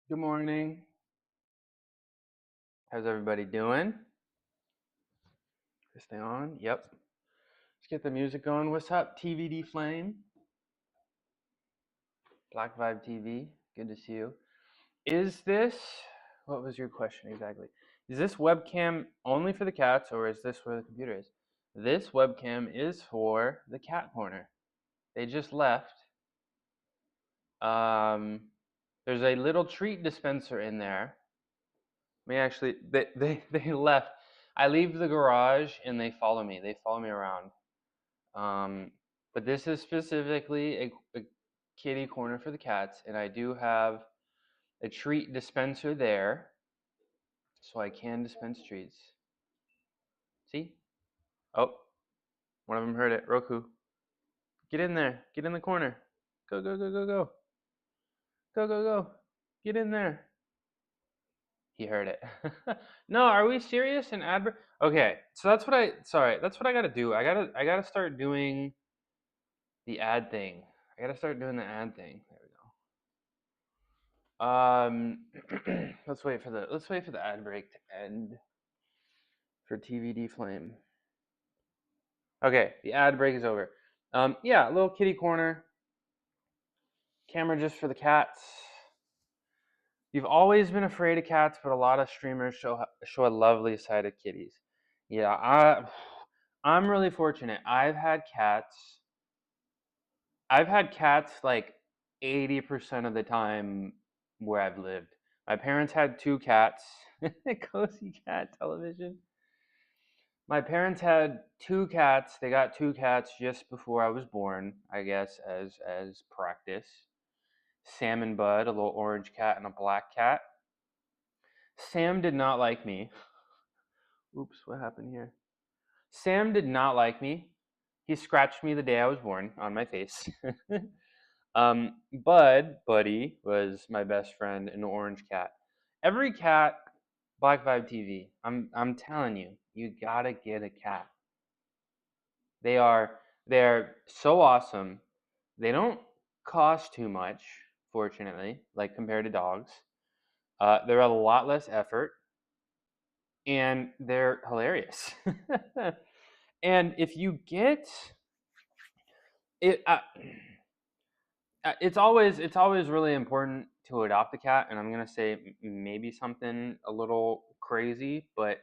Good morning. How's everybody doing? Is they on? Yep. Let's get the music going. What's up, TVD Flame? Black Vibe TV. Good to see you. Is this, what was your question exactly? Is this webcam only for the cats or is this where the computer is? This webcam is for the cat corner. They just left. Um, there's a little treat dispenser in there. They left. I leave the garage and they follow me. They follow me around. Um, but this is specifically a kitty corner for the cats, and I do have a treat dispenser there, so I can dispense treats. See? Oh, one of them heard it. Roku, get in there. Get in the corner. Go, go, go, go, go. Go, go, go. Get in there. He heard it. No, are we serious? An ad break? Okay, so that's what I gotta do. I gotta start doing the ad thing. I gotta start doing the ad thing. There we go. Let's wait for the ad break to end for TVD Flame. Okay, the ad break is over. Yeah, a little kitty corner. Camera just for the cats. You've always been afraid of cats, but a lot of streamers show a lovely side of kitties. Yeah, I'm really fortunate. I've had cats like 80% of the time where I've lived. My parents had two cats. Cozy cat television. My parents had two cats. They got two cats just before I was born, I guess, as practice. Sam and Bud, a little orange cat and a black cat. Sam did not like me. Oops, what happened here? Sam did not like me. He scratched me the day I was born on my face. Buddy, was my best friend, an orange cat. Every cat, Black Vibe TV. I'm telling you, you gotta get a cat. They are they're so awesome. They don't cost too much, fortunately, like compared to dogs. They're a lot less effort, and they're hilarious. And if you get it, it's always really important to adopt a cat. And I'm gonna say maybe something a little crazy, but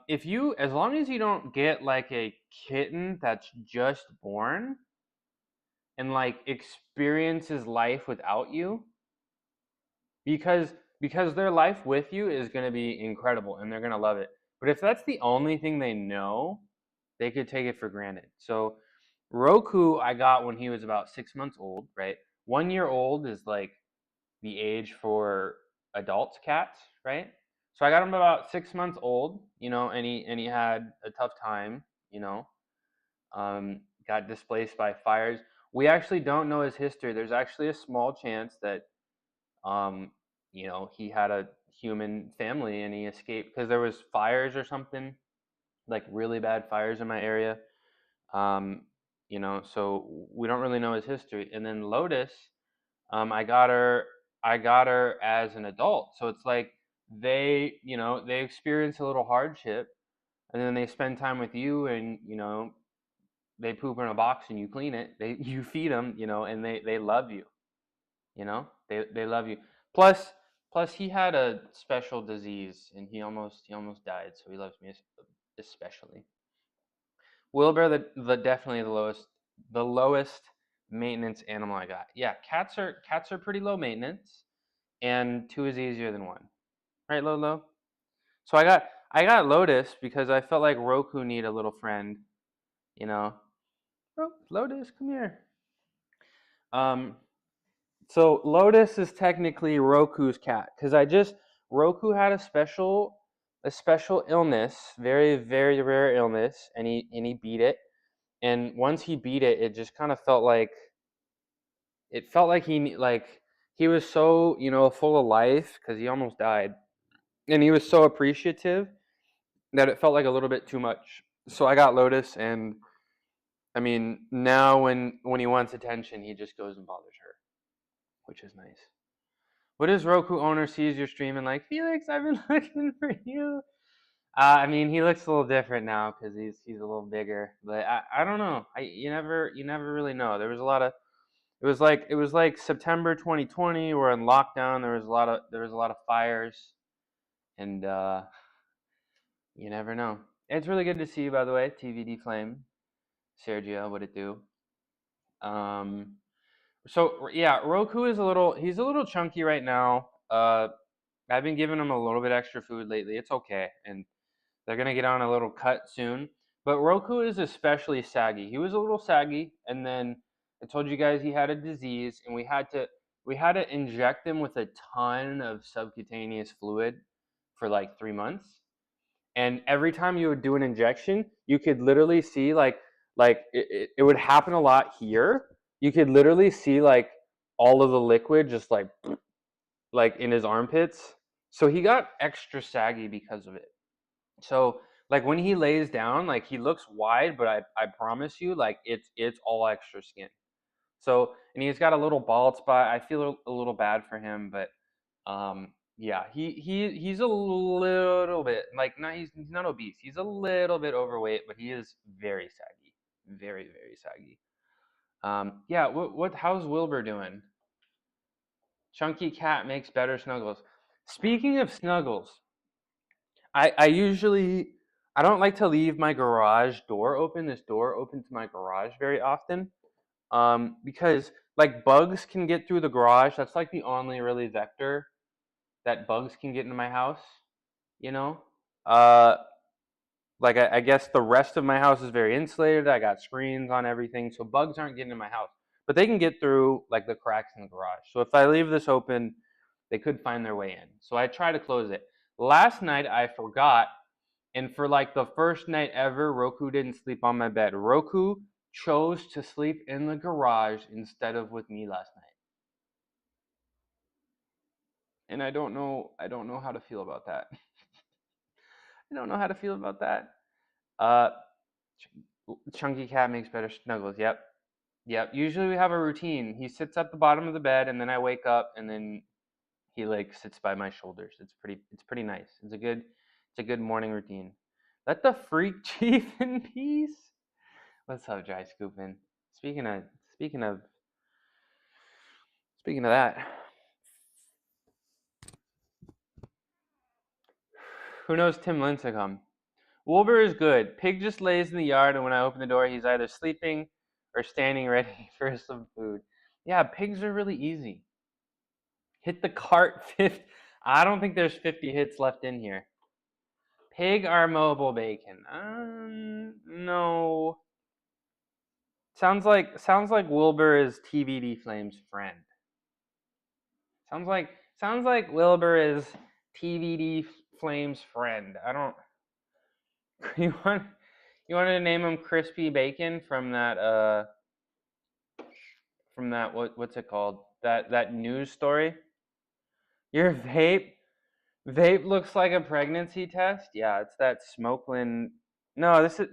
if you, as long as you don't get like a kitten that's just born and like experiences life without you, because their life with you is going to be incredible and they're going to love it. But if that's the only thing they know, they could take it for granted. So Roku I got when he was about 6 months old, right? 1 year old is like the age for adult cats, right? So I got him about 6 months old, and he had a tough time, you know, got displaced by fires. We actually don't know his history. There's actually a small chance that, um, he had a human family and he escaped because there was fires or something, like really bad fires in my area. Um, so we don't really know his history. And then Lotus, I got her, as an adult. So it's like they experience a little hardship, and then they spend time with you, and they poop in a box and you clean it. You feed them, and they love you. They love you. Plus plus he had a special disease and he almost died, so he loves me especially. Wilbur, the definitely the lowest maintenance animal I got. Yeah, cats are pretty low maintenance, and two is easier than one. Right, Lolo? So I got Lotus because I felt like Roku need a little friend, you know. Lotus, come here. Um, so Lotus is technically Roku's cat because Roku had a special illness, very very rare illness, and he beat it. And once he beat it, it just kind of felt like he was so full of life because he almost died, and he was so appreciative that it felt like a little bit too much. So I got Lotus, and I mean now when he wants attention, he just goes and bothers her, which is nice. What is Roku owner sees your stream and like, Felix, I've been looking for you. I mean, he looks a little different now because he's a little bigger. But I don't know. You never really know. There was a lot of it was like September 2020. We're in lockdown. There was a lot of fires, and you never know. It's really good to see you, by the way, TVD Flame, Sergio. What it do? Um, so yeah, Roku is he's a little chunky right now. I've been giving him a little bit extra food lately. It's okay, and they're gonna get on a little cut soon. But Roku is especially saggy. He was a little saggy, and then I told you guys he had a disease, and we had to inject him with a ton of subcutaneous fluid for like 3 months. And every time you would do an injection, you could literally see it would happen a lot here. You could literally see like all of the liquid just like in his armpits. So he got extra saggy because of it. So like when he lays down, like he looks wide, but I promise you, like it's all extra skin. So and he's got a little bald spot. I feel a little bad for him, but yeah, he's a little bit like not he's not obese. He's a little bit overweight, but he is very saggy, very very saggy. Yeah, what how's Wilbur doing? Chunky cat makes better snuggles. Speaking of snuggles, I usually I don't like to leave my garage door open. This door open to my garage very often. Because like bugs can get through the garage. That's like the only really vector that bugs can get into my house. You know, uh, like I guess the rest of my house is very insulated. I got screens on everything, so bugs aren't getting in my house. But they can get through like the cracks in the garage. So if I leave this open, they could find their way in. So I try to close it. Last night I forgot, and for like the first night ever, Roku didn't sleep on my bed. Roku chose to sleep in the garage instead of with me last night. And I don't know how to feel about that. I don't know how to feel about that. Uh Chunky cat makes better snuggles. Yep. Yep. Usually we have a routine. He sits at the bottom of the bed and then I wake up and then he like sits by my shoulders. It's pretty nice. It's a good morning routine. Let the freak chief in peace. What's up, Dry Scoopin'? Speaking of speaking of speaking of that, who knows Tim Lincecum? Wilbur is good. Pig just lays in the yard, and when I open the door, he's either sleeping or standing ready for some food. Yeah, pigs are really easy. Hit the cart 50. I don't think there's 50 hits left in here. Pig are mobile bacon. No. Sounds like Wilbur is TVD Flame's friend. Sounds like Wilbur is TVD Flame's friend. I don't. You want you wanted to name him Crispy Bacon from that what's it called? That news story? Your vape looks like a pregnancy test? Yeah, it's that Smokeland. No, this is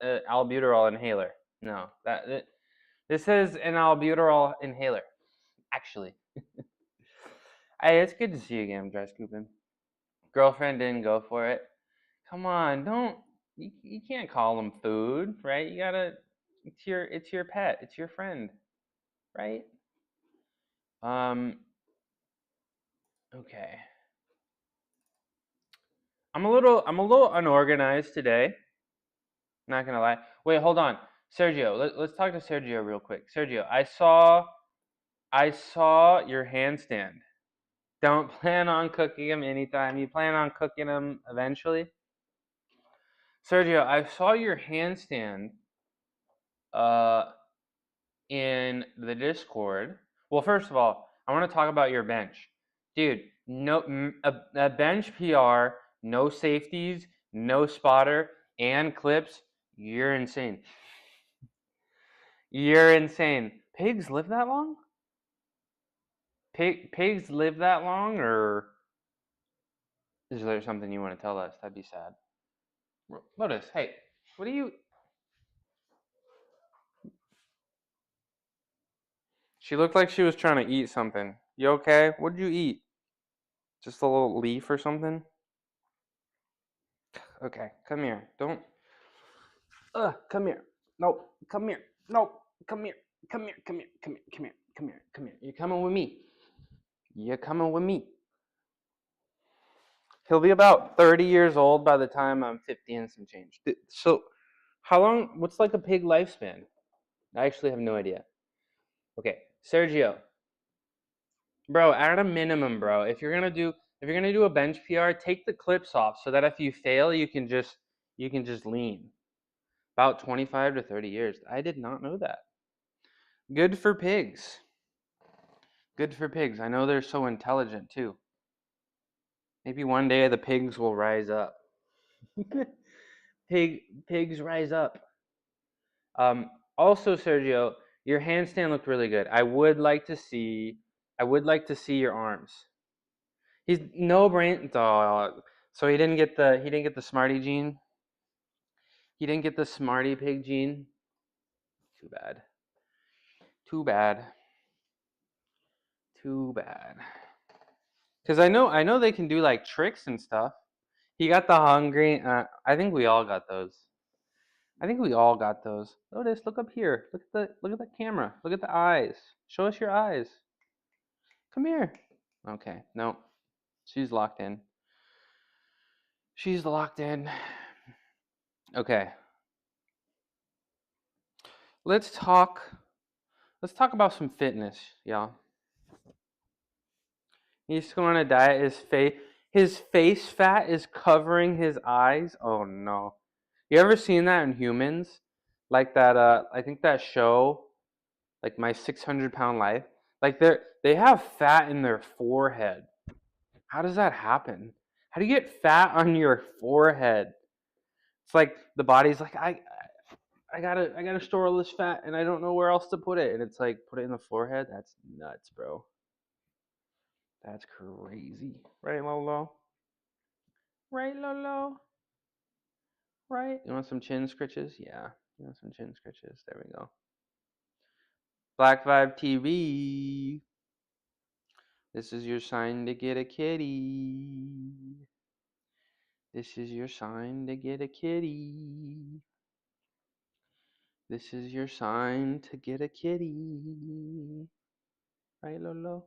albuterol inhaler. No, this is an albuterol inhaler. Actually, hey, it's good to see you again, Dry Scoopin'. Girlfriend didn't go for it. Come on, don't you can't call them food, right? You gotta it's your pet, it's your friend, right? Um, okay. I'm a little unorganized today. Not gonna lie. Wait, hold on, Sergio. Let's talk to Sergio real quick. Sergio, I saw your handstand. Don't plan on cooking them anytime. You plan on cooking them eventually. Sergio, I saw your handstand uh in the Discord. Well, first of all, I want to talk about your bench, dude. No, a bench PR, no safeties, no spotter, and clips. You're insane. You're insane. Pigs live that long? Pigs live that long, or is there something you want to tell us? That'd be sad. Lotus, hey, what do you? She looked like she was trying to eat something. You okay? What did you eat? Just a little leaf or something? Okay, come here. Don't. Come here. Nope. Come here. Nope. Come here. Come here. Come here. Come here. Come here. Come here. Come here. You're coming with me. You're coming with me. He'll be about 30 years old by the time I'm 50 and some change. So, how long? What's like a pig lifespan? I actually have no idea. Okay, Sergio, bro. At a minimum, bro, if you're gonna do a bench PR, take the clips off so that if you fail, you can just lean. About 25 to 30 years. I did not know that. Good for pigs. Good for pigs. I know they're so intelligent too. Maybe one day the pigs will rise up. Pigs rise up. Also, Sergio, your handstand looked really good. I would like to see your arms. He's no brain. Oh, so he didn't get the smarty gene. He didn't get the smarty pig gene. Too bad. Too bad. Too bad. Because I know they can do like tricks and stuff. He got the hungry. I think we all got those. Otis, look up here. Look at the camera. Look at the eyes. Show us your eyes. Come here. Okay, no. She's locked in. She's locked in. Okay. Let's talk about some fitness, y'all. He's going on a diet. His face fat is covering his eyes. Oh no. You ever seen that in humans? Like that I think that show, like My 600-Pound Life. Like they have fat in their forehead. How does that happen? How do you get fat on your forehead? It's like the body's like I gotta store all this fat and I don't know where else to put it. And it's like, put it in the forehead? That's nuts, bro. That's crazy. Right, Lolo? Right, Lolo? Right? You want some chin scritches? Yeah. You want some chin scritches? There we go. Black Vibe TV. This is your sign to get a kitty. This is your sign to get a kitty. This is your sign to get a kitty. Right, Lolo?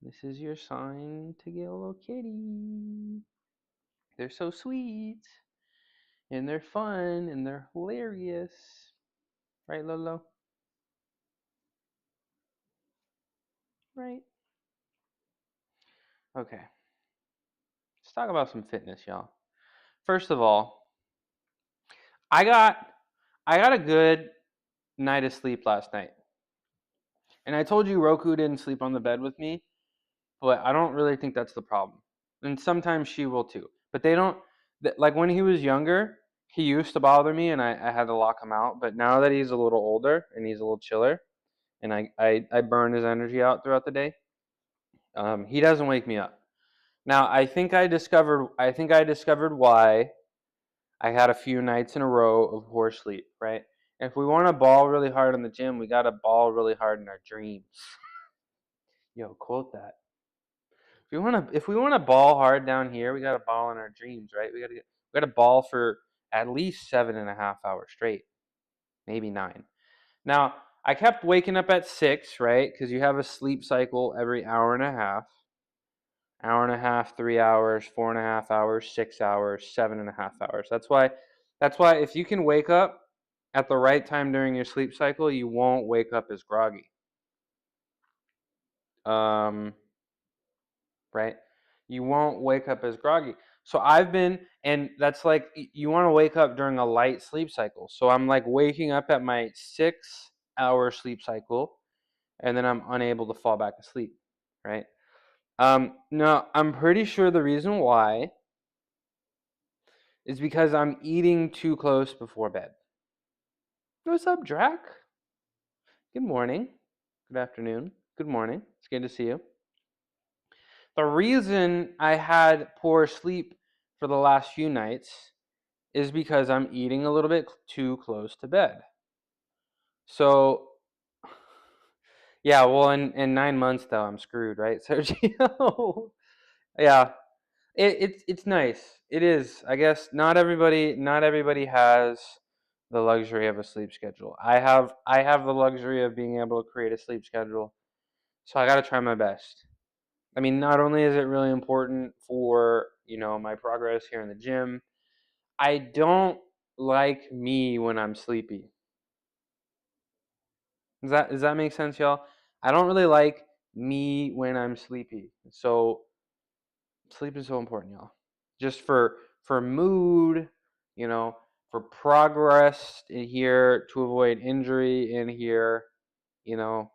This is your sign to get a little kitty. They're so sweet. And they're fun. And they're hilarious. Right, Lolo? Right? Okay. Let's talk about some fitness, y'all. First of all, I got a good night of sleep last night. And I told you Roku didn't sleep on the bed with me, but I don't really think that's the problem. And sometimes she will too. But they don't, like when he was younger, he used to bother me and I had to lock him out. But now that he's a little older and he's a little chiller and I burn his energy out throughout the day, he doesn't wake me up. Now I think I discovered why I had a few nights in a row of poor sleep, right? If we want to ball really hard in the gym, we got to ball really hard in our dreams. Yo, quote that. If we want to ball hard down here, we got to ball in our dreams, right? We got to ball for at least 7.5 hours straight, maybe 9. Now, I kept waking up at 6, right? Because you have a sleep cycle every hour and a half. Hour and a half, 3 hours, 4.5 hours, 6 hours, 7.5 hours. That's why if you can wake up at the right time during your sleep cycle, you won't wake up as groggy. Right? You won't wake up as groggy. So and that's like, you want to wake up during a light sleep cycle. So I'm like waking up at my 6-hour sleep cycle, and then I'm unable to fall back asleep, right? No, I'm pretty sure the reason why is because I'm eating too close before bed. What's up, Drac? Good morning. Good afternoon. Good morning. It's good to see you. The reason I had poor sleep for the last few nights is because I'm eating a little bit too close to bed. So Yeah, well, in 9 months though, I'm screwed, right, Sergio? Yeah, it's nice. It is. I guess not everybody has the luxury of a sleep schedule. I have the luxury of being able to create a sleep schedule, so I got to try my best. I mean, not only is it really important for my progress here in the gym, I don't like me when I'm sleepy. Does that make sense, y'all? I don't really like me when I'm sleepy. So sleep is so important, y'all. Just for mood, you know, for progress in here, to avoid injury in here, you know,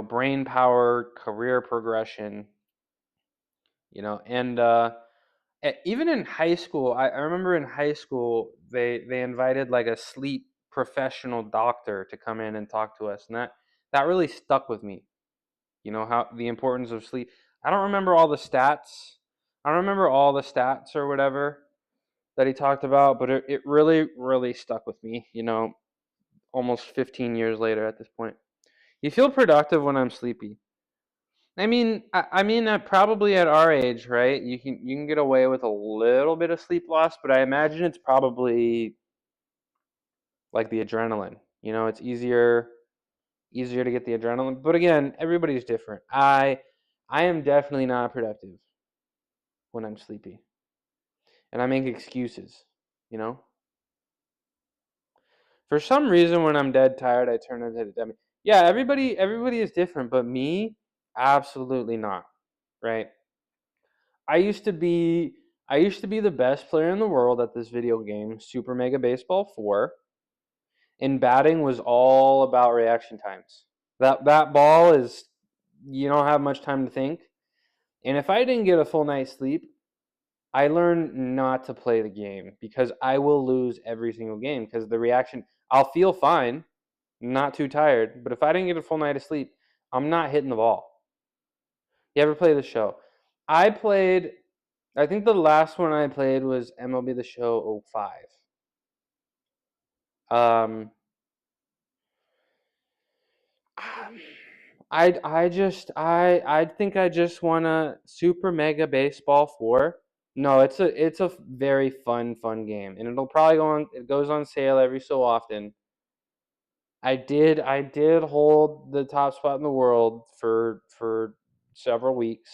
brain power, career progression, and even in high school, I remember in high school they invited like a sleep professional doctor to come in and talk to us, and that really stuck with me. How the importance of sleep. I don't remember all the stats. I don't remember all the stats or whatever that he talked about, but it really, really stuck with me, almost 15 years later at this point. You feel productive when I'm sleepy. I mean, probably at our age, right? You can get away with a little bit of sleep loss, but I imagine it's probably like the adrenaline. It's easier to get the adrenaline. But again, everybody's different. I am definitely not productive when I'm sleepy, and I make excuses. You know, for some reason, when I'm dead tired, I turn into. Yeah, everybody is different, but me, absolutely not. Right? I used to be I used to be the best player in the world at this video game, Super Mega Baseball 4, and batting was all about reaction times. That ball is you don't have much time to think. And if I didn't get a full night's sleep, I learned not to play the game because I will lose every single game because the reaction, I'll feel fine, not too tired, but if I didn't get a full night of sleep, I'm not hitting the ball. You ever play the show? I played, I think the last one I played was MLB The Show '05. Um, I think I just want a Super Mega Baseball 4. No, it's a very fun game, and it'll probably go on. It goes on sale every so often. I did hold the top spot in the world for several weeks.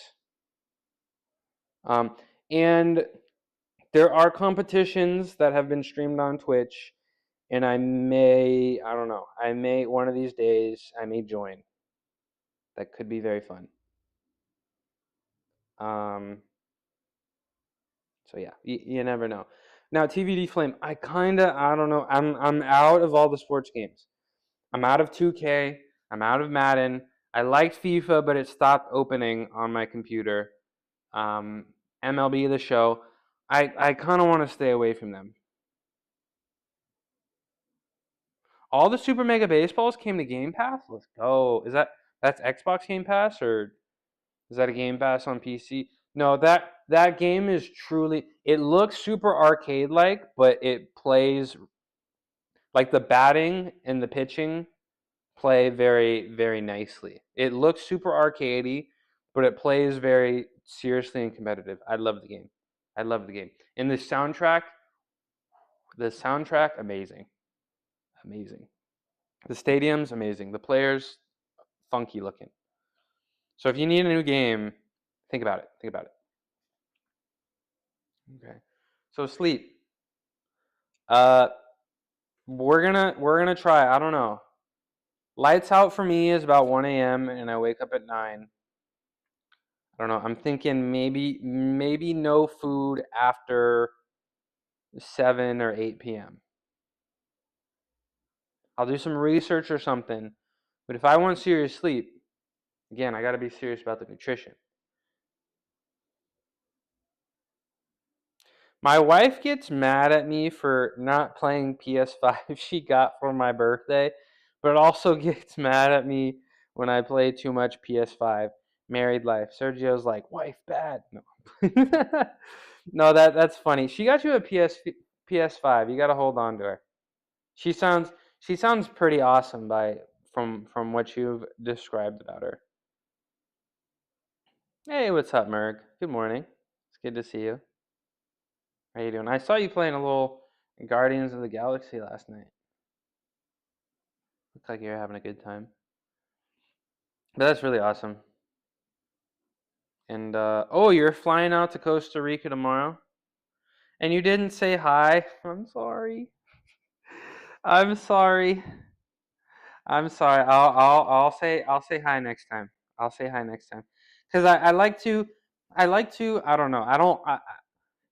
Um, and there are competitions that have been streamed on Twitch, and I don't know, I may one of these days I may join. That could be very fun. Um, so yeah, you never know. Now TVD Flame, I don't know. I'm out of all the sports games. I'm out of 2K. I'm out of Madden. I liked FIFA, but it stopped opening on my computer. Um, MLB The Show. I kind of want to stay away from them. All the Super Mega Baseballs came to Game Pass. Let's go. That's Xbox Game Pass, or is that a Game Pass on PC? No, that game is truly. It looks super arcade like, but it plays like the batting and the pitching play very, very nicely. It looks super arcadey, but it plays very seriously and competitive. I love the game. I love the game. And the soundtrack, amazing, amazing. The stadium's amazing. The players, funky looking. So if you need a new game, think about it. Think about it. Okay. So sleep. Uh, we're gonna try. I don't know. Lights out for me is about 1 a.m. and I wake up at 9. I don't know. I'm thinking maybe no food after 7 or 8 p.m. I'll do some research or something. But if I want serious sleep, again, I got to be serious about the nutrition. My wife gets mad at me for not playing PS5 she got for my birthday, but also gets mad at me when I play too much PS5. Married life. Sergio's like, wife bad. No. No, that's funny. She got you a PS5. You got to hold on to her. She sounds pretty awesome by from what you've described about her. Hey, what's up, Merg? Good morning. It's good to see you. How you doing? I saw you playing a little Guardians of the Galaxy last night. Looks like you're having a good time. But that's really awesome. And oh, you're flying out to Costa Rica tomorrow, and you didn't say hi. I'm sorry. I'm sorry. I'm sorry. I'll say hi next time. I'll say hi next time. Cause I like to I don't know.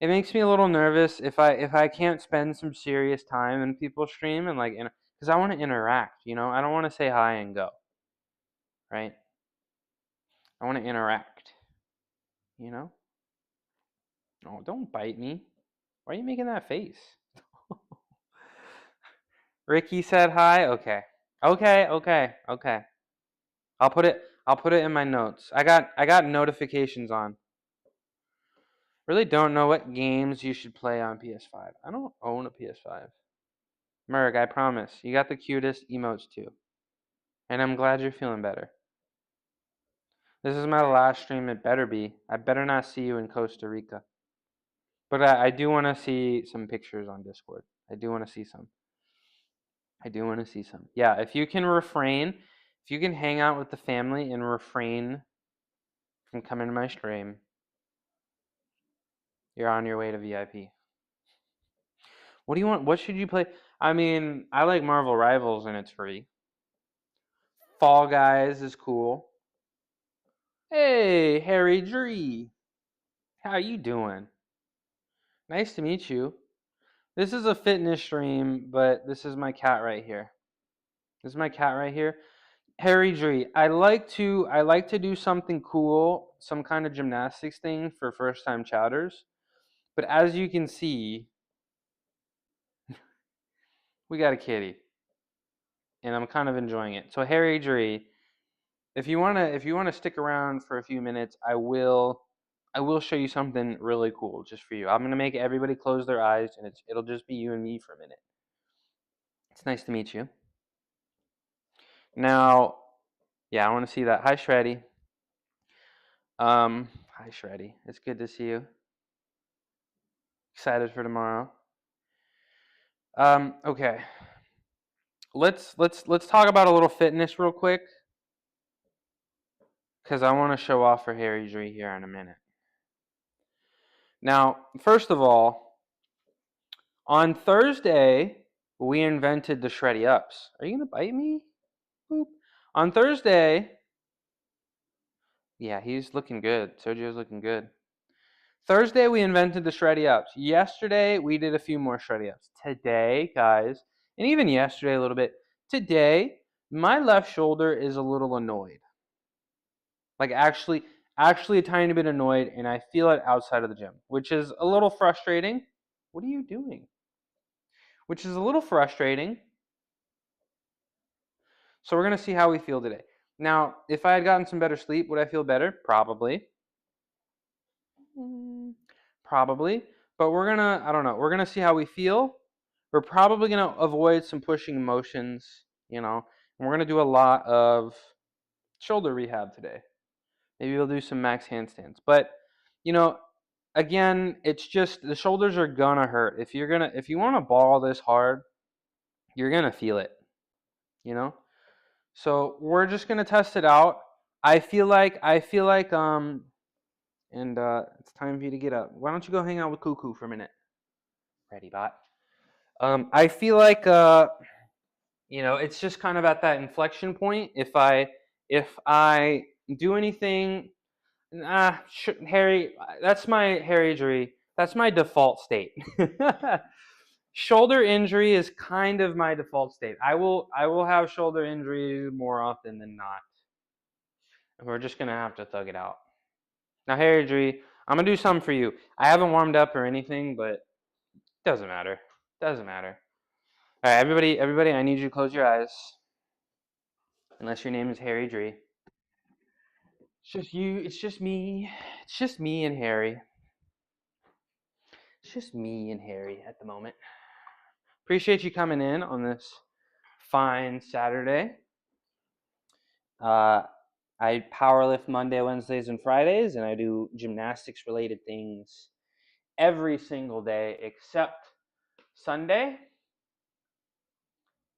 It makes me a little nervous if I can't spend some serious time in people's stream and like because I want to interact. I don't want to say hi and go. Right. I want to interact. You know. Oh, don't bite me. Why are you making that face? Ricky said hi. Okay. Okay. I'll put it in my notes. I got notifications on. Really don't know what games you should play on PS5. I don't own a PS5. Merg, I promise. You got the cutest emotes too. And I'm glad you're feeling better. This is my last stream. It better be. I better not see you in Costa Rica. But I do want to see some pictures on Discord. I do want to see some. Yeah, if you can hang out with the family and refrain from coming to my stream, you're on your way to VIP. What do you want? What should you play? I mean, I like Marvel Rivals and it's free. Fall Guys is cool. Hey, Harry Dree. How you doing? Nice to meet you. This is a fitness stream, but this is my cat right here. Harry Dree. I like to do something cool, some kind of gymnastics thing for first time chatters. But as you can see, we got a kitty. And I'm kind of enjoying it. So Harry Dree, if you wanna stick around for a few minutes, I will show you something really cool just for you. I'm gonna make everybody close their eyes, and it'll just be you and me for a minute. It's nice to meet you. Now, yeah, I want to see that. Hi, Shreddy. Hi, Shreddy. It's good to see you. Excited for tomorrow. Okay. Let's talk about a little fitness real quick, because I want to show off for Harry Dree here in a minute. Now, first of all, on Thursday, we invented the Shreddy Ups. Are you going to bite me? Boop. On Thursday, yeah, he's looking good. Sergio's looking good. Thursday, we invented the Shreddy Ups. Yesterday, we did a few more Shreddy Ups. Today, guys, and even yesterday a little bit, today, my left shoulder is a little annoyed. Like actually a tiny bit annoyed, and I feel it outside of the gym, which is a little frustrating. What are you doing? Which is a little frustrating. So we're going to see how we feel today. Now, if I had gotten some better sleep, would I feel better? Probably. Probably. But we're going to, I don't know, we're going to see how we feel. We're probably going to avoid some pushing motions, and we're going to do a lot of shoulder rehab today. Maybe we'll do some max handstands. But, again, it's just the shoulders are going to hurt. If you want to ball this hard, you're going to feel it, So we're just going to test it out. I feel like and it's time for you to get up. Why don't you go hang out with Cuckoo for a minute? Ready, bot. I feel like it's just kind of at that inflection point. If I do anything, Harry, that's my Harry injury. That's my default state. Shoulder injury is kind of my default state. I will have shoulder injury more often than not. We're just gonna have to thug it out. Now, Harry Dree, I'm gonna do something for you. I haven't warmed up or anything, but it doesn't matter. Doesn't matter. All right, everybody, I need you to close your eyes. Unless your name is Harry Dree. It's just you. It's just me. It's just me and Harry. It's just me and Harry at the moment. Appreciate you coming in on this fine Saturday. I powerlift Monday, Wednesdays, and Fridays, and I do gymnastics related things every single day except Sunday.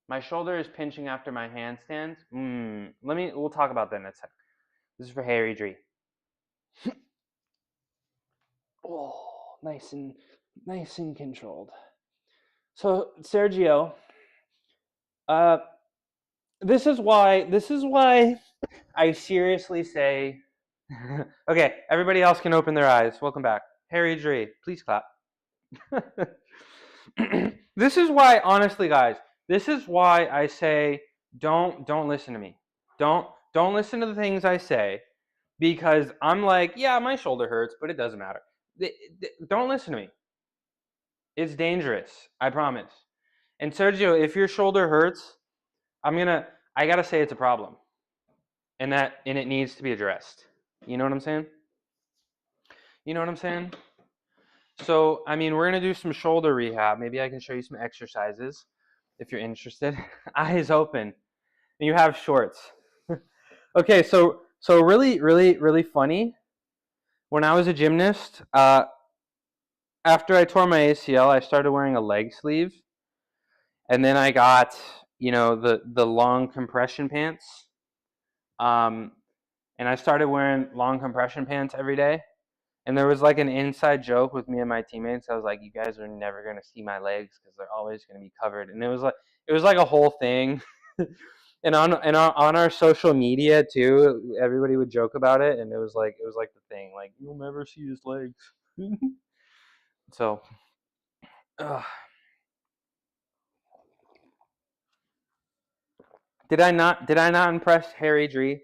My shoulder is pinching after my handstands. We'll talk about that in a sec. This is for Harry Dree. Oh, nice and controlled. So Sergio, this is why I seriously say. Okay, everybody else can open their eyes. Welcome back, Harry Dree. Please clap. This is why, honestly, guys. This is why I say don't listen to me. Don't listen to the things I say, because I'm like, yeah, my shoulder hurts, but it doesn't matter. Don't listen to me. It's dangerous. I promise. And Sergio, if your shoulder hurts, I gotta say it's a problem, and it needs to be addressed. You know what I'm saying? You know what I'm saying? So, I mean, we're gonna do some shoulder rehab. Maybe I can show you some exercises if you're interested. Eyes open. And you have shorts. Okay, so really funny. When I was a gymnast, after I tore my ACL, I started wearing a leg sleeve, and then I got the long compression pants. And I started wearing long compression pants every day. And there was like an inside joke with me and my teammates. I was like, "You guys are never gonna see my legs because they're always gonna be covered." And it was like a whole thing. And on our social media too, everybody would joke about it, and it was like the thing, like, you'll never see his legs. So, did I not impress Harry Dree?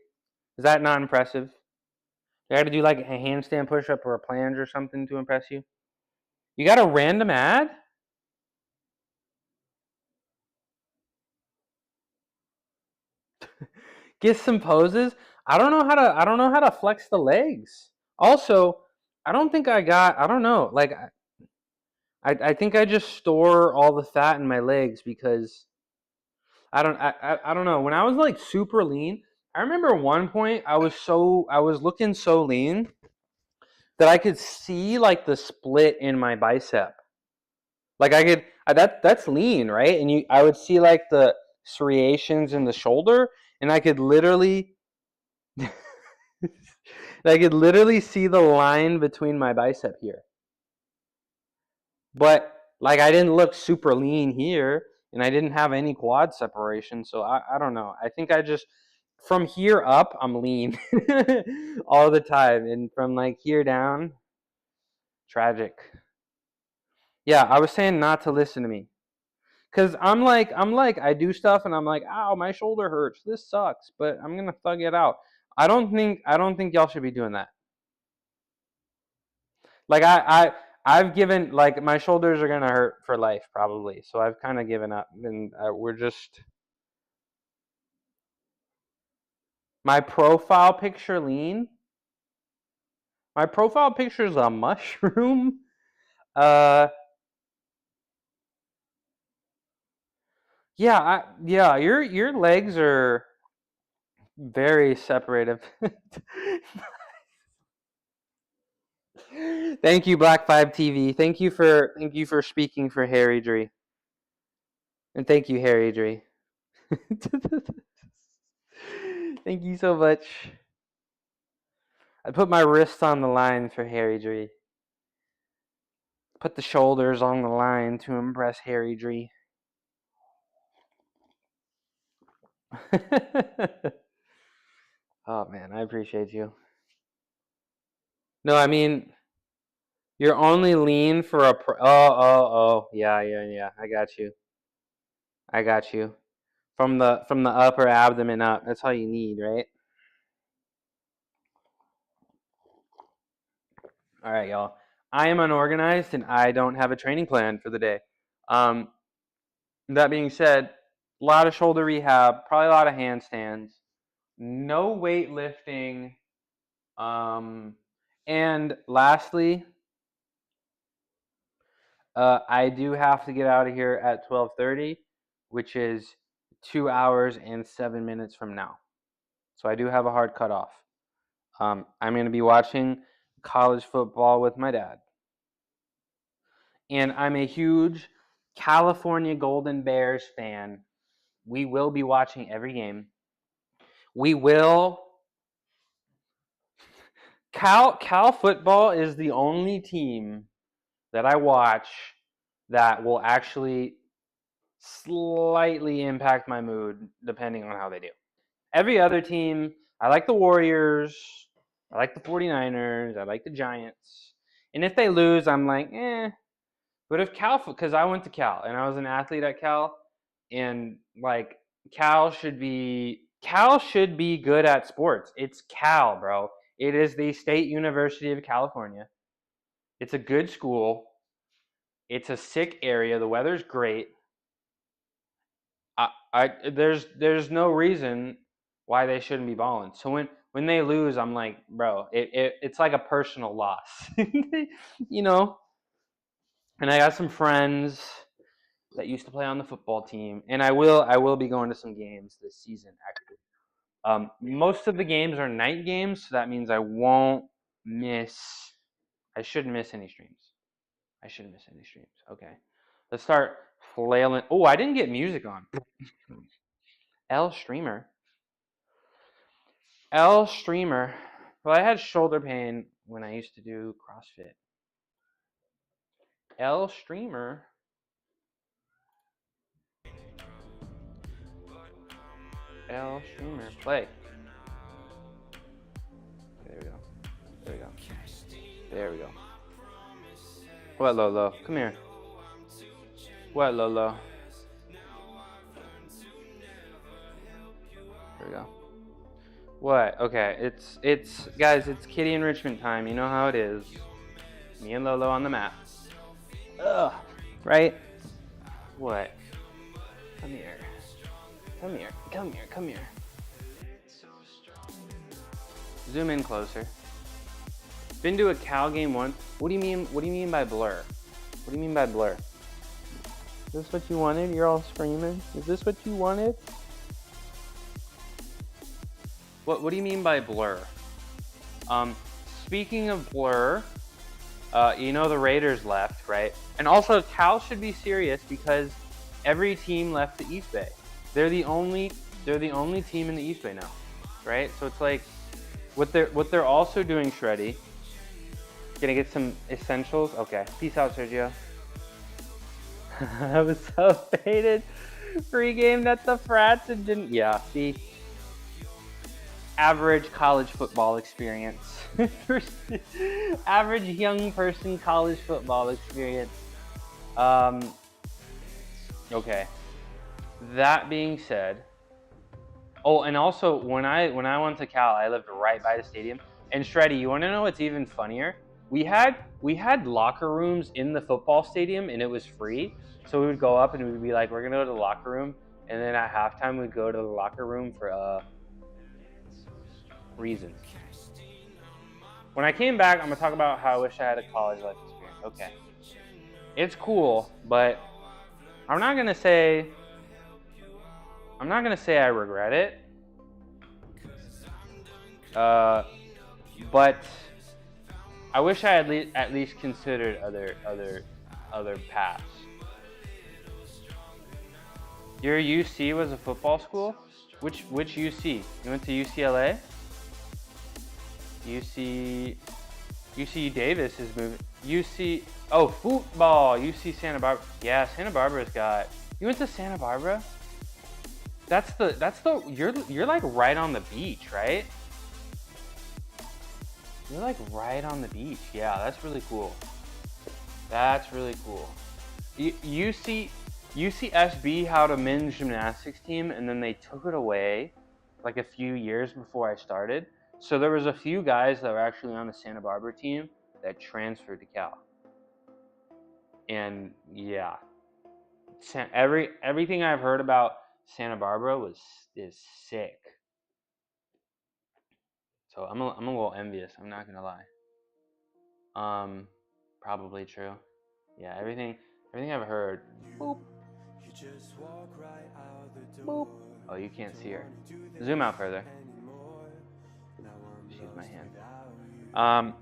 Is that not impressive? I got to do like a handstand push-up or a planche or something to impress you? You got a random ad? Get some poses. I don't know how to flex the legs. Also, I don't think I don't know. Like I think I just store all the fat in my legs because I don't know. When I was like super lean, I remember one point I was looking so lean that I could see like the split in my bicep. Like that's lean, right? And I would see like the striations in the shoulder, and I could literally see the line between my bicep here. But like I didn't look super lean here, and I didn't have any quad separation, so I don't know. I think I just, from here up, I'm lean all the time, and from like here down, tragic. Yeah, I was saying not to listen to me. Cause I do stuff and I'm like, ow, my shoulder hurts. This sucks, but I'm gonna thug it out. I don't think y'all should be doing that. Like I've given, like, my shoulders are gonna hurt for life probably, so I've kind of given up, and we're just, my profile picture lean. My profile picture is a mushroom. Uh, yeah, your legs are very separative. Thank you, Black 5 TV. Thank you for speaking for Harry Dree. And thank you, Harry Dree. Thank you so much. I put my wrists on the line for Harry Dree. Put the shoulders on the line to impress Harry Dree. Oh man, I appreciate you. No, I mean, you're only lean for a yeah, I got you. I got you. From the upper abdomen up. That's all you need, right? All right, y'all. I am unorganized and I don't have a training plan for the day. Um, that being said, a lot of shoulder rehab, probably a lot of handstands, no weightlifting. And lastly, I do have to get out of here at 12:30, which is 2 hours and 7 minutes from now. So I do have a hard cutoff. I'm going to be watching college football with my dad. And I'm a huge California Golden Bears fan. We will be watching every game. We will. Cal football is the only team that I watch that will actually slightly impact my mood depending on how they do. Every other team, I like the Warriors, I like the 49ers, I like the Giants. And if they lose, I'm like, eh. But if because I went to Cal and I was an athlete at Cal, and like Cal should be good at sports. It's Cal, bro. It is the State University of California. It's a good school. It's a sick area. The weather's great. There's no reason why they shouldn't be balling. So when they lose, I'm like, bro, it's like a personal loss, you know. And I got some friends that used to play on the football team, and I will be going to some games this season actually. Most of the games are night games, so that means I shouldn't miss any streams. Okay, let's start flailing. Oh, I didn't get music on. L streamer. Well, I had shoulder pain when I used to do CrossFit. L streamer. Play. Okay, there we go. What, Lolo? Come here. What, Lolo? There we go. What? Okay, it's guys, it's kitty enrichment time. You know how it is. Me and Lolo on the map. Ugh. Right? What? Come here. Zoom in closer. Been to a Cal game once. What do you mean by blur? What do you mean by blur? Is this what you wanted? You're all screaming. Is this what you wanted? What do you mean by blur? Speaking of blur, you know the Raiders left, right? And also Cal should be serious because every team left the East Bay. They're the only team in the East Bay now, right? So it's like what they're also doing, Shreddy. Gonna get some essentials. Okay, peace out, Sergio. I was so faded. Pre-gamed at the frats and didn't. Yeah, see. Average college football experience. Average young person college football experience. Okay. That being said, oh, and also when I went to Cal, I lived right by the stadium. And Shreddy, you want to know what's even funnier? We had locker rooms in the football stadium, and it was free. So we would go up and we'd be like, we're gonna go to the locker room, and then at halftime we'd go to the locker room for reasons. When I came back, I'm gonna talk about how I wish I had a college life experience. Okay, it's cool, but I'm not gonna say I regret it. But I wish I had at least considered other paths. Your UC was a football school? Which UC? You went to UCLA? UC Davis is moving. Football. UC Santa Barbara. Yeah, Santa Barbara's got. You went to Santa Barbara? That's the you're like right on the beach, right? You're like right on the beach. Yeah, that's really cool. UCSB had a men's gymnastics team, and then they took it away like a few years before I started. So there was a few guys that were actually on the Santa Barbara team that transferred to Cal. And yeah, everything I've heard about Santa Barbara is sick. So I'm a little envious. I'm not gonna lie. Probably true. Yeah, everything I've heard. Boop. Boop. Oh, you can't see her. Zoom out further. use my hand. Why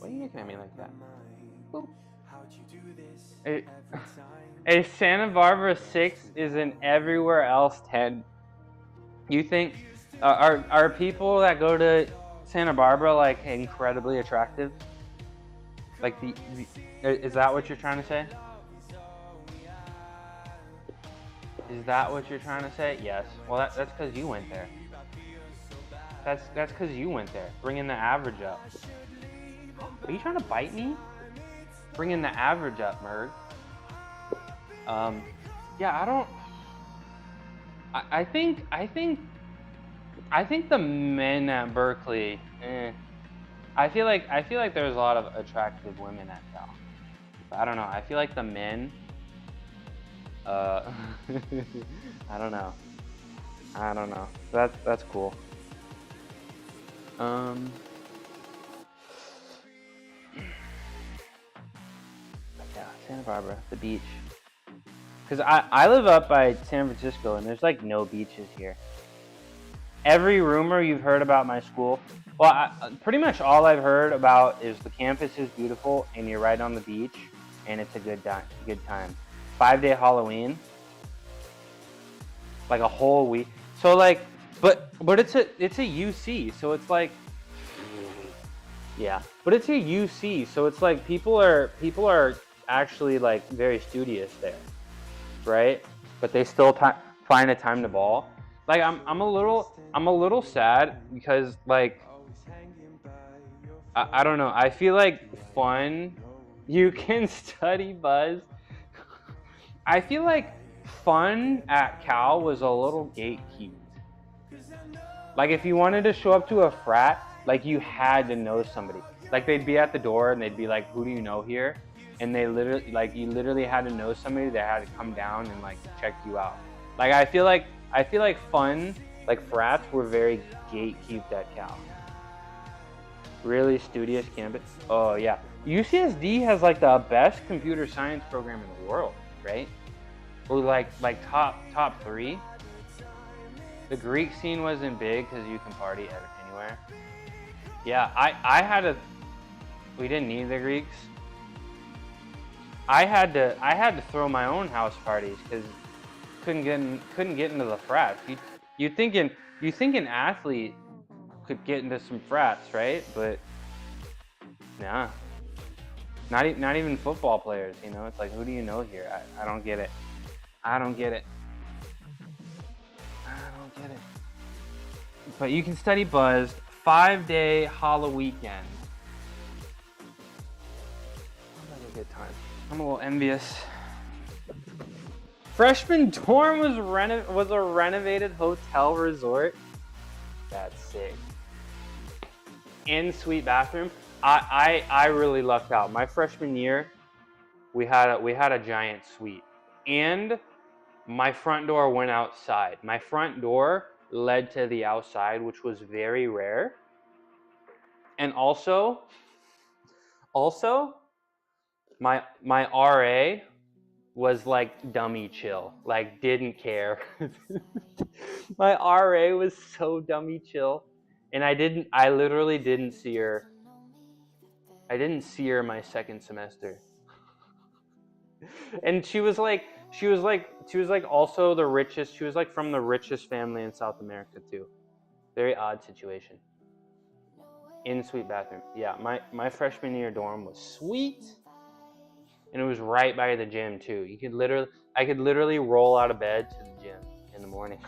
are you looking at me like that? Boop. A Santa Barbara 6 is an everywhere else 10. You think are people that go to Santa Barbara like incredibly attractive? Like is that what you're trying to say? Is that what you're trying to say? Yes. Well, that's because you went there. That's because you went there, bringing the average up. Are you trying to bite me? Bringing the average up, Merg. Yeah, I don't. I think the men at Berkeley. I feel like there's a lot of attractive women at Cal. I don't know. I feel like the men. I don't know. That's cool. Yeah, Santa Barbara, the beach. Because I live up by San Francisco, and there's like no beaches here. Every rumor you've heard about my school, well, pretty much all I've heard about is the campus is beautiful, and you're right on the beach, and it's a good time. 5-day Halloween, like a whole week. So like, but it's a UC, so it's like, yeah. But it's a UC, so it's like people are actually like very studious there, right? But they still find a time to ball. Like I'm a little sad because like I don't know. I feel like fun. You can study buzz. I feel like fun at Cal was a little gatekeeped. Like if you wanted to show up to a frat, like you had to know somebody. Like they'd be at the door and they'd be like, "Who do you know here?" And they literally, like you literally had to know somebody that had to come down and like check you out. Like I feel like fun, like frats were very gatekeeped at Cal. Really studious campus. Oh yeah, UCSD has like the best computer science program in the world, right? Or like top 3. The Greek scene wasn't big because you can party anywhere. Yeah, we didn't need the Greeks. I had to throw my own house parties because couldn't get into the frats. You think an athlete could get into some frats, right? But nah, not even football players. You know, it's like, who do you know here? I don't get it. But you can study buzz. 5-day Halloween weekend. Sounds like a good time. I'm a little envious. Freshman dorm was a renovated hotel resort. That's sick. In-suite bathroom. I really lucked out. My freshman year, we had a giant suite, and my front door went outside. My front door led to the outside, which was very rare. And also my RA was like dummy chill, like didn't care. My RA was so dummy chill, and I literally didn't see her. I didn't see her my second semester. And she was like also the richest. She was like from the richest family in South America too. Very odd situation. In-suite bathroom. Yeah, my freshman year dorm was sweet. And it was right by the gym too. I could literally roll out of bed to the gym in the morning.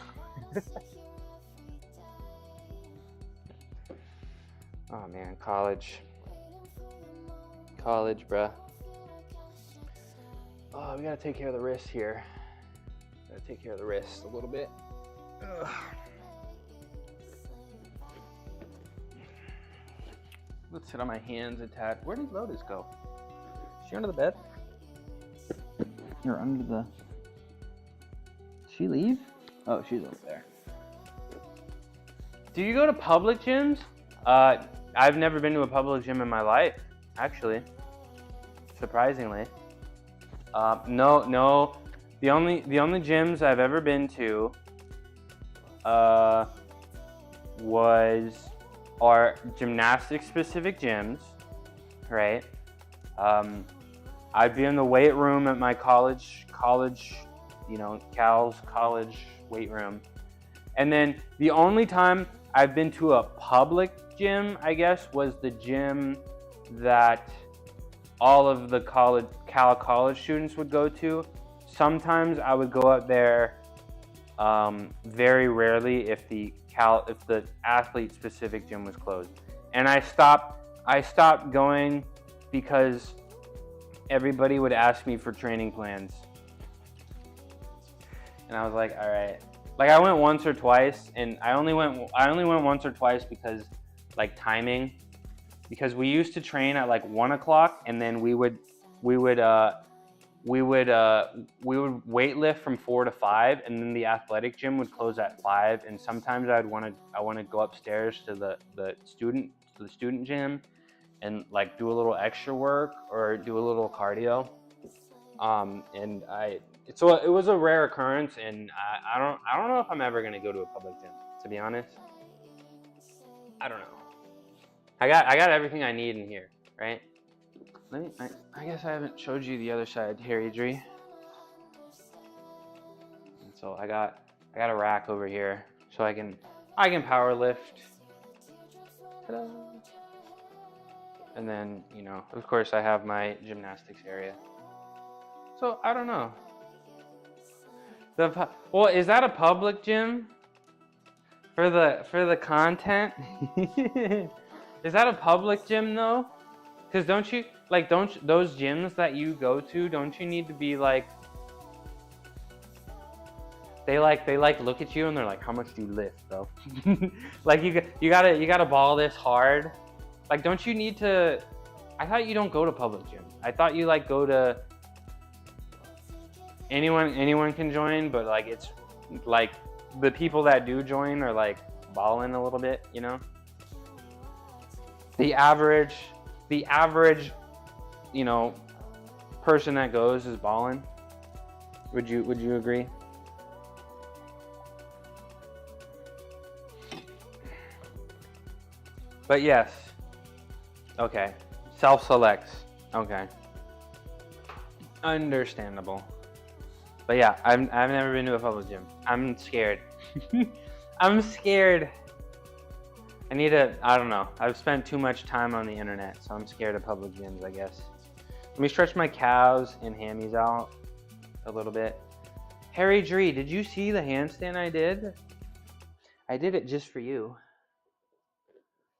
Oh man, college, bruh. Oh, we gotta take care of the wrist here. Gotta take care of the wrist a little bit. Ugh. Let's sit on my hands a tad. Where did Lotus go? Is she under the bed? Or under the... Did she leave? Oh, she's over there. Do you go to public gyms? I've never been to a public gym in my life, actually. Surprisingly. No. The only gyms I've ever been to was our gymnastics specific gyms, right? I'd be in the weight room at my college, Cal's college weight room. And then the only time I've been to a public gym, I guess, was the gym that all of the Cal college students would go to. Sometimes I would go up there, very rarely if the athlete specific gym was closed. And I stopped going because everybody would ask me for training plans. And I was like, all right. Like I went once or twice, and I only went once or twice because like timing, because we used to train at like 1 o'clock, and then we would weight lift from 4 to 5, and then the athletic gym would close at 5. And sometimes I want to go upstairs to the student gym and like do a little extra work or do a little cardio. So it was a rare occurrence, and I don't know if I'm ever gonna go to a public gym, to be honest. I don't know. I got everything I need in here, right? I guess I haven't showed you the other side, Harry Dree. And so I got a rack over here, so I can power lift. Ta-da. And then, of course I have my gymnastics area. So I don't know. Well, is that a public gym for the content? Is that a public gym though? Because don't those gyms that you go to, don't you need to be like, they look at you and they're like, how much do you lift, bro? Like you gotta ball this hard. Like, don't you need to? I thought you don't go to public gyms. I thought you like go to. Anyone can join, but like it's like the people that do join are like balling a little bit, The average, person that goes is balling. Would you agree? But yes. Okay. Self-selects. Okay. Understandable. But yeah, I've never been to a public gym. I'm scared. I'm scared. I don't know. I've spent too much time on the internet, so I'm scared of public gyms, I guess. Let me stretch my calves and hammies out a little bit. Harry Dree, did you see the handstand I did? I did it just for you.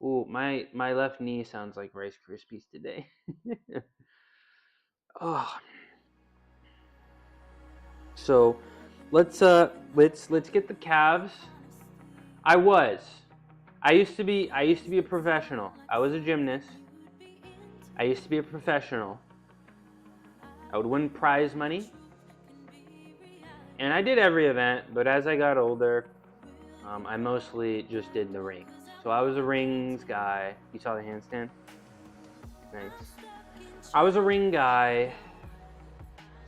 Ooh, my left knee sounds like Rice Krispies today. Oh. So let's get the calves. I used to be a professional. I was a gymnast. I used to be a professional. I would win prize money. And I did every event, but as I got older, I mostly just did the ring. So I was a rings guy. You saw the handstand? Nice. I was a ring guy.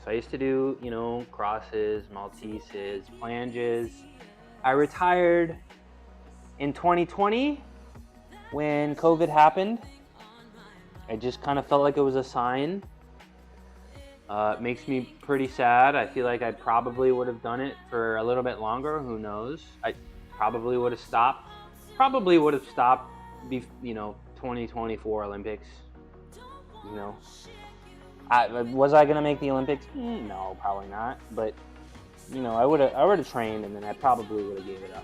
So I used to do, crosses, Malteses, flanges. I retired in 2020 when COVID happened. I just kind of felt like it was a sign. It makes me pretty sad. I feel like I probably would have done it for a little bit longer. Who knows? I probably would have stopped. 2024 Olympics. Was I gonna make the Olympics? No, probably not. But I would have trained, and then I probably would have gave it up.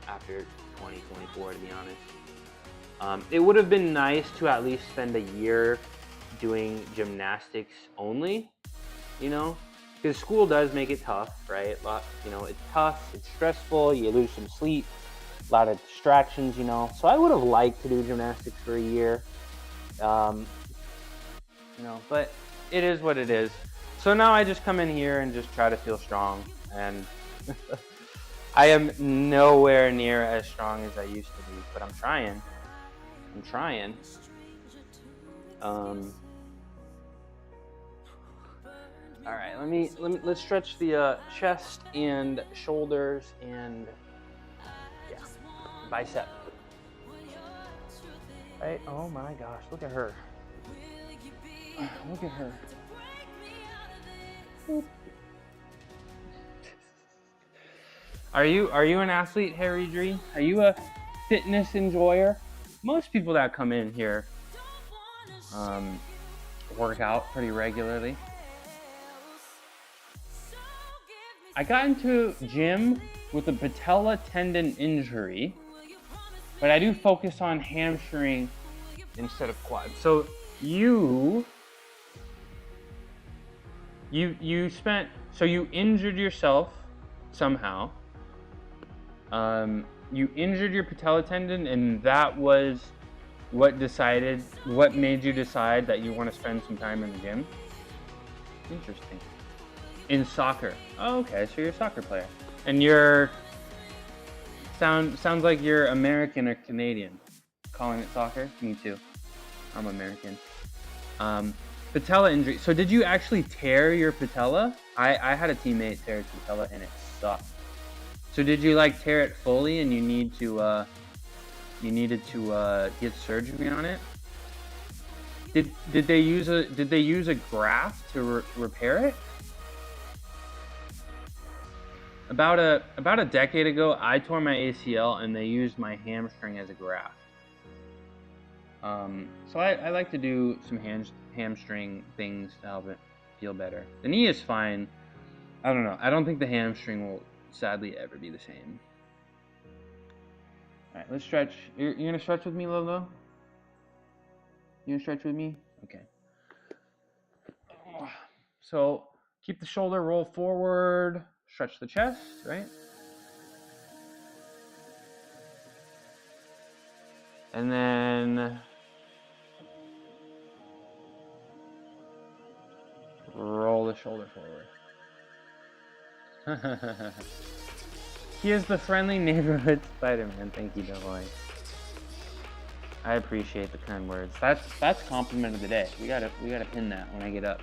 After 2024, to be honest. It would have been nice to at least spend a year doing gymnastics only, because school does make it tough, right? It's tough, it's stressful, you lose some sleep, a lot of distractions, So I would have liked to do gymnastics for a year, but it is what it is. So now I just come in here and just try to feel strong, and I am nowhere near as strong as I used to be, but I'm trying. All right, let's stretch the chest and shoulders and yeah, bicep. Right? Oh my gosh, look at her. Look at her. Are you an athlete, Harry Dree? Are you a fitness enjoyer? Most people that come in here work out pretty regularly. I got into gym with a patella tendon injury, but I do focus on hamstring instead of quad. So you injured yourself somehow. You injured your patella tendon, and that was what made you decide that you want to spend some time in the gym. Interesting. In soccer. Oh, okay, so you're a soccer player. And sounds like you're American or Canadian. Calling it soccer? Me too. I'm American. Patella injury. So did you actually tear your patella? I had a teammate tear his patella and it sucked. So did you like tear it fully and you needed to get surgery on it? Did they use a graft to repair it? About a decade ago, I tore my ACL and they used my hamstring as a graft. So I like to do some hamstring things to help it feel better. The knee is fine. I don't know. I don't think the hamstring will sadly ever be the same. All right, let's stretch. You're gonna stretch with me, Lolo? You gonna stretch with me? Okay. So keep the shoulder roll forward. Stretch the chest, right? And then roll the shoulder forward. He is the friendly neighborhood Spider-Man. Thank you, Deloy. I appreciate the kind words. That's compliment of the day. We gotta pin that when I get up.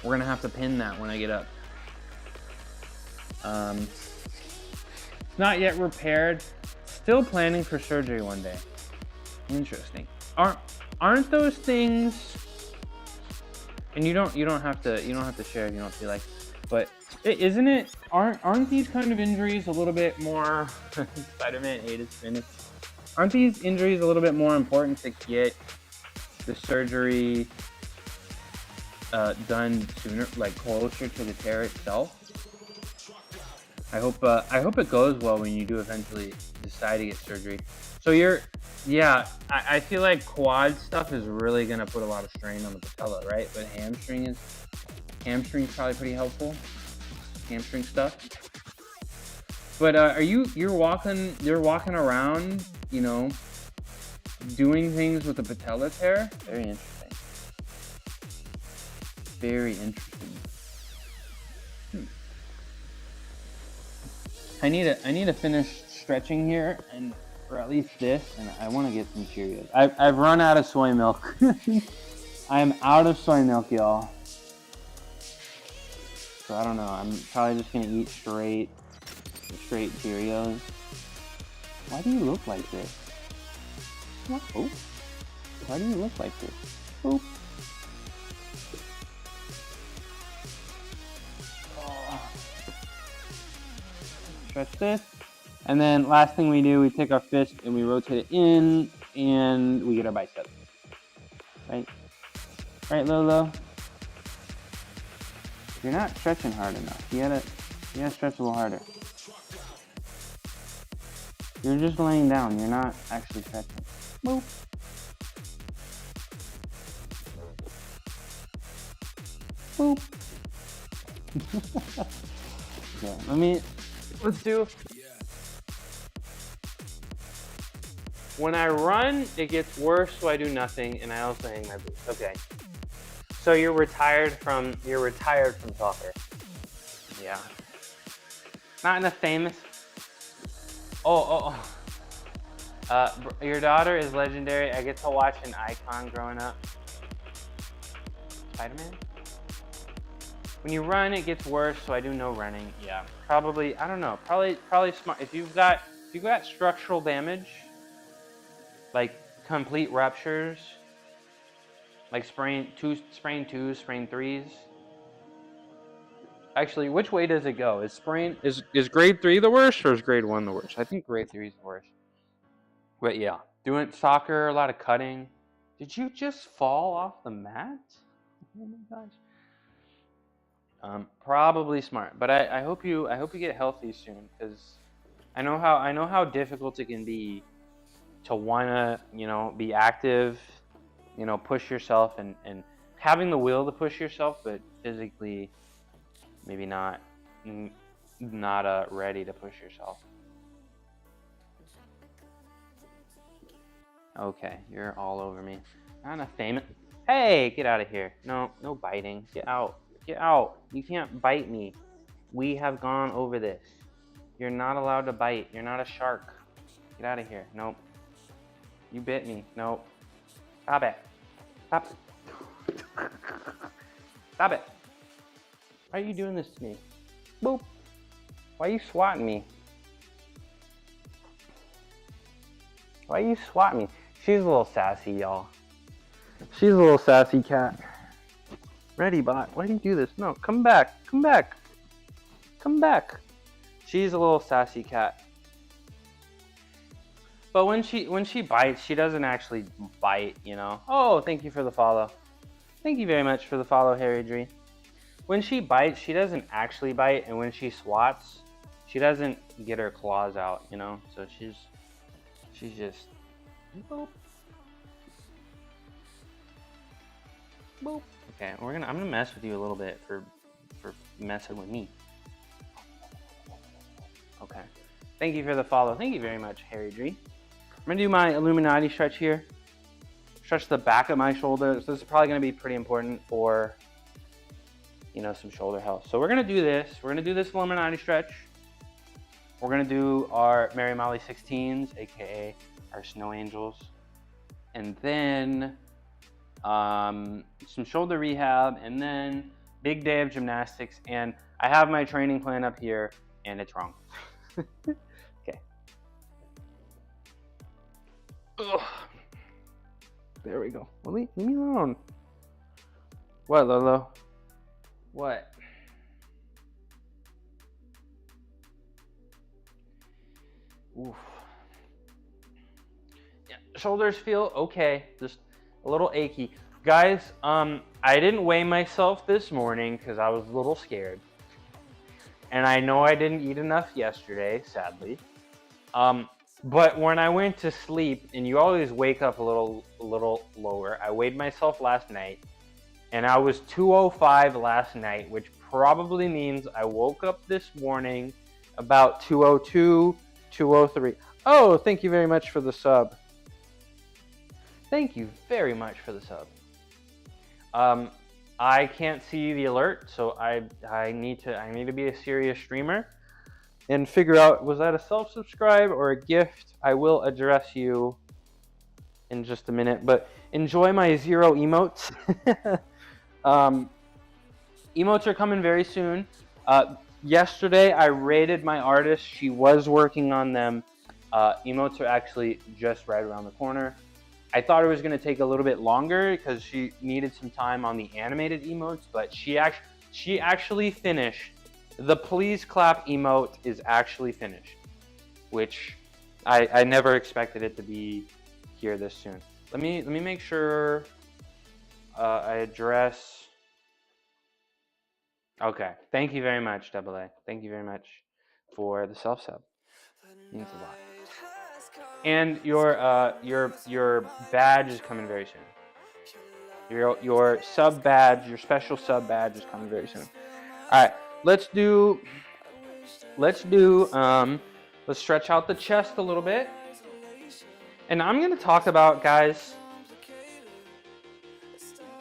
We're gonna have to pin that when I get up. It's not yet repaired. Still planning for surgery one day. Interesting. Aren't those things? And you don't have to share if you don't feel like. But isn't it? Aren't these kind of injuries a little bit more? Spider-Man ate his spinach. Aren't these injuries a little bit more important to get the surgery done sooner, like closer to the tear itself? I hope it goes well when you do eventually decide to get surgery. So I feel like quad stuff is really gonna put a lot of strain on the patella, right? But hamstring's probably pretty helpful. Hamstring stuff. But you're walking around, doing things with the patella tear? Very interesting. Very interesting. I need to finish stretching here, or at least this, and I want to get some Cheerios. I've run out of soy milk. I am out of soy milk, y'all. So I don't know. I'm probably just gonna eat straight Cheerios. Why do you look like this? What? Oh. Why do you look like this? Oh. Stretch this, and then last thing we do, we take our fist and we rotate it in, and we get our bicep. Right, Lolo. You're not stretching hard enough. You gotta stretch a little harder. You're just laying down. You're not actually stretching. Boop. Boop. Yeah, let's do. When I run, it gets worse, so I do nothing, and I also hang my boots. Okay. So you're retired from soccer. Yeah. Not in a famous. Your daughter is legendary. I get to watch an icon growing up. Spider-Man? When you run, it gets worse, so I do no running. Yeah, probably, I don't know, probably smart. If you've got structural damage, like complete ruptures, like sprain twos, sprain 3s. Actually, which way does it go? Is grade 3 the worst, or is grade 1 the worst? I think grade 3 is the worst. But yeah, doing soccer, a lot of cutting. Did you just fall off the mat? Oh my gosh. Probably smart, but I hope you get healthy soon, because I know how difficult it can be to wanna, you know, be active, you know, push yourself and having the will to push yourself, but physically maybe not ready to push yourself. Okay, you're all over me. Not a famous. Hey, get out of here. No biting. Get out. Get out. You can't bite me. We have gone over this. You're not allowed to bite. You're not a shark. Get out of here. Nope. You bit me. Nope. Stop it. Stop it. Stop it. Why are you doing this to me? Boop. Why are you swatting me? Why are you swatting me? She's a little sassy, y'all. She's a little sassy cat. Ready, bot. Why do you do this? No, come back. Come back. Come back. She's a little sassy cat. But when she bites, she doesn't actually bite, you know. Oh, thank you for the follow. Thank you very much for the follow, Harry Dree. When she bites, she doesn't actually bite, and when she swats, she doesn't get her claws out, you know. So she's just boop. Boop. Okay, I'm gonna mess with you a little bit for messing with me. Okay. Thank you for the follow. Thank you very much, Harry Dree. I'm gonna do my Illuminati stretch here. Stretch the back of my shoulders. This is probably gonna be pretty important for, you know, some shoulder health. So we're gonna do this. We're gonna do this Illuminati stretch. We're gonna do our Mary Molly 16s, aka our snow angels, and then some shoulder rehab, and then big day of gymnastics. And I have my training plan up here, and it's wrong. Okay. Ugh. There we go. Leave me alone. What, Lolo? What? Oof. Yeah, shoulders feel okay, just a little achy. Guys, I didn't weigh myself this morning because I was a little scared. And I know I didn't eat enough yesterday, sadly. But when I went to sleep, and you always wake up a little lower, I weighed myself last night, and I was 205 last night, which probably means I woke up this morning about 202, 203. Oh, thank you very much for the sub. Thank you very much for the sub. I can't see the alert, so I need to be a serious streamer and figure out, was that a self-subscribe or a gift? I will address you in just a minute, but enjoy my 0 emotes. Emotes are coming very soon. Yesterday I rated my artist. She was working on them. Emotes are actually just right around the corner. I thought it was going to take a little bit longer because she needed some time on the animated emotes, but she actually finished. The please clap emote is actually finished, which I never expected it to be here this soon. Let me make sure I address. Okay, thank you very much, Double A. Thank you very much for the self sub. Means a lot. And your badge is coming very soon. Your sub badge, your special sub badge is coming very soon. All right, let's stretch out the chest a little bit. And I'm gonna talk about, guys,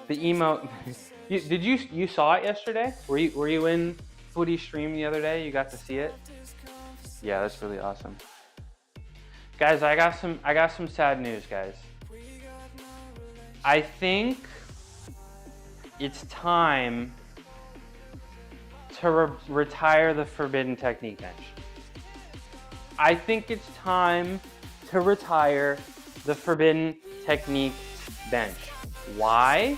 the emote. You saw it yesterday? Were you in Foodie's stream the other day? You got to see it? Yeah, that's really awesome. Guys, I got some sad news, guys. I think it's time to retire the forbidden technique bench. I think it's time to retire the forbidden technique bench. Why?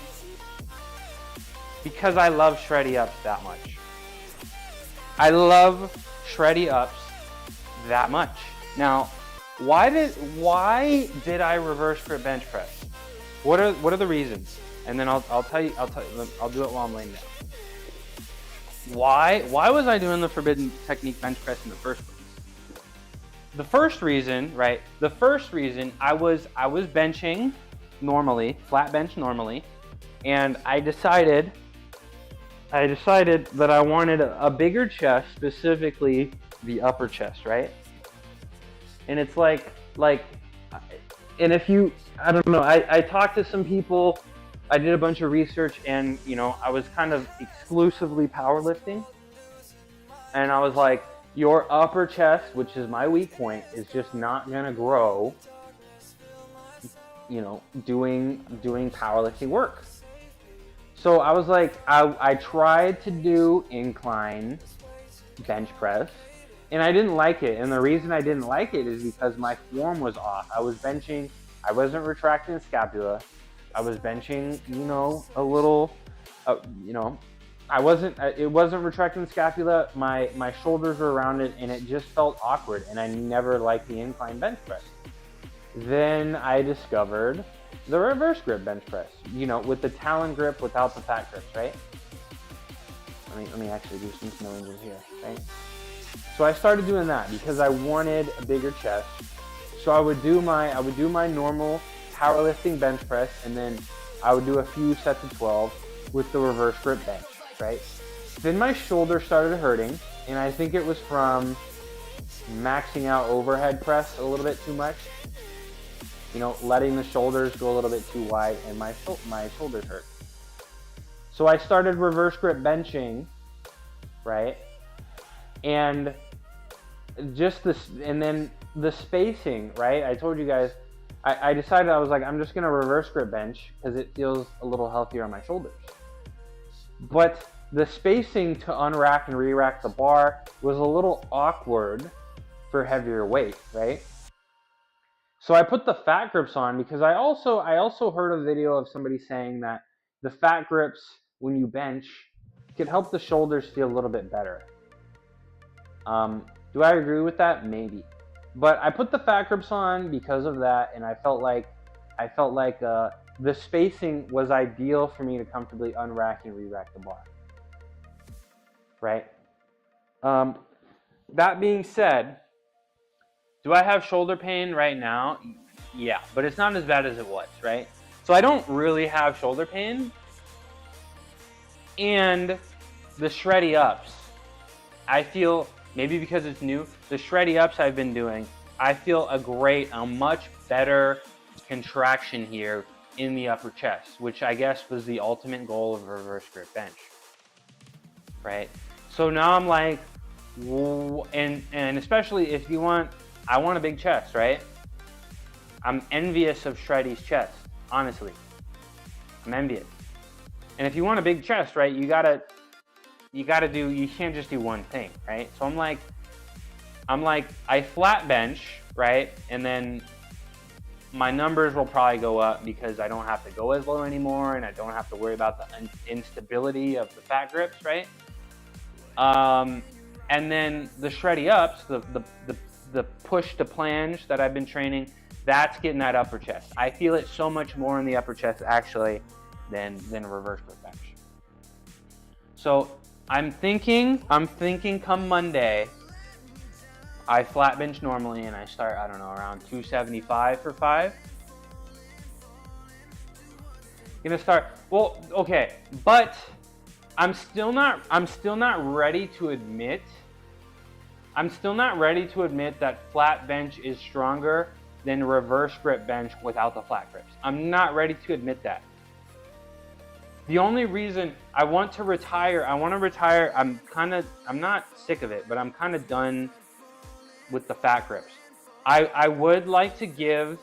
Because I love shreddy ups that much. I love shreddy ups that much. Now, why did I reverse grip bench press? What are the reasons? And then I'll do it while I'm laying down. Why was I doing the forbidden technique bench press in the first place? The first reason I was benching normally, flat bench normally, and I decided that I wanted a bigger chest, specifically the upper chest, right? And it's like, and if you, I don't know, I talked to some people, I did a bunch of research, and I was kind of exclusively powerlifting, and I was like, your upper chest, which is my weak point, is just not gonna grow, doing powerlifting work. So I was like, I tried to do incline bench press, and I didn't like it. And the reason I didn't like it is because my form was off. I was benching, I wasn't retracting the scapula. I was benching, a little, it wasn't retracting the scapula. My shoulders were around it, and it just felt awkward. And I never liked the incline bench press. Then I discovered the reverse grip bench press, with the talon grip without the fat grips, right? Let me actually do some snow angels here, right? So I started doing that because I wanted a bigger chest. So I would do my normal powerlifting bench press, and then I would do a few sets of 12 with the reverse grip bench, right? Then my shoulder started hurting, and I think it was from maxing out overhead press a little bit too much. Letting the shoulders go a little bit too wide, and my shoulders hurt. So I started reverse grip benching, right? And and then the spacing, right? I told you guys, I decided, I was like, I'm just gonna reverse grip bench because it feels a little healthier on my shoulders. But the spacing to unrack and re-rack the bar was a little awkward for heavier weight, right? So I put the fat grips on because I also heard a video of somebody saying that the fat grips, when you bench, could help the shoulders feel a little bit better. Do I agree with that? Maybe. But I put the fat grips on because of that, and I felt like the spacing was ideal for me to comfortably unrack and re-rack the bar. Right? That being said, do I have shoulder pain right now? Yeah, but it's not as bad as it was, right? So I don't really have shoulder pain. And the shreddy ups, I feel, maybe because it's new, the shreddy ups I've been doing, I feel a much better contraction here in the upper chest, which I guess was the ultimate goal of reverse grip bench, right? So now I'm like, and especially if I want a big chest, right? I'm envious of Shreddy's chest, honestly. I'm envious. And if you want a big chest, right, you can't just do one thing, right? So I'm like, I flat bench, right? And then my numbers will probably go up because I don't have to go as low anymore, and I don't have to worry about the instability of the fat grips, right? And then the shreddy ups, the push to planche that I've been training, that's getting that upper chest. I feel it so much more in the upper chest actually than a reverse grip bench. So I'm thinking come Monday, I flat bench normally and I start, I don't know, around 275 for 5. Gonna start, well, okay, but I'm still not ready to admit that flat bench is stronger than reverse grip bench without the flat grips. I'm not ready to admit that. The only reason I want to retire, I'm not sick of it, but I'm kind of done with the fat grips. I would like to give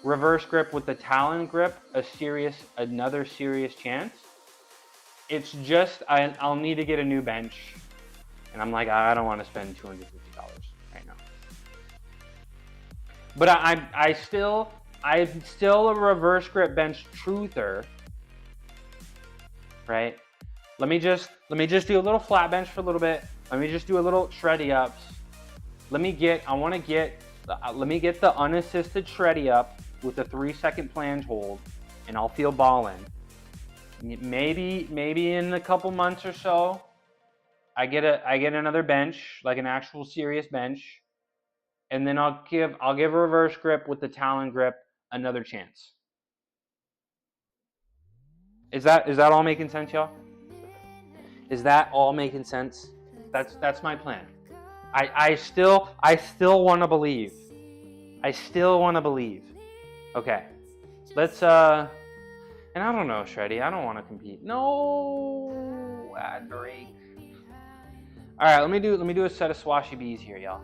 reverse grip with the talon grip another serious chance. It's just I'll need to get a new bench, and I'm like, I don't want to spend $250 right now. But I'm still a reverse grip bench truther, right? Let me just do a little flat bench for a little bit. Let me just do a little shreddy ups. Let me get the unassisted shreddy up with a 3-second planche hold, and I'll feel ballin'. Maybe in a couple months or so, I get another bench, like an actual serious bench, and then I'll give a reverse grip with the Talon grip another chance. Is that all making sense, y'all? Is that all making sense? That's my plan. I still want to believe. I still want to believe. Okay, let's and I don't know, Shreddy. I don't want to compete. No, ad break. All right, let me do a set of swashy bees here, y'all.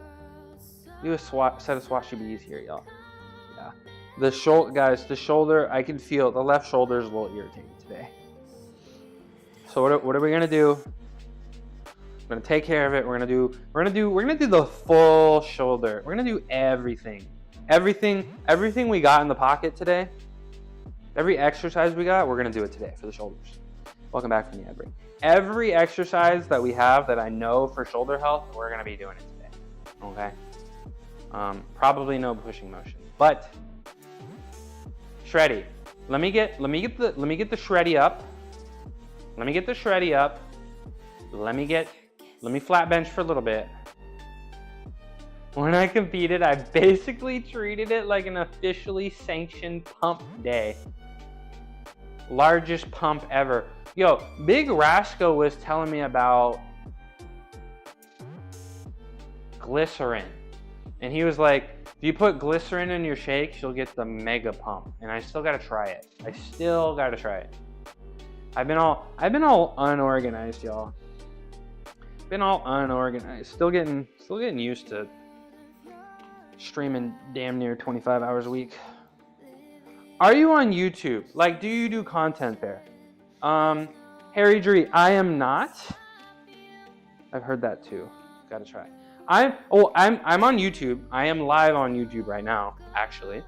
Do a set of swashy bees here, y'all. Yeah. The shoulder, I can feel the left shoulder is a little irritated today. So what are we gonna do? We're gonna take care of it. We're gonna do the full shoulder. We're gonna do everything we got in the pocket today. Every exercise we got, we're gonna do it today for the shoulders. Welcome back from the ad break. Every exercise that we have that I know for shoulder health, we're gonna be doing it today. Okay. Probably no pushing motion, but shreddy. Let me get the shreddy up. Let me flat bench for a little bit. When I competed, I basically treated it like an officially sanctioned pump day. Largest pump ever. Yo, Big Rasco was telling me about glycerin. And he was like, if you put glycerin in your shakes, you'll get the mega pump. And I still gotta try it. I've been all unorganized, y'all. Been all unorganized. Still getting used to streaming damn near 25 hours a week. Are you on YouTube? Like, do you do content there? Harry Dree, I am not. I've heard that too. Gotta try. I'm on YouTube. I am live on YouTube right now, actually.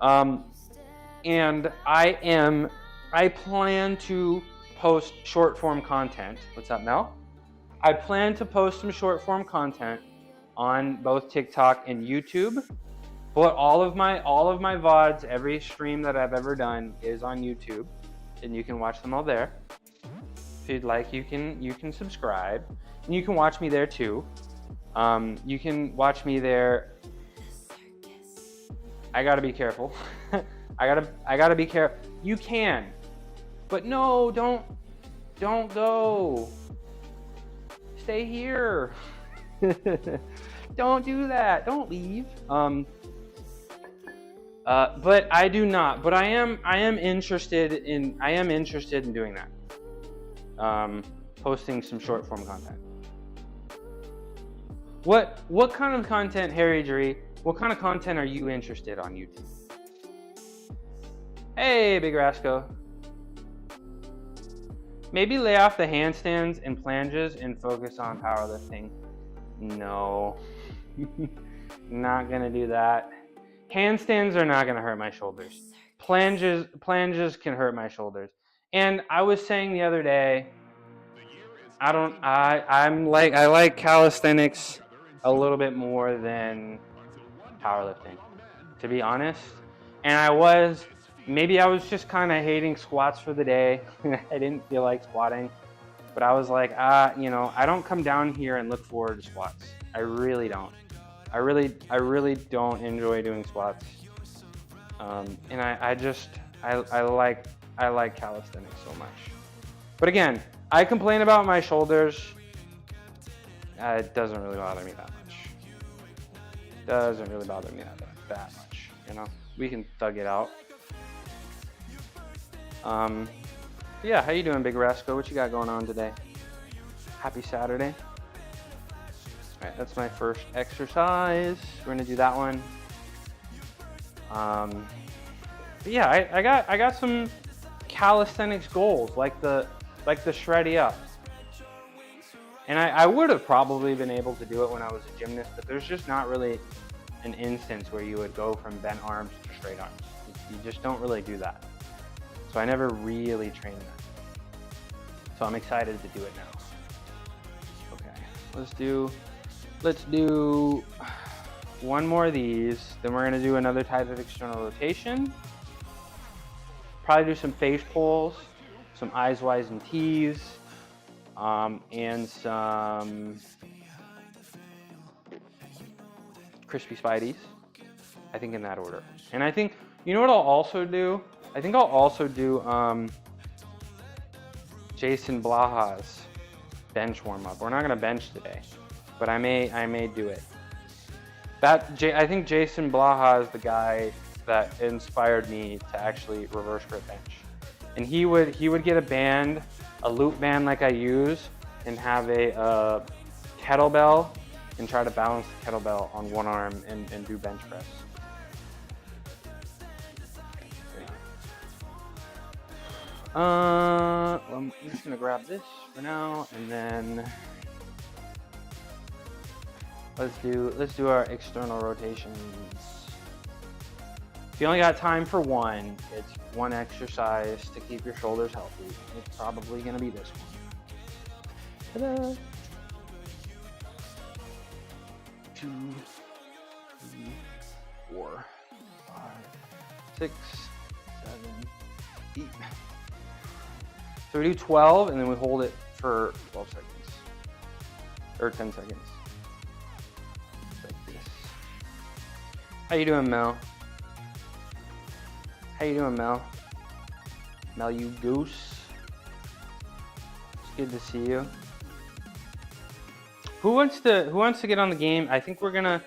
And I plan to post short form content. What's up, Mel? I plan to post some short form content on both TikTok and YouTube. But all of my VODs, every stream that I've ever done is on YouTube, and you can watch them all there. If you'd like, you can subscribe, and you can watch me there too. You can watch me there. I gotta be careful. I gotta be careful. You can, but no, don't go. Stay here. Don't do that. Don't leave. But I do not. But I am interested in doing that. Posting some short form content. What kind of content, Harry Dree? What kind of content are you interested on YouTube? Hey, Big Rasco. Maybe lay off the handstands and planches and focus on powerlifting. No, not gonna do that. Handstands are not gonna hurt my shoulders. Planches can hurt my shoulders. And I was saying the other day, I like calisthenics a little bit more than powerlifting, to be honest. And I was just kind of hating squats for the day. I didn't feel like squatting, but I was like, I don't come down here and look forward to squats. I really don't. I really don't enjoy doing squats. And I like calisthenics so much. But again, I complain about my shoulders. It doesn't really bother me that much. That much, you know? We can thug it out. Yeah, how you doing, Big Rasco? What you got going on today? Happy Saturday. All right, that's my first exercise. We're gonna do that one. But yeah, I got some calisthenics goals, like the like the shreddy up. And I would have probably been able to do it when I was a gymnast, but there's just not really an instance where you would go from bent arms to straight arms. You just don't really do that. So I never really trained that. So I'm excited to do it now. Okay, let's do one more of these. Then we're gonna do another type of external rotation. Probably do some face pulls, some eyes, Ys, and Ts, and some crispy spideys. I think in that order. And I think, you know what I'll also do? I think I'll also do Jason Blaha's bench warm up. We're not gonna bench today, but I may do it. I think Jason Blaha is the guy that inspired me to actually reverse grip bench. And he would get a band, a loop band like I use, and have a kettlebell and try to balance the kettlebell on one arm and do bench press. Well, I'm just gonna grab this for now, and then let's do our external rotations. If you only got time for one, it's one exercise to keep your shoulders healthy. It's probably gonna be this one. Ta-da! 2, 3, 4, 5, 6, 7, 8. So we do 12, and then we hold it for 12 seconds, or 10 seconds, like this. How you doing, Mel? How you doing, Mel? Mel, you goose. It's good to see you. Who wants to get on the game? I think we're gonna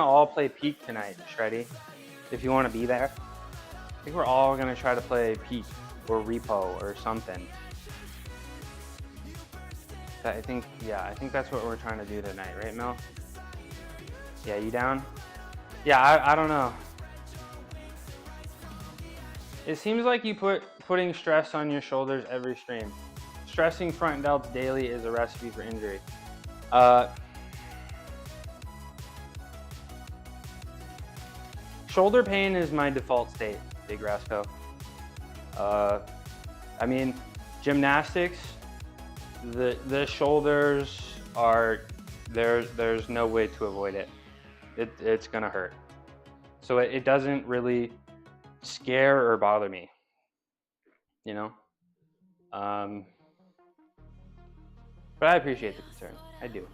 all play Peak tonight, Shreddy. If you want to be there, I think we're all gonna try to play Peak or Repo or something. I think that's what we're trying to do tonight, right, Mel? Yeah, you down? Yeah, I don't know. It seems like you putting stress on your shoulders every stream. Stressing front delts daily is a recipe for injury. Shoulder pain is my default state, Big Rasco. I mean, gymnastics, the shoulders are, there's no way to avoid it. It's gonna hurt. So it doesn't really scare or bother me, you know? But I appreciate the concern, I do.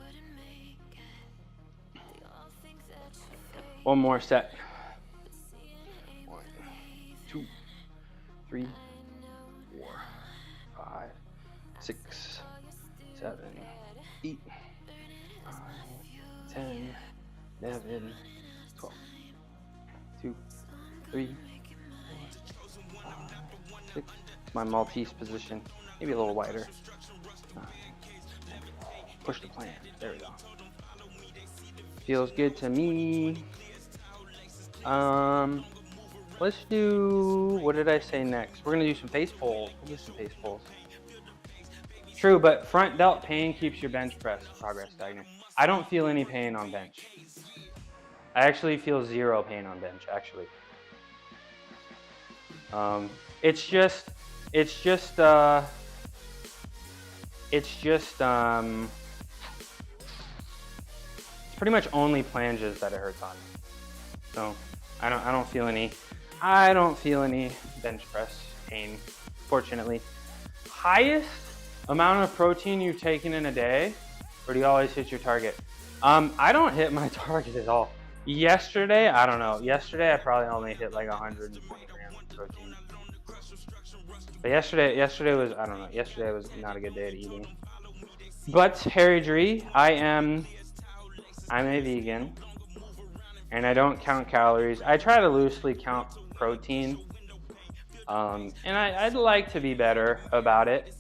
One more set. 1, 2, 3, 4, 5, 6, 7, 8, 9, 10, 11, 12, 2, 3, 4, 5, 6. My Maltese position, maybe a little wider. Push the plan. There we go. Feels good to me. Let's do, what did I say next? We're gonna do some face pulls. We'll do some face pulls. True, but front delt pain keeps your bench press progress stagnant. I don't feel any pain on bench. I actually feel 0 pain on bench, actually. It's pretty much only flanges that it hurts on. So I don't feel any bench press pain, fortunately. Highest amount of protein you've taken in a day, or do you always hit your target? I don't hit my target at all. Yesterday, I don't know. Yesterday I probably only hit like 120 grams of protein. But yesterday was, I don't know. Yesterday was not a good day at eating. But Harry Dree, I'm a vegan, and I don't count calories. I try to loosely count protein, and I'd like to be better about it.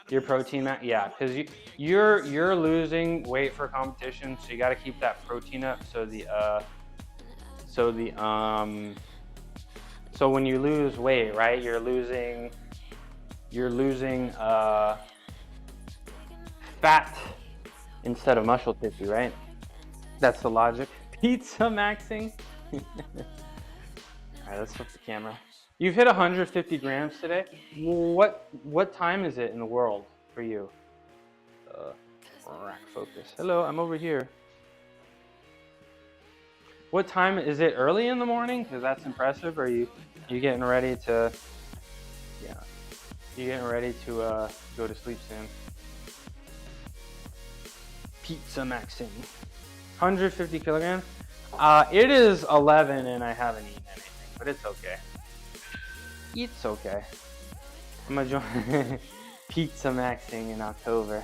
Your protein, yeah, because you're losing weight for competition, so you got to keep that protein up. So when you lose weight, right, you're losing you're losing fat instead of muscle tissue, right? That's the logic. Pizza maxing. All right, let's flip the camera. You've hit 150 grams today. What time is it in the world for you? Rack focus. Hello, I'm over here. What time is it? Early in the morning? Because that's impressive. Or you getting ready to? Yeah, you getting ready to go to sleep soon. Pizza maxing. 150 kilograms. It is 11 and I haven't eaten anything, but it's okay. It's okay. I'm gonna join pizza maxing in October.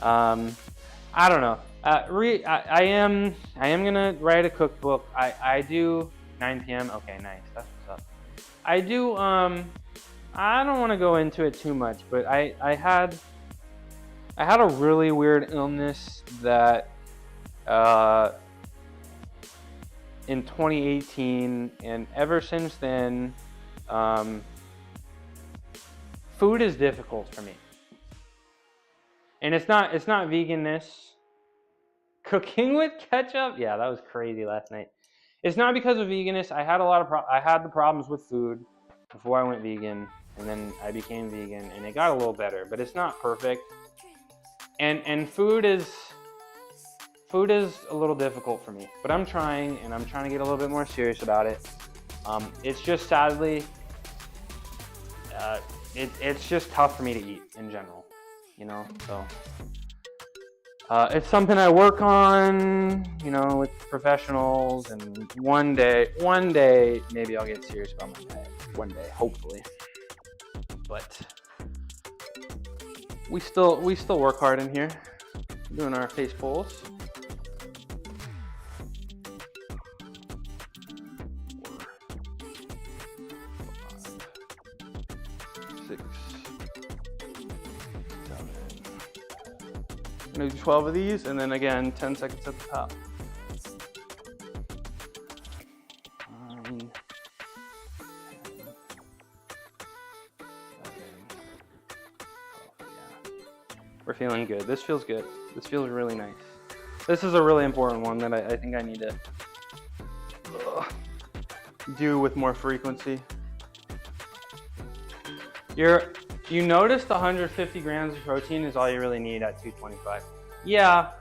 I don't know. I am gonna write a cookbook. I do 9 p.m. Okay, nice. That's what's up. I do. I don't want to go into it too much, but I had a really weird illness that in 2018, and ever since then, food is difficult for me. And it's not veganness. Cooking with ketchup? Yeah, that was crazy last night. It's not because of veganness. I had the problems with food before I went vegan, and then I became vegan, and it got a little better, but it's not perfect. And food is a little difficult for me, but I'm trying, and I'm trying to get a little bit more serious about it. It's just sadly, it's just tough for me to eat in general, you know. So it's something I work on, you know, with professionals, and one day maybe I'll get serious about my diet. One day, hopefully. But we still work hard in here, doing our face pulls. 6, 7. I'm gonna do 12 of these, and then again 10 seconds at the top. 9, 10, 11, 12, yeah. We're feeling good. This feels good. This feels really nice. This is a really important one that I think I need to do with more frequency. You notice the 150 grams of protein is all you really need at 225. Yeah.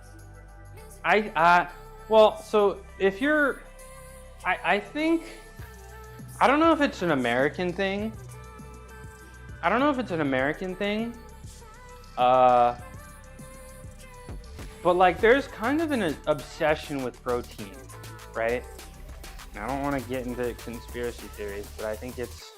Well, so if you're, I think, I don't know if it's an American thing. But like there's kind of an obsession with protein, right? And I don't want to get into conspiracy theories, but I think it's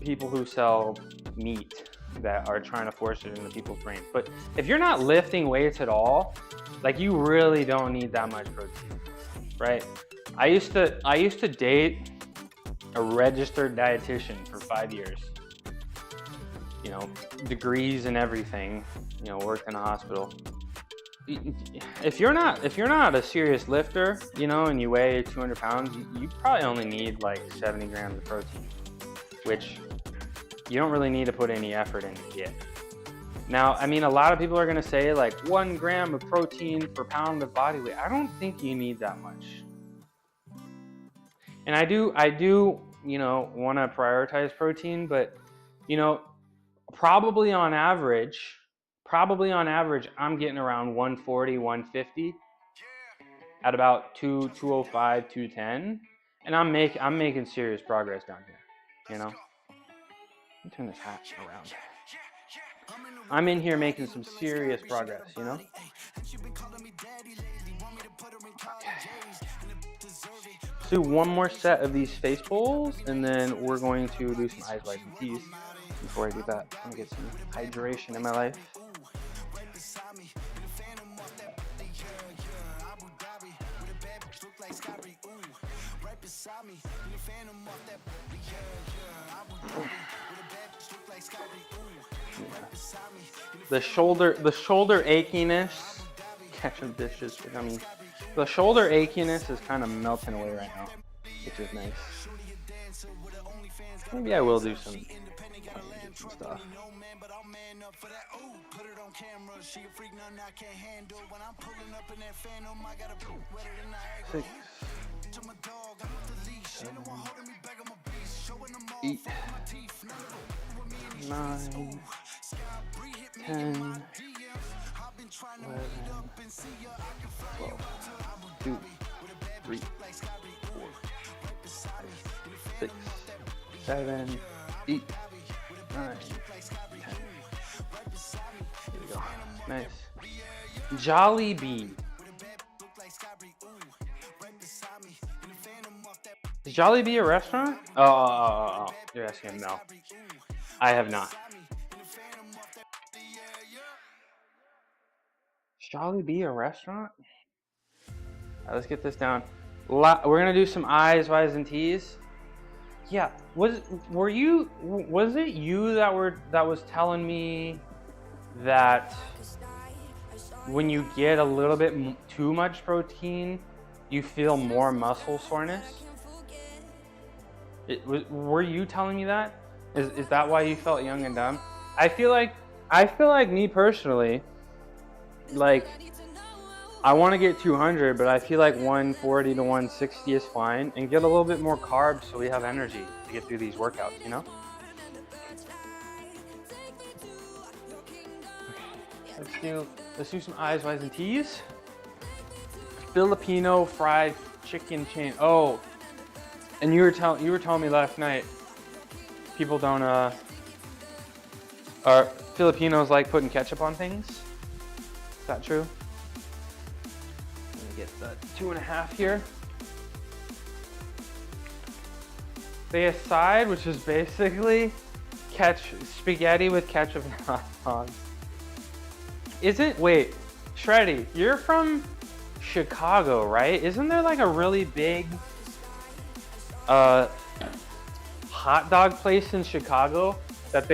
people who sell meat that are trying to force it into people's brains. But if you're not lifting weights at all, like you really don't need that much protein, right? I used to date a registered dietitian for 5 years. You know, degrees and everything, you know, worked in a hospital. If you're not a serious lifter, you know, and you weigh 200 pounds, you probably only need like 70 grams of protein, which you don't really need to put any effort in to get. Now, I mean, a lot of people are gonna say like 1 gram of protein per pound of body weight. I don't think you need that much. And I do, you know, want to prioritize protein, but you know, probably on average, I'm getting around 140, 150 at about 205, 210, and I'm making serious progress down here, you know. Let me turn this hat around. I'm in here making some serious progress, you know. Let's do one more set of these face pulls, and then we're going to do some eyes wide and tees. Before I do that, I'm gonna get some hydration in my life. The shoulder achiness. Catching dishes. The shoulder achiness is kind of melting away right now, which is nice. Maybe I will do some stuff. 6, 7, 8, 9, 10, 11, 12, 2, 3, 4, 6, 7, 8, 9, 10. Here we go. Nice. Jollibee. Is Jollibee a restaurant? Oh. You're asking him no. I have not. Is Jollibee a restaurant? Alright, let's get this down. We're gonna do some I's, Y's, and T's. Yeah, was it you that was telling me that when you get a little bit too much protein, you feel more muscle soreness? Were you telling me that? Is that why you felt young and dumb? I feel like me personally, like, I want to get 200, but I feel like 140 to 160 is fine, and get a little bit more carbs so we have energy to get through these workouts, you know? Let's do some I's, Y's, and T's. Filipino fried chicken chain. Oh, and you were telling me last night, people don't are Filipinos like putting ketchup on things. Is that true? Let me get the 2.5 here. They aside, which is basically spaghetti with ketchup and hot dogs. Wait, Shreddy, you're from Chicago, right? Isn't there like a really big hot dog place in Chicago that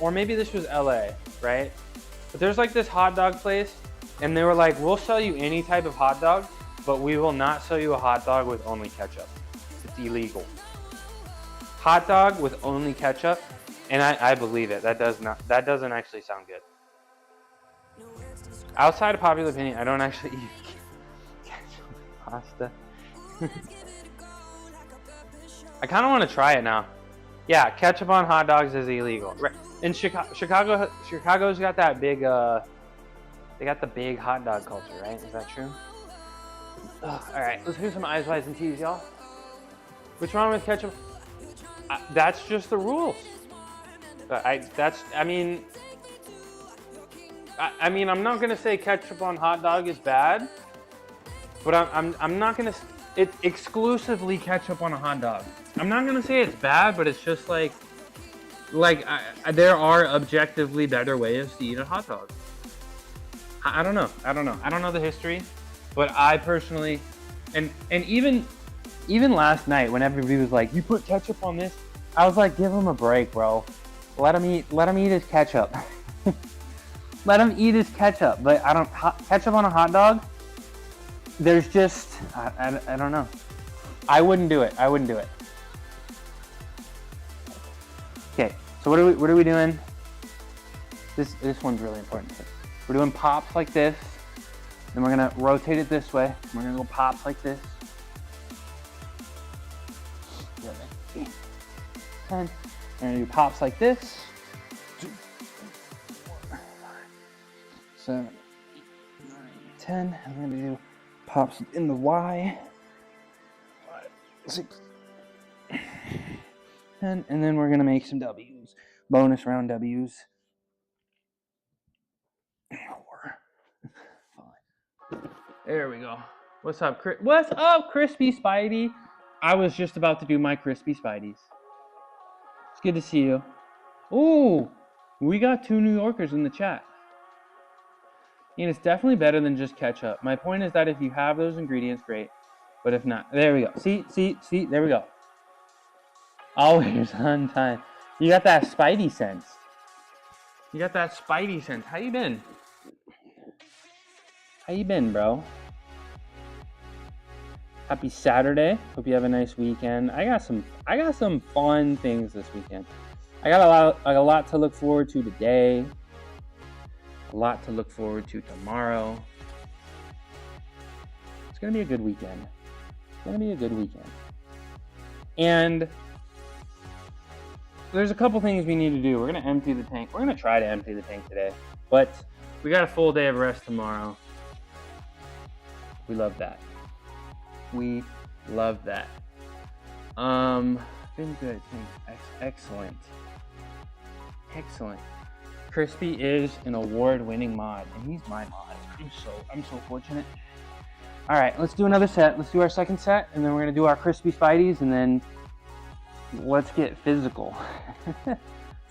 or maybe this was LA, right? But there's like this hot dog place, and they were like, we'll sell you any type of hot dog, but we will not sell you a hot dog with only ketchup. It's illegal. Hot dog with only ketchup, and I believe it. That doesn't actually sound good. Outside of popular opinion, I don't actually eat ketchup pasta. I kind of want to try it now. Yeah, ketchup on hot dogs is illegal. Right. In Chicago's got that big, they got the big hot dog culture, right? Is that true? All right, let's do some I's, Y's, and T's, y'all. What's wrong with ketchup? That's just the rules. I mean, I'm not gonna say ketchup on hot dog is bad, but I'm not gonna. It's exclusively ketchup on a hot dog. I'm not gonna say it's bad, but it's just like there are objectively better ways to eat a hot dog. I don't know. I don't know the history, but I personally, and even last night when everybody was like, "You put ketchup on this," I was like, "Give him a break, bro. Let him eat his ketchup." Let him eat his ketchup, but ketchup on a hot dog. There's just I don't know. I wouldn't do it. Okay, so what are we doing? This one's really important. We're doing pops like this, then we're gonna rotate it this way. We're gonna go pops like this. 10. We're gonna do pops like this. 2, 4, 5, 7, 8, 9, 10. I'm gonna do pops in the Y. 5, 6, 10, and then we're gonna make some W's. Bonus round W's. 4, 5. There we go. What's up, Crispy Spidey? I was just about to do my Crispy Spideys. It's good to see you. Ooh, we got 2 New Yorkers in the chat. And it's definitely better than just ketchup. My point is that if you have those ingredients, great. But if not, there we go. See, there we go. Always on time. You got that Spidey sense. How you been? How you been, bro? Happy Saturday. Hope you have a nice weekend. I got some fun things this weekend. I got a lot to look forward to today. A lot to look forward to tomorrow. It's gonna be a good weekend. And there's a couple things we need to do. We're gonna empty the tank. We're gonna try to empty the tank today, but we got a full day of rest tomorrow. We love that. Been good. Excellent. Crispy is an award-winning mod, and he's my mod. I'm so fortunate. All right, let's do another set. Let's do our second set, and then we're gonna do our crispy Spideys, and then let's get physical. Let's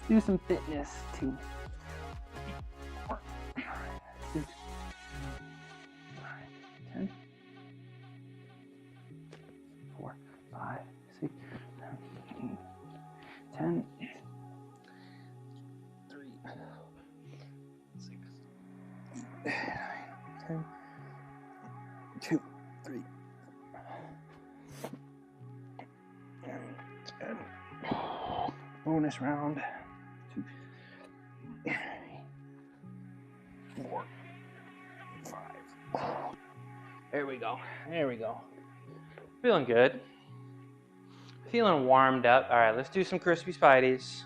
do some fitness too. 10, 4, 5, 6, 7, 8, 10, 3, 6, 9, 10, 2, 3, 10. Bonus round. 2, 3, 4, 5. There we go. Feeling good. Feeling warmed up. All right, let's do some crispy Spideys.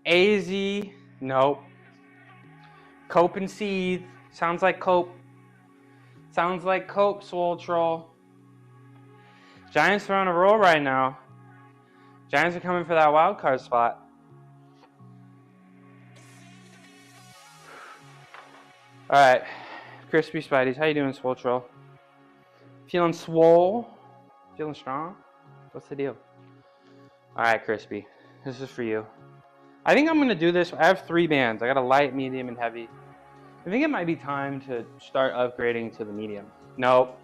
AZ, nope. Cope and Seethe. Sounds like Cope, Swole Troll. Giants are on a roll right now. Giants are coming for that wild card spot. All right, crispy Spideys. How you doing, Swole Troll? Feeling swole? Feeling strong? What's the deal? All right, crispy. This is for you. I think I'm gonna do this. I have 3 bands. I got a light, medium, and heavy. I think it might be time to start upgrading to the medium. Nope.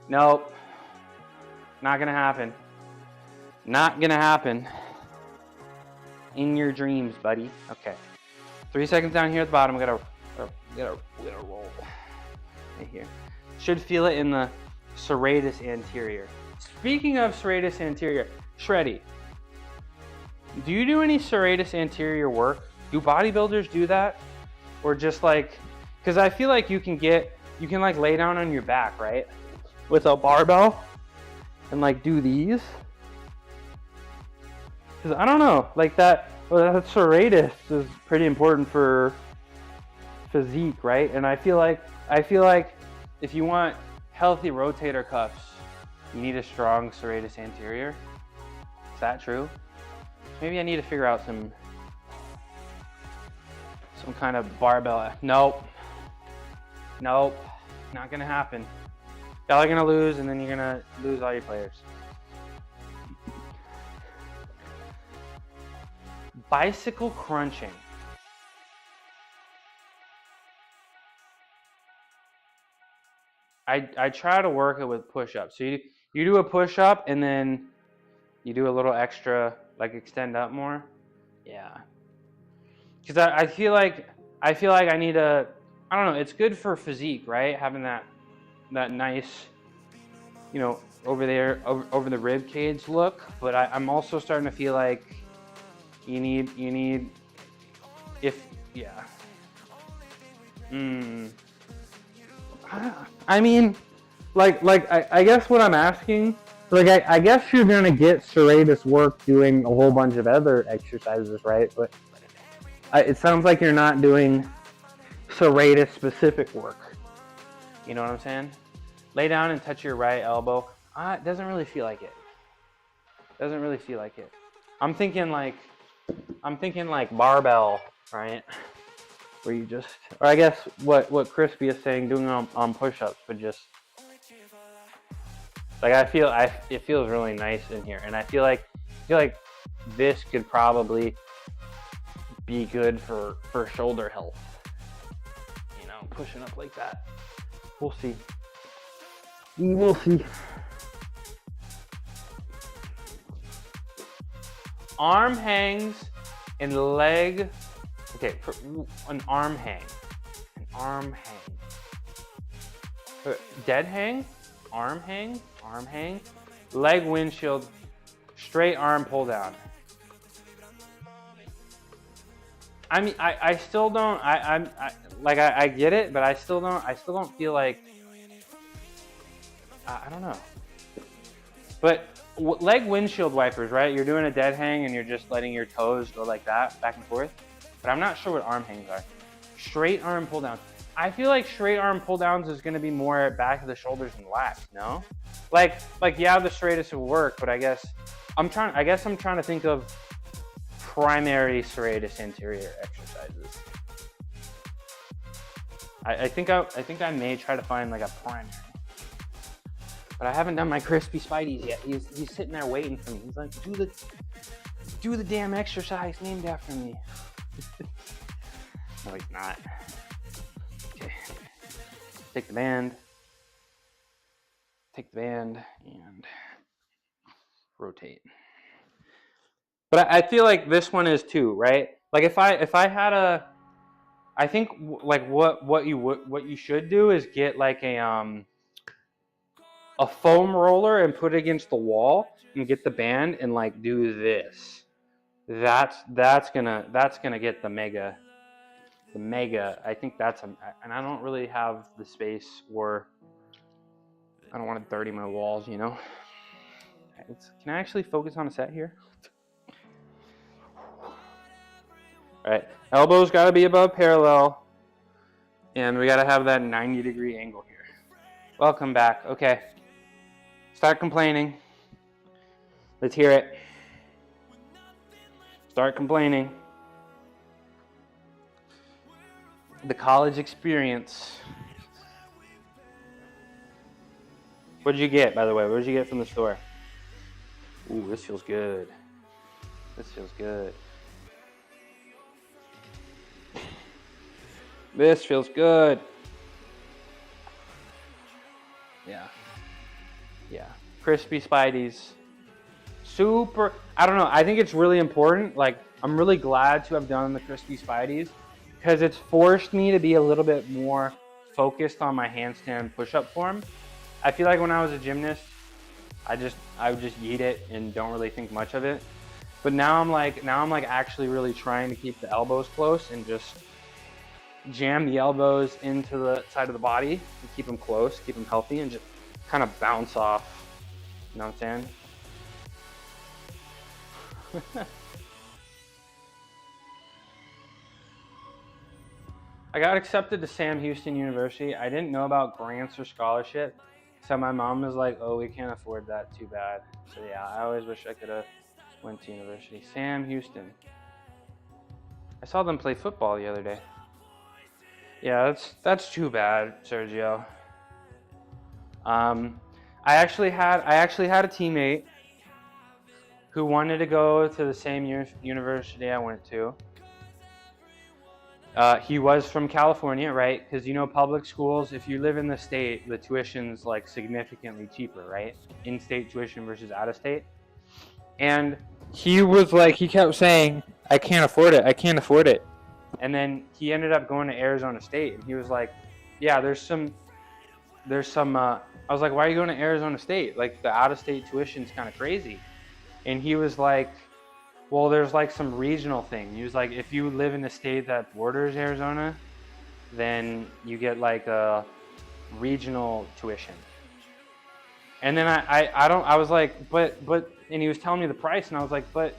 Not gonna happen. In your dreams, buddy. Okay. 3 seconds down here at the bottom. We gotta roll. Right here. Should feel it in the serratus anterior. Speaking of serratus anterior, Shreddy, do you do any serratus anterior work? Do bodybuilders do that? Or just like, because I feel like you can like lay down on your back, right? With a barbell and like do these. Because I don't know, like that serratus is pretty important for physique, right? And I feel like if you want healthy rotator cuffs, you need a strong serratus anterior. Is that true? Maybe I need to figure out some kind of barbell. Nope. Not gonna happen. Y'all are gonna lose, and then you're gonna lose all your players. Bicycle crunching. I try to work it with push-ups. So you do a push-up and then you do a little extra, like extend up more. Yeah. Because I feel like I need a, I don't know, it's good for physique, right? Having that nice, over there, over the rib cage look. But I'm also starting to feel like you need, yeah. I mean, I guess what I'm asking, I guess you're gonna get serratus work doing a whole bunch of other exercises, right? But it sounds like you're not doing serratus specific work. You know what I'm saying? Lay down and touch your right elbow. It doesn't really feel like it. I'm thinking like barbell, right? Where you just, or I guess what Crispy is saying, doing on push-ups, but just like it feels really nice in here, and I feel like this could probably be good for shoulder health. Pushing up like that. We'll see. We will see. Arm hangs and leg. Okay, an arm hang. Dead hang, arm hang, leg windshield, straight arm pull down. I mean, I still don't. I get it, but I still don't feel like. I don't know. But leg windshield wipers, right? You're doing a dead hang and you're just letting your toes go like that, back and forth. But I'm not sure what arm hangs are. Straight arm pull down. I feel like straight arm pull downs is going to be more back of the shoulders and lats. No, like yeah, the straightest will work, but I guess I'm trying to think of primary serratus anterior exercises. I think I may try to find like a primary, but I haven't done my crispy Spideys yet. He's sitting there waiting for me. He's like, do the damn exercise named after me. No, he's not. Okay, take the band, and rotate. But I feel like this one is too, right? Like if I had I think like what you should do is get like a foam roller and put it against the wall and get the band and like do this. That's gonna get the mega. I think and I don't really have the space, or I don't want to dirty my walls, you know. Can I actually focus on a set here? All right, elbows got to be above parallel, and we got to have that 90-degree angle here. Welcome back. Okay, start complaining. Let's hear it. Start complaining. The college experience. What did you get, by the way? What did you get from the store? Ooh, this feels good. This feels good. This feels good. Yeah. Crispy Spideys. Super. I don't know. I think it's really important. Like, I'm really glad to have done the Crispy Spideys because it's forced me to be a little bit more focused on my handstand push-up form. I feel like when I was a gymnast, I would just eat it and don't really think much of it. But now I'm like actually really trying to keep the elbows close and just jam the elbows into the side of the body and keep them close, keep them healthy, and just kind of bounce off. You know what I'm saying? I got accepted to Sam Houston University. I didn't know about grants or scholarship. So my mom was like, oh, we can't afford that, too bad. So yeah, I always wish I could have went to university. Sam Houston. I saw them play football the other day. Yeah, that's too bad, Sergio. I actually had a teammate who wanted to go to the same university I went to. He was from California, right? Because you know, public schools, if you live in the state, the tuition's like significantly cheaper, right? In-state tuition versus out-of-state. And he was like, he kept saying, I can't afford it. And then he ended up going to Arizona State, and he was like, yeah, there's some, I was like, why are you going to Arizona State? Like, the out-of-state tuition's kind of crazy. And he was like, well, there's like some regional thing. He was like, if you live in a state that borders Arizona, then you get like a regional tuition. And then I was like, but, and he was telling me the price, and I was like, but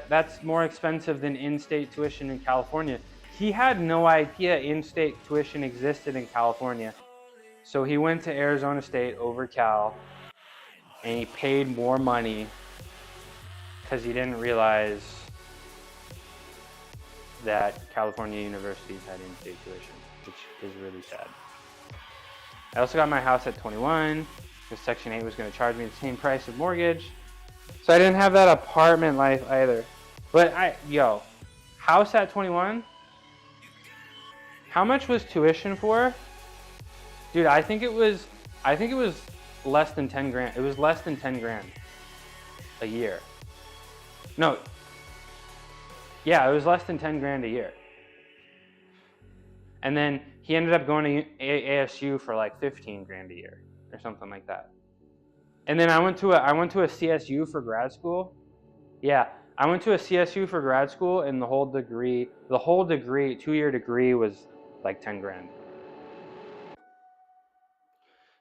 that's more expensive than in-state tuition in California. He had no idea in-state tuition existed in California. So he went to Arizona State over Cal, and he paid more money because he didn't realize that California universities had in-state tuition, which is really sad. I also got my house at 21, because Section 8 was going to charge me the same price as mortgage. So I didn't have that apartment life either. But house at 21? How much was tuition for? Dude, I think it was less than 10 grand. It was less than 10 grand a year. No. Yeah, it was less than 10 grand a year. And then he ended up going to ASU for like 15 grand a year or something like that. And then I went to a CSU for grad school. Yeah, I went to a CSU for grad school, and the whole degree, 2-year degree was like 10 grand.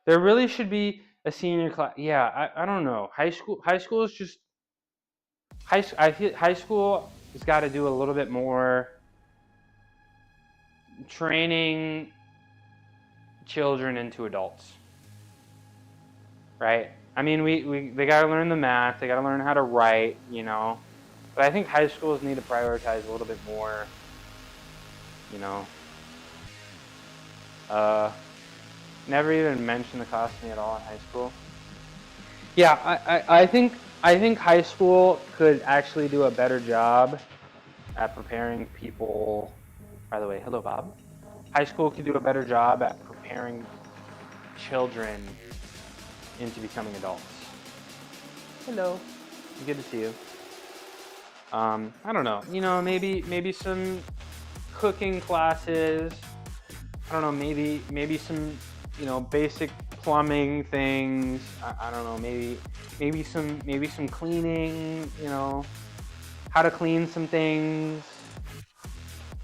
There really should be a senior class. Yeah, I don't know. High school is just I feel high school has got to do a little bit more training children into adults, right? I mean, they got to learn the math, they got to learn how to write, you know. But I think high schools need to prioritize a little bit more, you know. Never even mentioned the cost to me at all in high school. Yeah, I think high school could actually do a better job at preparing people. By the way, hello Bob. High school could do a better job at preparing children into becoming adults. Hello, good to see you. I don't know. You know, maybe some cooking classes. I don't know. Maybe some, you know, basic plumbing things. I don't know. Maybe some cleaning. You know, how to clean some things.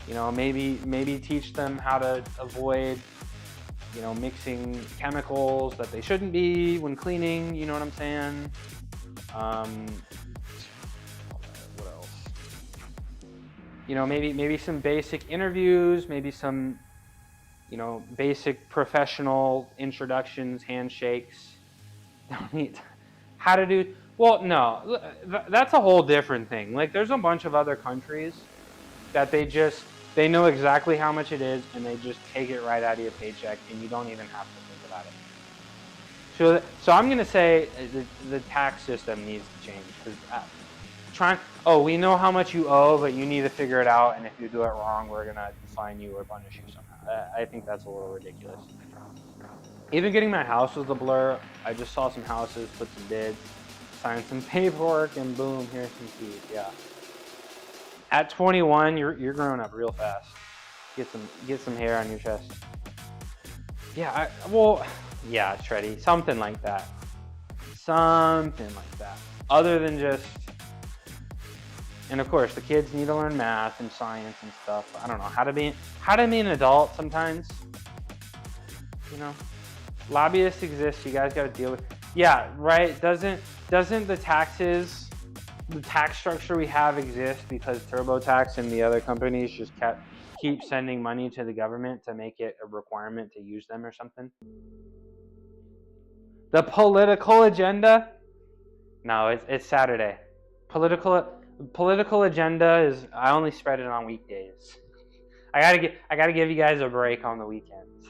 You know, maybe teach them how to avoid, you know, mixing chemicals that they shouldn't be when cleaning. You know what I'm saying? What else? You know, maybe some basic interviews, maybe some, you know, basic professional introductions, handshakes. How to do, well, no, that's a whole different thing. Like, there's a bunch of other countries that they know exactly how much it is, and they just take it right out of your paycheck, and you don't even have to think about it. So I'm gonna say the tax system needs to change, because we know how much you owe, but you need to figure it out, and if you do it wrong, we're gonna fine you or punish you somehow. I think that's a little ridiculous. Even getting my house was a blur. I just saw some houses, put some bids, signed some paperwork, and boom, here's some keys. Yeah. At 21, you're growing up real fast. Get some hair on your chest. Yeah, yeah, Shreddy, something like that. Other than just, and of course, the kids need to learn math and science and stuff. I don't know how to be an adult sometimes. You know, lobbyists exist. You guys got to deal with. Yeah, right. Doesn't the tax structure we have exist because TurboTax and the other companies just keep sending money to the government to make it a requirement to use them or something? The political agenda? No, it's Saturday. Political agenda is, I only spread it on weekdays. I gotta give you guys a break on the weekends.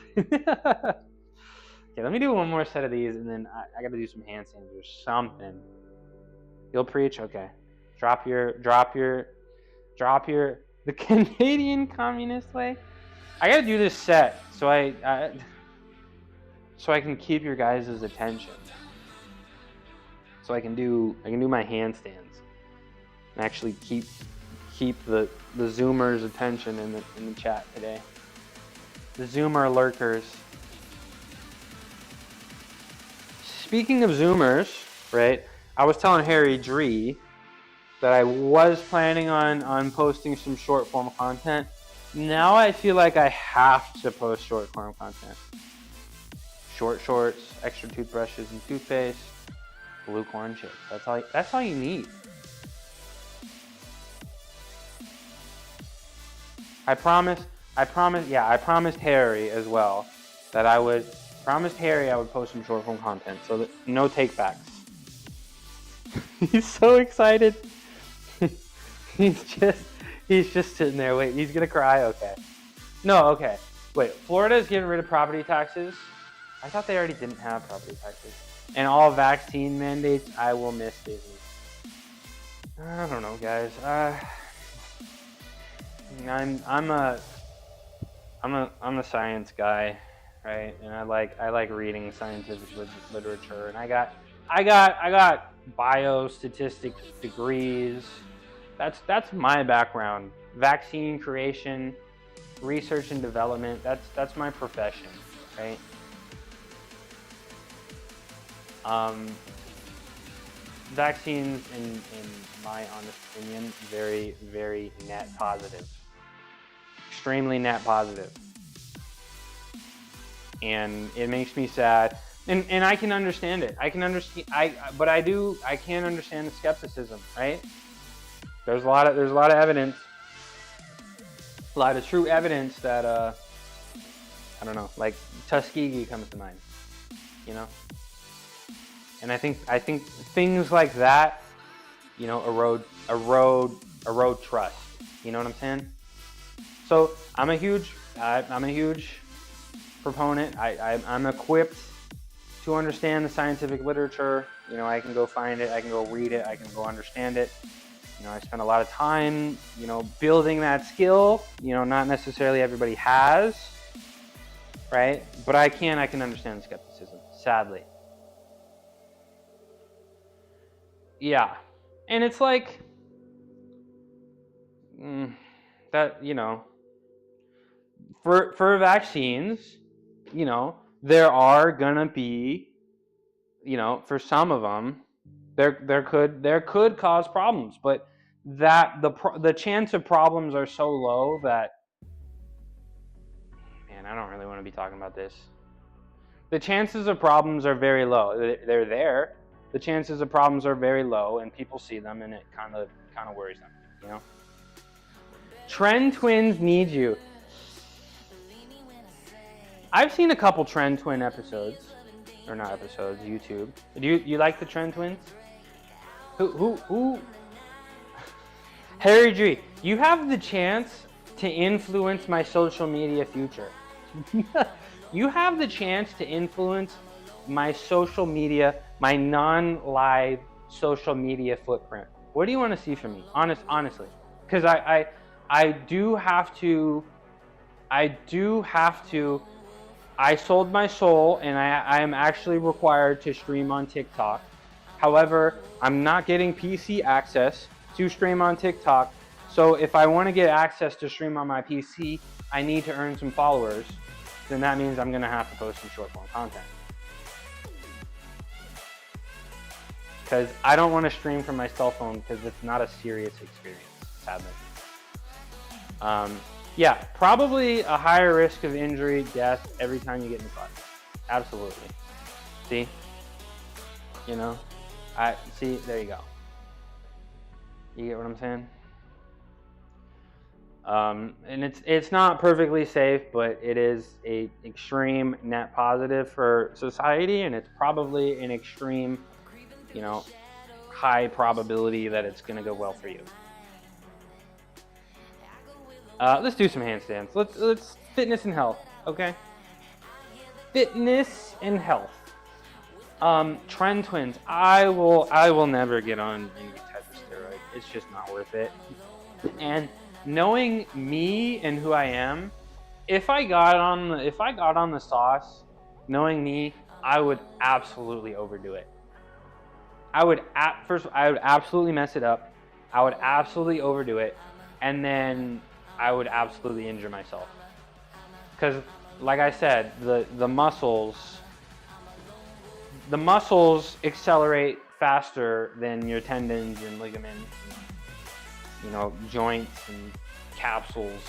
Okay, let me do one more set of these, and then I gotta do some handstands or something. You'll preach? Okay. Drop your the Canadian communist way. I gotta do this set so I can keep your guys' attention. So I can do my handstands and actually keep the Zoomers' attention in the chat today. The Zoomer lurkers. Speaking of Zoomers, right? I was telling Harry Dree that I was planning on posting some short form content. Now I feel like I have to post short form content. Short shorts, extra toothbrushes and toothpaste, blue corn chips. That's all you need. I promised Harry as well that I would post some short form content, so that no take backs. He's so excited. He's just sitting there waiting. He's gonna cry. Okay. No. Okay. Wait. Florida is getting rid of property taxes. I thought they already didn't have property taxes. And all vaccine mandates. I will miss Disney. I don't know, guys. I'm a science guy, right? And I like reading scientific literature. And I got biostatistic degrees. That's my background. Vaccine creation, research and development. That's my profession, right? Vaccines, in my honest opinion, very, very net positive. Extremely net positive. And it makes me sad. And I can understand it. I can understand. I can't understand the skepticism, right? There's a lot of evidence, a lot of true evidence that I don't know, like Tuskegee comes to mind, you know. And I think things like that, you know, erode trust. You know what I'm saying? So I'm a huge proponent. I'm equipped to understand the scientific literature. You know, I can go find it, I can go read it, I can go understand it. You know, I spend a lot of time, you know, building that skill. You know, not necessarily everybody has, right? But I can understand the skepticism, sadly. Yeah. And it's like, that, you know, for vaccines, you know, there are gonna be, you know, for some of them, there could cause problems, but that the chance of problems are so low that, man, I don't really want to be talking about this. The chances of problems are very low. They're there. The chances of problems are very low, and people see them, and it kind of worries them, you know. Trend twins need you. I've seen a couple Trend Twin episodes, or not episodes, YouTube. Do you like the Trend Twins? Who? Harry G, you have the chance to influence my social media future. You have the chance to influence my social media, my non-live social media footprint. What do you want to see from me? Honestly, because I do have to. I sold my soul, and I am actually required to stream on TikTok. However, I'm not getting PC access to stream on TikTok. So if I want to get access to stream on my PC, I need to earn some followers. Then that means I'm going to have to post some short form content. Because I don't want to stream from my cell phone because it's not a serious experience, sadly. Yeah, probably a higher risk of injury, death every time you get in the car. Absolutely. See? You know? See, there you go. You get what I'm saying? And it's not perfectly safe, but it is a extreme net positive for society, and it's probably an extreme, you know, high probability that it's gonna go well for you. Let's do some handstands. Let's fitness and health, okay? Fitness and health. Trend twins. I will never get on any type of steroid. It's just not worth it. And knowing me and who I am, if I got on the sauce, knowing me, I would absolutely overdo it. I would absolutely mess it up. I would absolutely overdo it, and then I would absolutely injure myself. Because, like I said, the muscles accelerate faster than your tendons and ligaments, and, you know, joints and capsules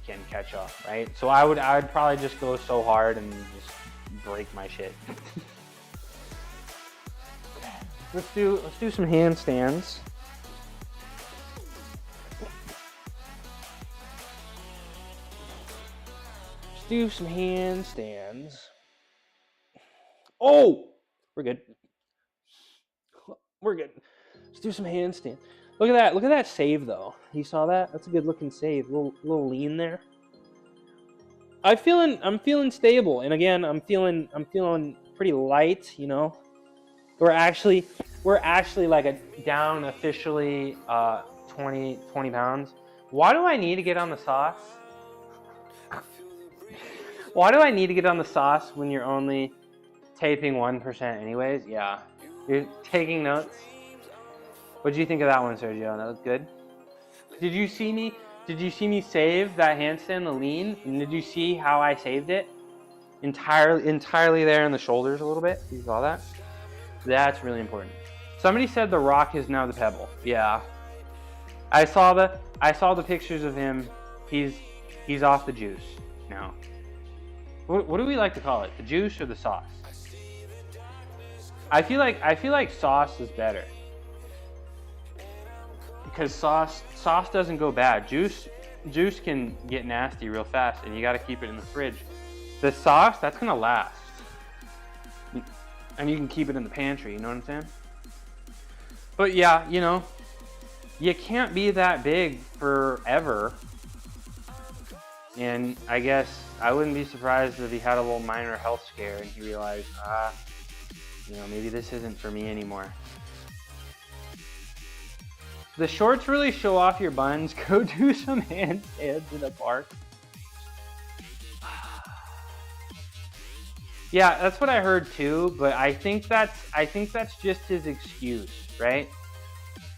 can catch up, right? So I would probably just go so hard and just break my shit. Let's do some handstands. Let's do some handstands. Oh, we're good. We're good. Let's do some handstands. Look at that. Look at that save though. You saw that? That's a good looking save. Little lean there. I'm feeling stable, and again, I'm feeling pretty light. You know, we're actually like down officially 20 pounds. Why do I need to get on the sauce? Why do I need to get on the sauce when you're only taping 1% anyways? Yeah, you're taking notes. What did you think of that one, Sergio? That was good. Did you see me Did you see me save that handstand, the lean? And did you see how I saved it? Entirely there in the shoulders a little bit. You saw that? That's really important. Somebody said The Rock is now the Pebble. Yeah. I saw the pictures of him. He's off the juice now. What do we like to call it? The juice or the sauce? I feel like sauce is better. Because sauce doesn't go bad. Juice can get nasty real fast, and you got to keep it in the fridge. The sauce, that's gonna last, and you can keep it in the pantry. You know what I'm saying? But yeah, you know, you can't be that big forever. And I guess I wouldn't be surprised if he had a little minor health scare and he realized, you know, maybe this isn't for me anymore. The shorts really show off your buns. Go do some handstands in the park. Yeah, that's what I heard too, but I think that's just his excuse, right?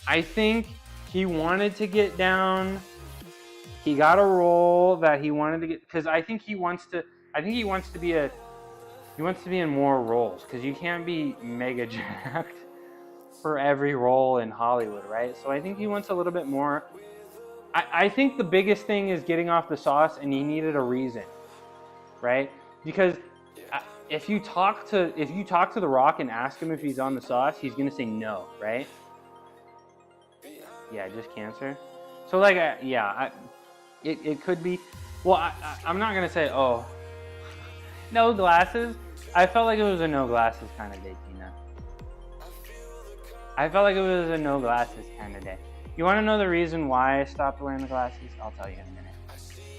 I think he wanted to get down. He got a role that he wanted to get, because I think he wants to be in more roles, because you can't be mega jacked for every role in Hollywood, right? So I think he wants a little bit more. I think the biggest thing is getting off the sauce, and he needed a reason, right? Because if you talk to The Rock and ask him if he's on the sauce, he's gonna say no, right? Yeah, just cancer. So like, it could be. Well, I'm not gonna say, oh, no glasses. I felt like it was a no glasses kind of day, Tina. I felt like it was a no glasses kind of day. You want to know the reason why I stopped wearing the glasses? I'll tell you in a minute.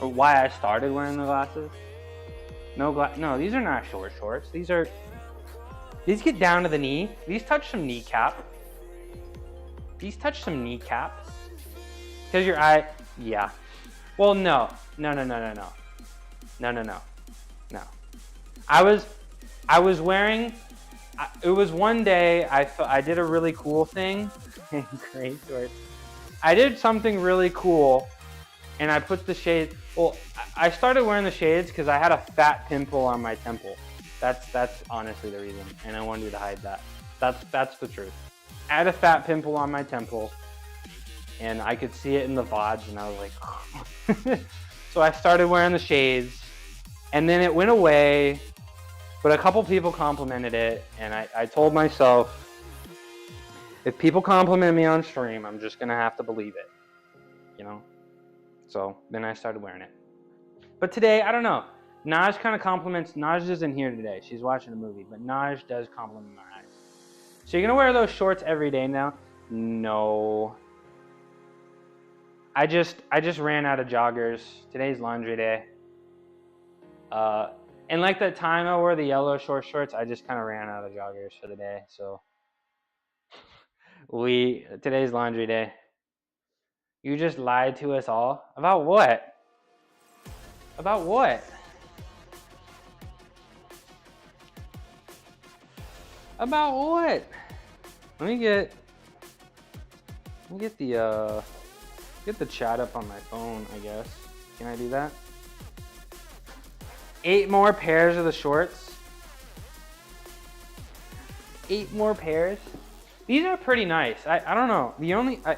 Or why I started wearing the glasses? No, these are not short shorts. These get down to the knee. These touch some kneecap. Because your eye, yeah. Well, no. I was wearing, it was one day I did a really cool thing. Great shorts. I did something really cool, and I put the shades. Well, I started wearing the shades because I had a fat pimple on my temple. That's honestly the reason, and I wanted to hide that. That's the truth. I had a fat pimple on my temple, and I could see it in the VODs, and I was like, so I started wearing the shades, and then it went away, but a couple people complimented it, and I told myself, if people compliment me on stream, I'm just gonna have to believe it, you know? So then I started wearing it. But today, I don't know. Naj kind of compliments. Naj isn't here today. She's watching a movie, but Naj does compliment my eyes. So you're gonna wear those shorts every day now? No. I just ran out of joggers. Today's laundry day. And like the time I wore the yellow short shorts, I just kind of ran out of joggers for the day. So today's laundry day. You just lied to us all? About what? About what? About what? Let me get the chat up on my phone, I guess. Can I do that? 8 more pairs of the shorts. 8 more pairs. These are pretty nice. I don't know.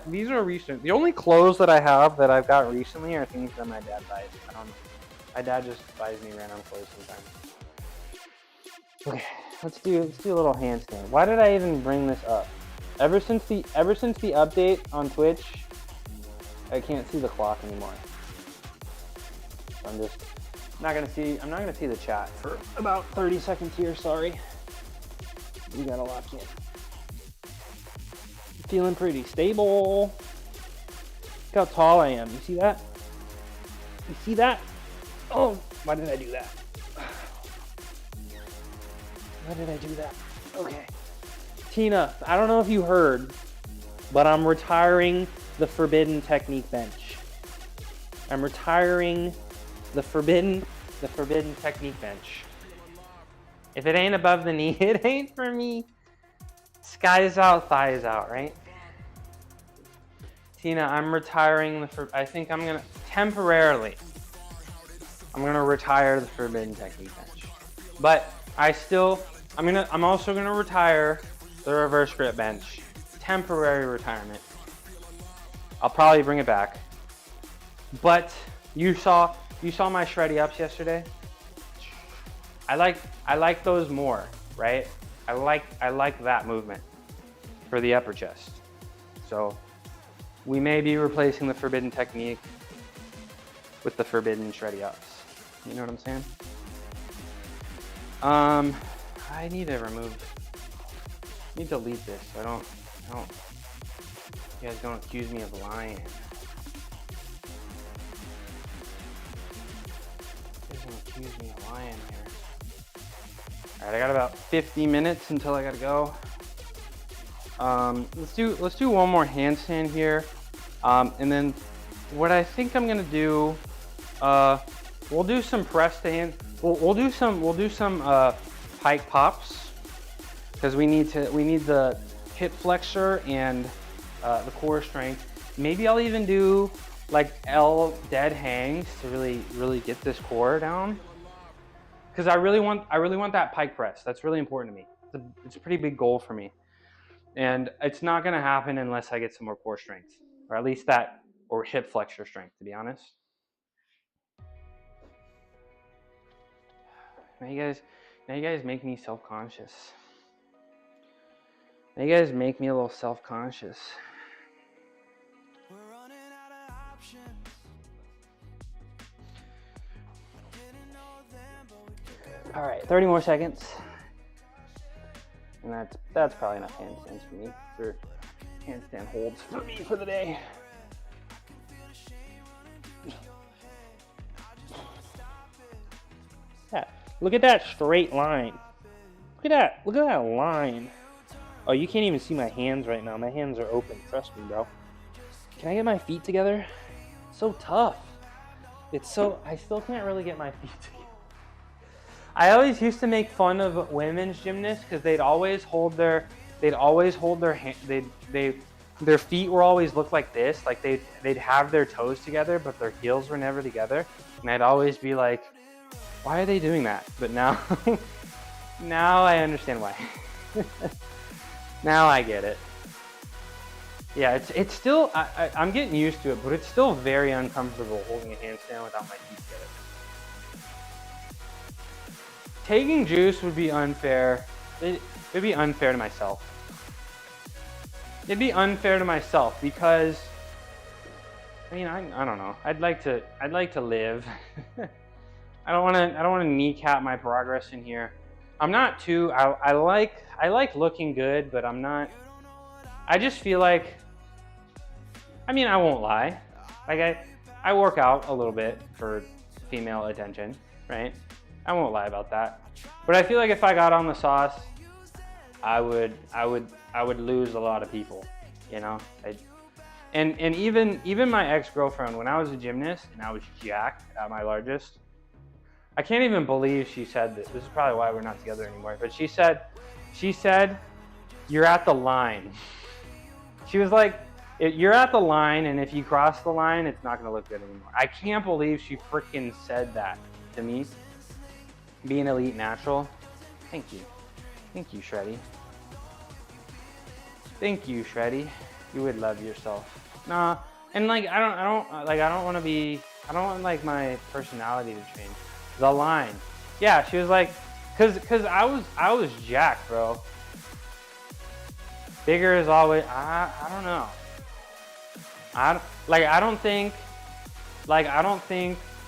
These are recent. The only clothes that I have that I've got recently are things that my dad buys. I don't know. My dad just buys me random clothes sometimes. Okay, let's do a little handstand. Why did I even bring this up? Ever since the update on Twitch, I can't see the clock anymore. So I'm not gonna see the chat for about 30 seconds here. Sorry. You gotta lock in. Feeling pretty stable. Look how tall I am. You see that? You see that? Oh, why did I do that? Why did I do that? Okay. Tina, I don't know if you heard, but I'm retiring the Forbidden Technique bench. I'm retiring the Forbidden Technique bench. If it ain't above the knee, it ain't for me. Skies out, thighs out, right? Tina, I'm retiring I think I'm gonna temporarily. I'm gonna retire the forbidden technique bench, but I'm also gonna retire the reverse grip bench. Temporary retirement. I'll probably bring it back. But you saw my shreddy ups yesterday. I like those more, right? I like that movement for the upper chest. So we may be replacing the forbidden technique with the forbidden shreddy ups. You know what I'm saying? I need to delete this so I don't, you guys don't accuse me of lying. You guys don't accuse me of lying here. All right, I got about 50 minutes until I gotta go. Let's do one more handstand here, and then what I think I'm gonna do, we'll do some press to hand. We'll do some pike pops because we need the hip flexor and the core strength. Maybe I'll even do like L dead hangs to really get this core down. Because I really want that pike press. That's really important to me. It's a pretty big goal for me, and it's not gonna happen unless I get some more core strength, or at least that, or hip flexor strength, to be honest. Now you guys make me self-conscious. Now you guys make me a little self-conscious. All right, 30 more seconds. And that's probably enough handstands for me, for handstand holds for me for the day. Yeah, look at that straight line. Look at that line. Oh, you can't even see my hands right now. My hands are open, trust me, bro. Can I get my feet together? It's so tough. I still can't really get my feet together. I always used to make fun of women's gymnasts because they'd always hold their hand, their feet were always look like this, like they'd have their toes together, but their heels were never together, and I'd always be like, why are they doing that? But now, now I understand why. Now I get it. Yeah, it's still, I'm getting used to it, but it's still very uncomfortable holding a handstand without my feet together. Taking juice would be unfair. It'd be unfair to myself. It'd be unfair to myself because, I mean, I don't know. I'd like to live. I don't want to kneecap my progress in here. I'm not too. I like looking good, but I'm not. I just feel like. I mean, I won't lie. Like I work out a little bit for female attention, right? I won't lie about that. But I feel like if I got on the sauce, I would lose a lot of people, you know? And even my ex-girlfriend, when I was a gymnast and I was jacked at my largest, I can't even believe she said this. This is probably why we're not together anymore. But she said, you're at the line. She was like, you're at the line, and if you cross the line, it's not gonna look good anymore. I can't believe she freaking said that to me. Be an elite natural. Thank you, Shreddy. Thank you, Shreddy. You would love yourself. Nah, and like I don't want like my personality to change. The line. Yeah, she was like, cause I was jacked, bro. Bigger is always. I don't know. I don't think.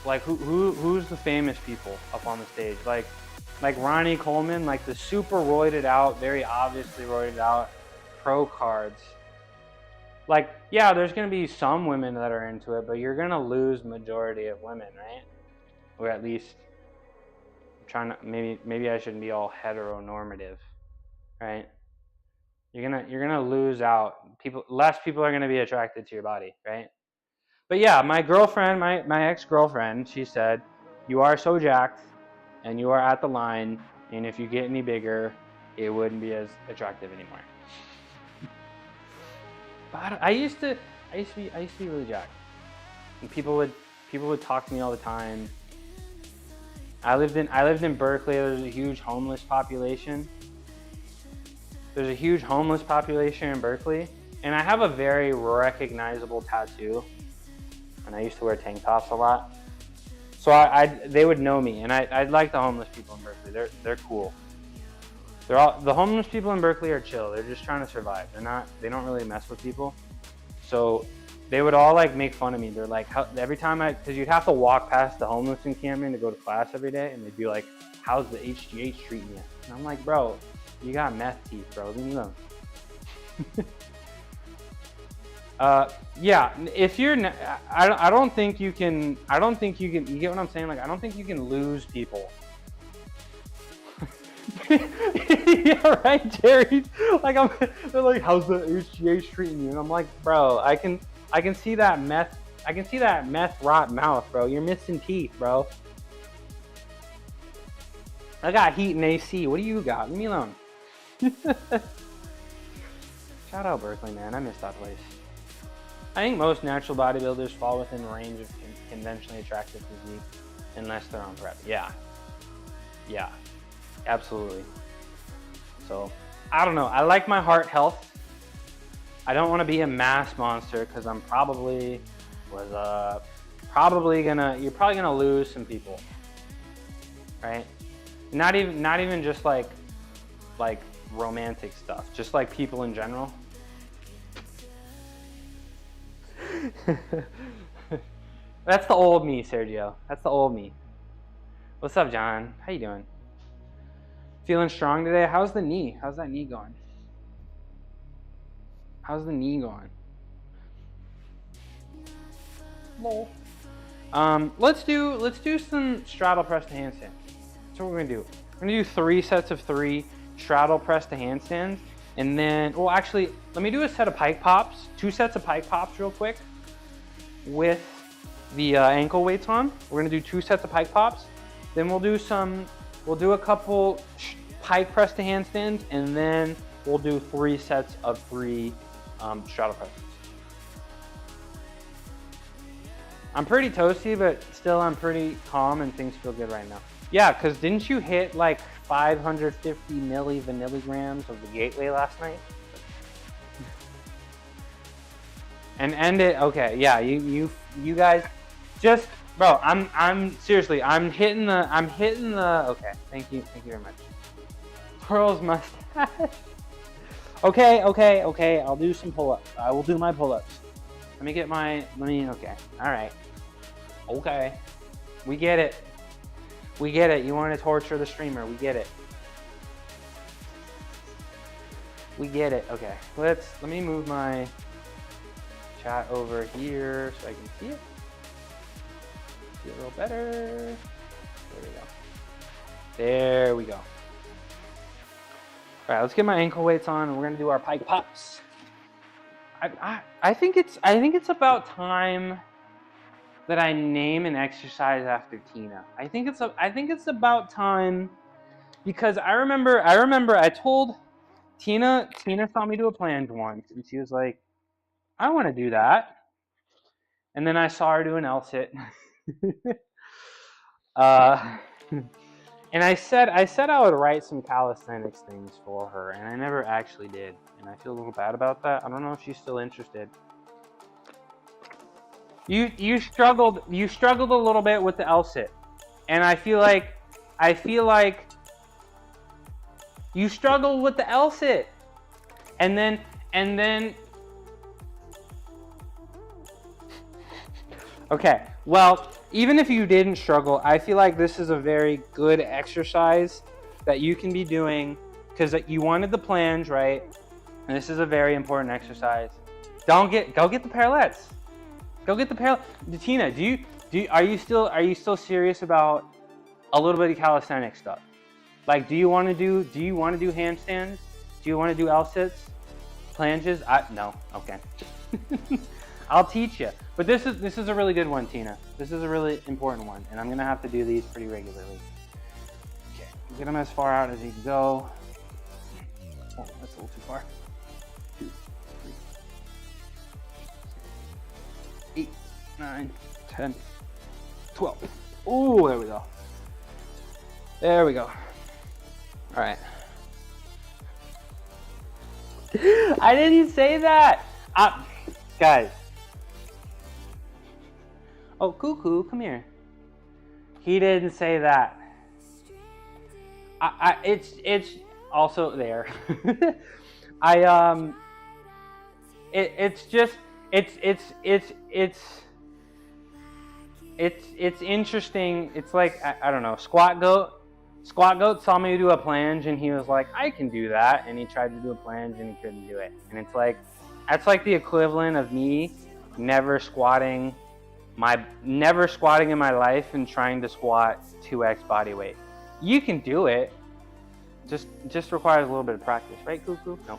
Like who's the famous people up on the stage? Like Ronnie Coleman, like the super roided out, very obviously roided out pro cards. Like, yeah, there's gonna be some women that are into it, but you're gonna lose majority of women, right? Or at least I'm trying to maybe I shouldn't be all heteronormative, right? You're gonna lose out. Less people are gonna be attracted to your body, right? But yeah, my girlfriend, my ex-girlfriend, she said, you are so jacked and you are at the line, and if you get any bigger, it wouldn't be as attractive anymore. But I used to, I used to be really jacked. And people would talk to me all the time. I lived in Berkeley. There's a huge homeless population. There's a huge homeless population in Berkeley, and I have a very recognizable tattoo. And I used to wear tank tops a lot, so they would know me, and I like the homeless people in Berkeley. They're cool. The homeless people in Berkeley are chill. They're just trying to survive. They don't really mess with people. So they would all like make fun of me. They're like, every time because you'd have to walk past the homeless encampment to go to class every day, and they'd be like, how's the HGH treating you? And I'm like, bro, you got meth teeth, bro. Leave me alone. Yeah, if you're, I don't think you can, you get what I'm saying? Like, I don't think you can lose people. Yeah, right, Jerry. Like, they're like, how's the HGH treating you? And I'm like, bro, I can see that meth, rot mouth, bro. You're missing teeth, bro. I got heat and AC. What do you got? Leave me alone. Shout out Berkeley, man. I miss that place. I think most natural bodybuilders fall within range of conventionally attractive physique, unless they're on prep. Yeah, absolutely. So, I don't know. I like my heart health. I don't want to be a mass monster because I'm you're probably gonna lose some people, right? Not even just like romantic stuff, just like people in general. That's the old me, Sergio. That's the old me. What's up, John? How you doing? Feeling strong today? How's the knee? How's that knee going? How's the knee going? Lol. Let's do some straddle press to handstand. That's what we're gonna do. We're gonna do 3 sets of 3 straddle press to handstands, and then, well, actually, let me do a set of pike pops, 2 sets of pike pops real quick with the ankle weights on. We're gonna do 2 sets of pike pops. Then we'll do a couple pike press to handstands, and then we'll do 3 sets of 3 straddle presses. I'm pretty toasty, but still I'm pretty calm and things feel good right now. Yeah, because didn't you hit like 550 milligrams of the gateway last night? And end it, okay, yeah, you guys, just, bro, I'm seriously, I'm hitting the, okay, thank you very much. Pearl's mustache. Okay, I'll do some pull-ups. I will do my pull-ups. Okay, all right. Okay, we get it. You want to torture the streamer, we get it. Okay, let me move my chat over here so I can see it. See it a little better. There we go. All right, let's get my ankle weights on, and we're gonna do our pike pops. I think it's about time that I name an exercise after Tina. I think it's about time, because I remember I told Tina saw me do a plunge once, and she was like, I want to do that. And then I saw her do an L-sit. And I said I would write some calisthenics things for her, and I never actually did, and I feel a little bad about that. I don't know if she's still interested. You struggled a little bit with the L-sit, and I feel like you struggled with the L-sit, and then okay, well, even if you didn't struggle, I feel like this is a very good exercise that you can be doing, because you wanted the plunge, right? And this is a very important exercise. Go get the parallettes. Go get the parallel. Tina, are you still serious about a little bit of calisthenics stuff? Like, do you want to do handstands? Do you want to do L-sits? Planches? No. Okay. I'll teach you. But this is a really good one, Tina. This is a really important one, and I'm gonna have to do these pretty regularly. Okay, get them as far out as you can go. Oh, that's a little too far. 2, 3, 4, 5, 6, 9, 10, 12. Ooh, there we go. There we go. All right. I didn't say that. Guys. Oh, Cuckoo, come here. He didn't say that. It's also there. It's interesting. It's like, I don't know, Squat Goat saw me do a plunge and he was like, I can do that. And he tried to do a plunge and he couldn't do it. And it's like, that's like the equivalent of me never squatting in my life and trying to squat 2x body weight. You can do it. Just requires a little bit of practice, right, Cuckoo? No.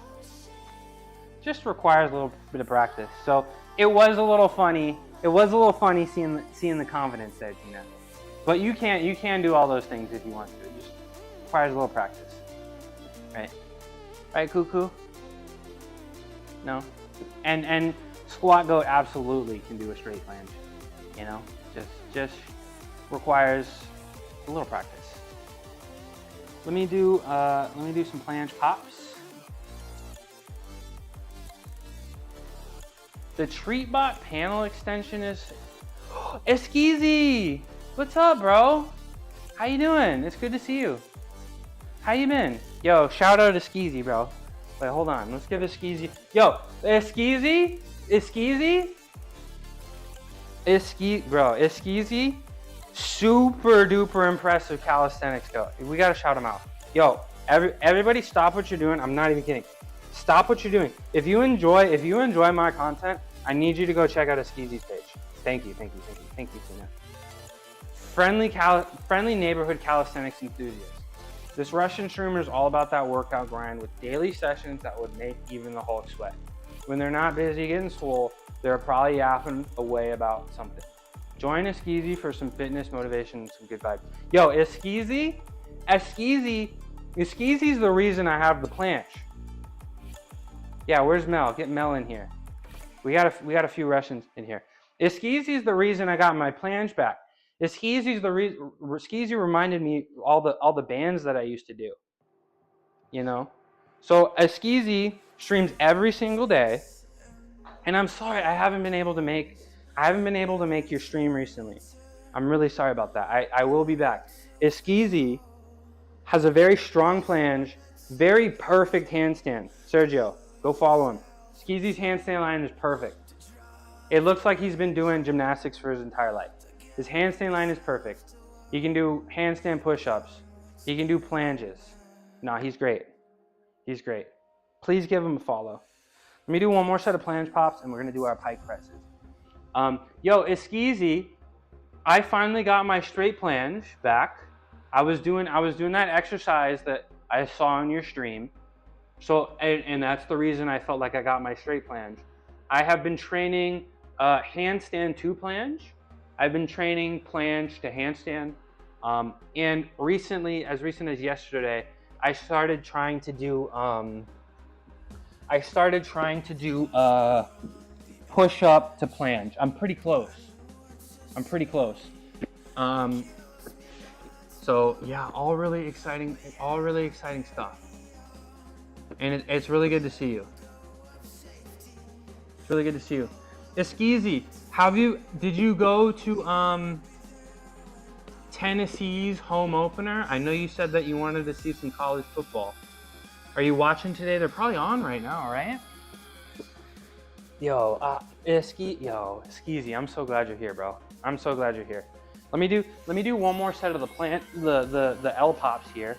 Just requires a little bit of practice. So it was a little funny. It was a little funny seeing the confidence there, Tina. But you can do all those things if you want to. It just requires a little practice. Right? Right, Cuckoo? No? And Squat Goat absolutely can do a straight plunge. You know? Just requires a little practice. Let me do some planche pops. The TreatBot panel extension is Eskeezy! What's up, bro? How you doing? It's good to see you. How you been? Yo, shout out to Eskeezy, bro. Wait, hold on. Let's give Eskeezy. Yo, Eskeezy? Bro, Eskeezy? Super duper impressive calisthenics go. We gotta shout him out. Yo, everybody stop what you're doing. I'm not even kidding. Stop what you're doing. If you enjoy my content, I need you to go check out Eskeezy's page. Thank you, Tina. Friendly neighborhood calisthenics enthusiast. This Russian streamer is all about that workout grind with daily sessions that would make even the Hulk sweat. When they're not busy getting swole, they're probably yapping away about something. Join Eskeezy for some fitness, motivation, and some good vibes. Yo, Eskeezy's the reason I have the planche. Yeah, where's Mel? Get Mel in here. We got a few Russians in here. Eskeezy's the reason I got my planche back. Eskeezy reminded me all the bands that I used to do. You know? So Eskeezy streams every single day. And I'm sorry I haven't been able to make your stream recently. I'm really sorry about that. I will be back. Eskeezy has a very strong planche, very perfect handstand. Sergio, go follow him. Eskeezy's handstand line is perfect. It looks like he's been doing gymnastics for his entire life. His handstand line is perfect. He can do handstand push-ups. He can do planches. Nah, he's great. He's great. Please give him a follow. Let me do one more set of planche pops and we're gonna do our pike presses. Yo, Eskeezy, I finally got my straight planche back. I was doing that exercise that I saw on your stream. So, and that's the reason I felt like I got my straight planche. I have been training handstand to planche. I've been training planche to handstand. And recently, as recent as yesterday, I started trying to do push up to planche. I'm pretty close. So yeah, all really exciting stuff. And it's really good to see you. It's really good to see you. Eskeezy, did you go to Tennessee's home opener? I know you said that you wanted to see some college football. Are you watching today? They're probably on right now, right? Yo, Eskeezy, I'm so glad you're here, bro. I'm so glad you're here. Let me do one more set of the L pops here.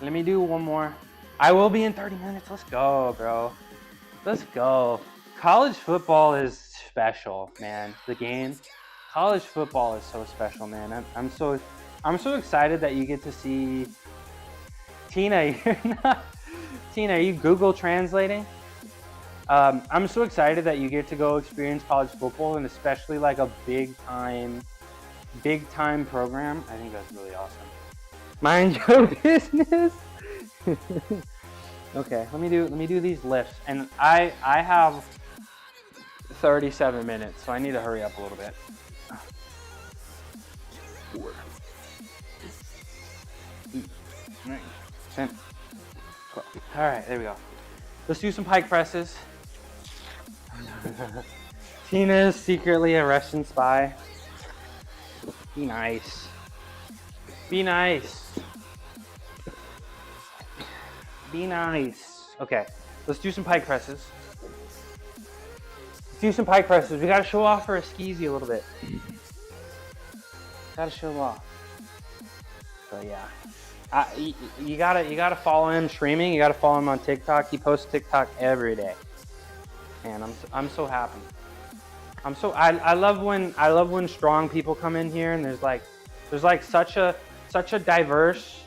Let me do one more. I will be in 30 minutes. Let's go, bro. Let's go. College football is special, man. The game. College football is so special, man. I'm so excited that you get to see Tina. Tina, are you Google translating? I'm so excited that you get to go experience college football, and especially like a big time program. I think that's really awesome. Mind your business. Okay, let me do these lifts, and I have 37 minutes, so I need to hurry up a little bit. 4, 8, 9, 10, 12. All right, there we go. Let's do some pike presses. Tina is secretly a Russian spy. Be nice. Be nice. Be nice. Okay, let's do some pike presses. Let's do some pike presses. We gotta show off for a skeezy a little bit. Gotta show off. So yeah, you gotta follow him streaming. You gotta follow him on TikTok. He posts TikTok every day, and I'm so happy. I love when strong people come in here, and there's like such a diverse,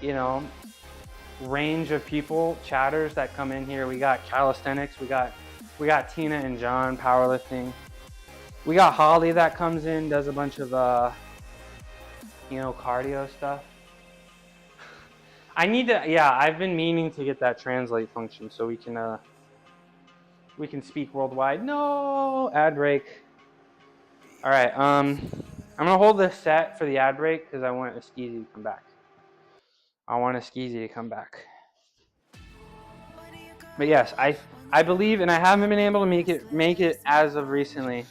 you know, range of people, chatters that come in here. We got calisthenics, we got Tina and John powerlifting. We got Holly that comes in, does a bunch of you know, cardio stuff. I've been meaning to get that translate function so we can speak worldwide. No ad break. All right, I'm gonna hold this set for the ad break because I want a skeezy to come back. But yes, I believe, and I haven't been able to make it as of recently.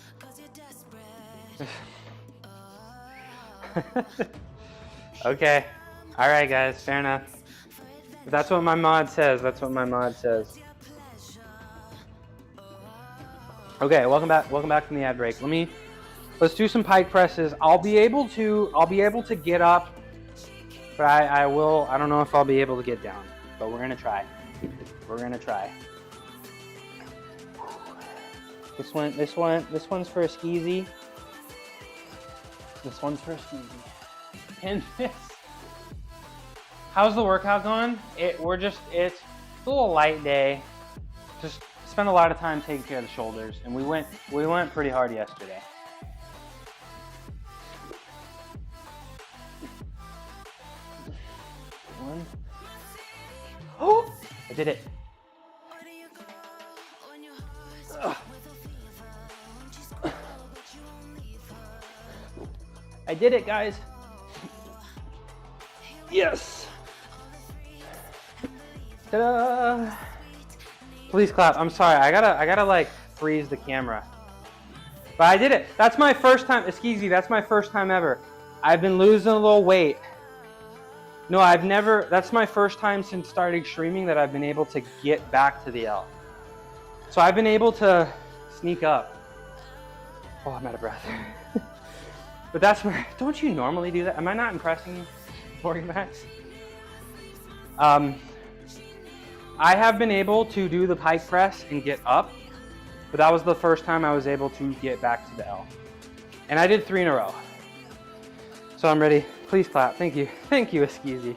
Okay, all right, guys, fair enough. But that's what my mod says. Okay, welcome back from the ad break. Let's do some pike presses. I'll be able to get up, but I don't know if I'll be able to get down, but we're gonna try. This one's for a skeezy. And this. How's the workout going? It's a little light day. Just spent a lot of time taking care of the shoulders, and we went pretty hard yesterday. One. Oh, I did it. Ugh. I did it, guys. Yes. Ta-da! Please clap. I'm sorry. I gotta like freeze the camera. But I did it. That's my first time. Skeezy, that's my first time ever. I've been losing a little weight. No, that's my first time since starting streaming that I've been able to get back to the L. So I've been able to sneak up. Oh, I'm out of breath. But don't you normally do that? Am I not impressing you, Morgan Max? I have been able to do the pike press and get up, but that was the first time I was able to get back to the L. And I did 3 in a row. So I'm ready. Please clap. Thank you. Thank you, Skeezy.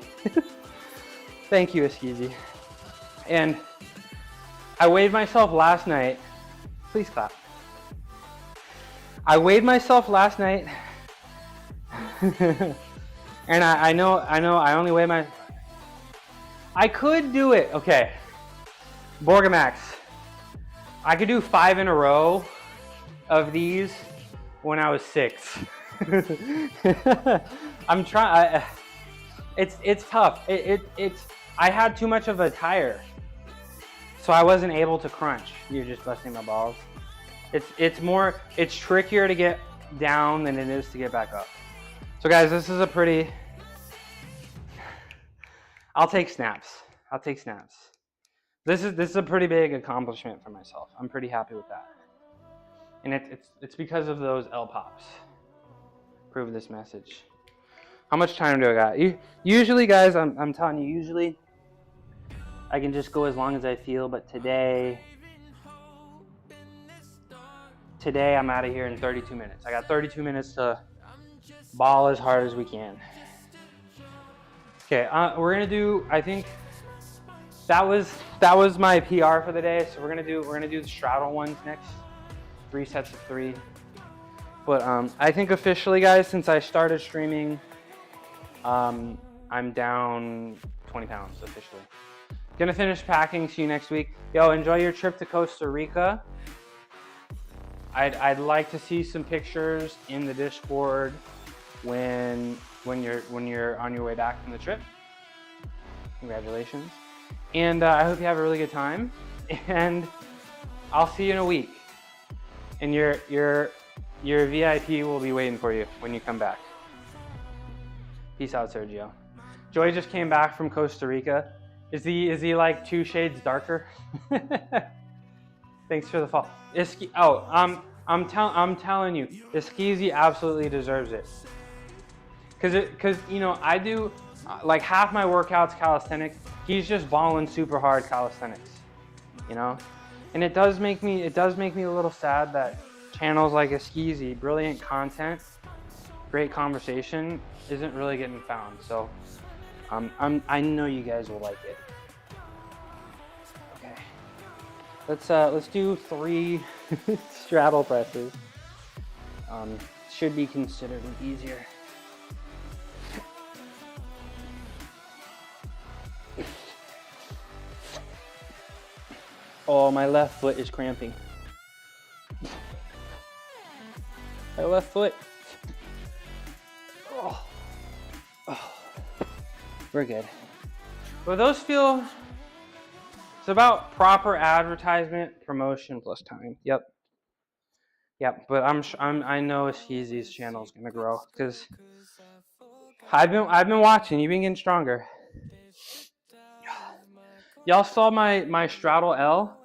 Thank you, Skeezy. And I weighed myself last night. Please clap. I weighed myself last night. And I know I only weigh I could do it. Okay. Borgamax. I could do 5 in a row of these when I was 6. I'm trying. It's tough. I had too much of a tire, so I wasn't able to crunch. You're just busting my balls. It's trickier to get down than it is to get back up. So guys, this is a pretty. I'll take snaps. This is a pretty big accomplishment for myself. I'm pretty happy with that. And it's because of those L pops. Prove this message. How much time do I got? Usually, guys, I'm telling you, usually I can just go as long as I feel, but today I'm out of here in 32 minutes. I got 32 minutes to ball as hard as we can. Okay, we're gonna do. I think that was my PR for the day. So we're gonna do the straddle ones next. 3 sets of 3. But I think officially, guys, since I started streaming, I'm down 20 pounds officially. Gonna finish packing. See you next week. Yo, enjoy your trip to Costa Rica. I'd like to see some pictures in the Discord when you're on your way back from the trip. Congratulations. And I hope you have a really good time. And I'll see you in a week. And your VIP will be waiting for you when you come back. Peace out, Sergio. Joey just came back from Costa Rica. Is he like 2 shades darker? Thanks for the follow. I'm telling you, Eskeezy absolutely deserves it. Cause you know, I do like half my workouts calisthenics. He's just balling super hard calisthenics, you know. And it does make me a little sad that channels like Eskeezy, brilliant content, great conversation, isn't really getting found. So I know you guys will like it. Okay, let's do 3 straddle presses. Should be considerably easier. Oh, my left foot is cramping. My left foot. Oh. Oh. We're good. Well, those feel, it's about proper advertisement, promotion plus time. Yep. Yep, but I know Eskeezy's channel is gonna grow because I've been watching. You've been getting stronger. Y'all saw my straddle L.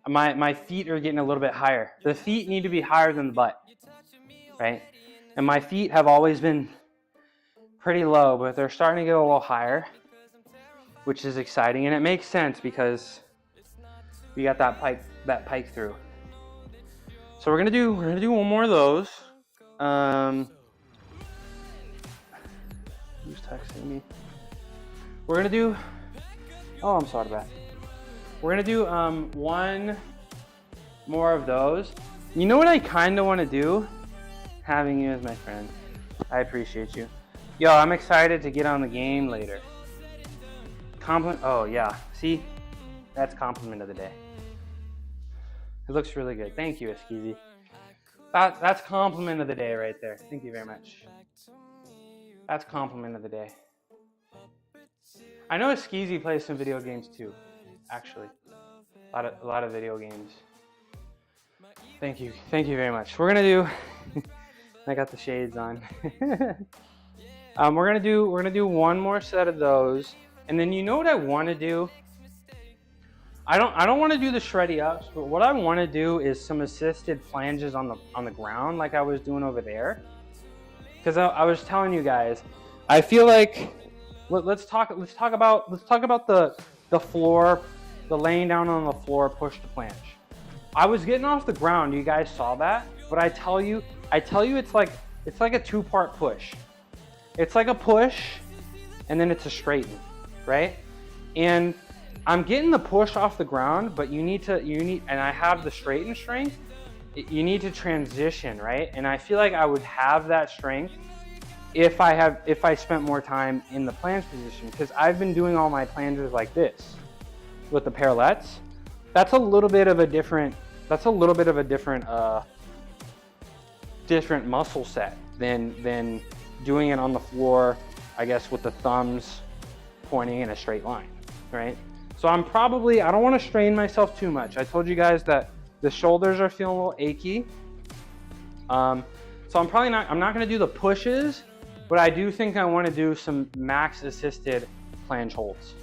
My feet are getting a little bit higher. The feet need to be higher than the butt, right? And my feet have always been pretty low, but they're starting to get a little higher, which is exciting, and it makes sense because we got that pike through. So we're gonna do one more of those. Who's texting me? We're gonna do. Oh, I'm sorry about that. We're gonna do one more of those. You know what I kind of want to do? Having you as my friend. I appreciate you. Yo, I'm excited to get on the game later. Compliment. Oh yeah. See, that's compliment of the day. It looks really good. Thank you, Eskeezy. That's compliment of the day right there. Thank you very much. That's compliment of the day. I know Eskeezy plays some video games too, actually. A lot of video games. Thank you very much. We're gonna do. I got the shades on. We're gonna do one more set of those, and then you know what I want to do. I don't want to do the shreddy ups, but what I want to do is some assisted flanges on the ground, like I was doing over there. Because I was telling you guys, I feel like. Let's talk about the floor, the laying down on the floor, push to planche. I was getting off the ground. You guys saw that, but I tell you, it's like a 2-part push. It's like a push, and then it's a straighten, right? And I'm getting the push off the ground, but you need, and I have the straighten strength. You need to transition, right? And I feel like I would have that strength if I spent more time in the planche position, because I've been doing all my plangers like this with the parallettes. That's a little bit of a different different muscle set than doing it on the floor, I guess, with the thumbs pointing in a straight line, right? So I don't want to strain myself too much. I told you guys that the shoulders are feeling a little achy. So I'm not going to do the pushes, but I do think I want to do some max assisted planche holds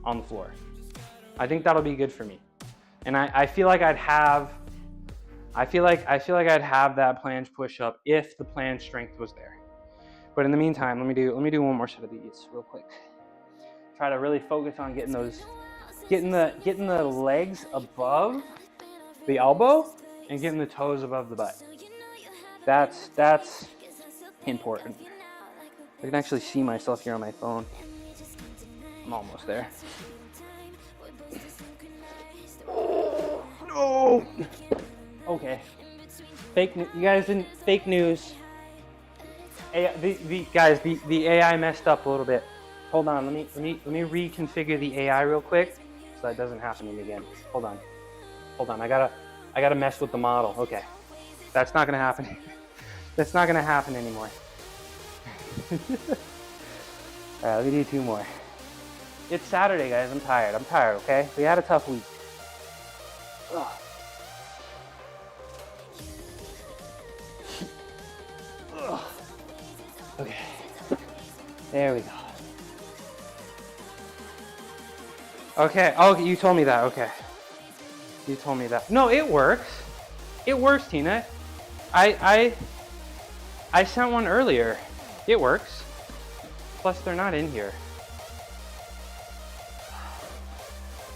on the floor. I think that'll be good for me. And I feel like I'd have that planche push up if the planche strength was there. But in the meantime, let me do one more set of these real quick. Try to really focus on getting the legs above the elbow and getting the toes above the butt. That's important. I can actually see myself here on my phone. I'm almost there. No. Okay. You guys didn't. Fake news. The AI messed up a little bit. Hold on. Let me reconfigure the AI real quick so that doesn't happen again. Hold on. I I gotta mess with the model. Okay, that's not gonna happen. That's not gonna happen anymore. All right, let me do 2 more. It's Saturday, guys. I'm tired. Okay? We had a tough week. Ugh. Ugh. Okay. There we go. Okay. Oh, you told me that. Okay. You told me that. No, it works. It works, Tina. I sent one earlier. It works. Plus, they're not in here.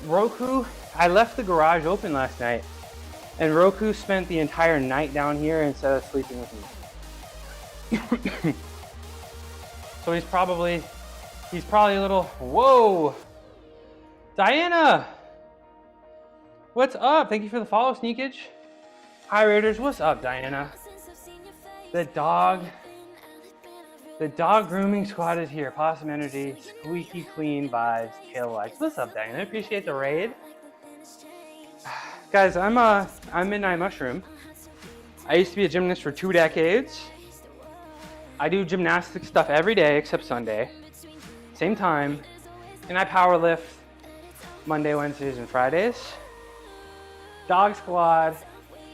Roku, I left the garage open last night, and Roku spent the entire night down here instead of sleeping with me. So he's probably a little, whoa! Diana! What's up? Thank you for the follow, Sneakage. Hi, Raiders. What's up, Diana? The dog grooming squad is here. Possum energy, squeaky clean vibes, tail lights. What's up, Diana? I appreciate the raid. Guys, I'm Midnight Mushroom. I used to be a gymnast for 2 decades. I do gymnastic stuff every day except Sunday. Same time. And I power lift Monday, Wednesdays, and Fridays. Dog Squad,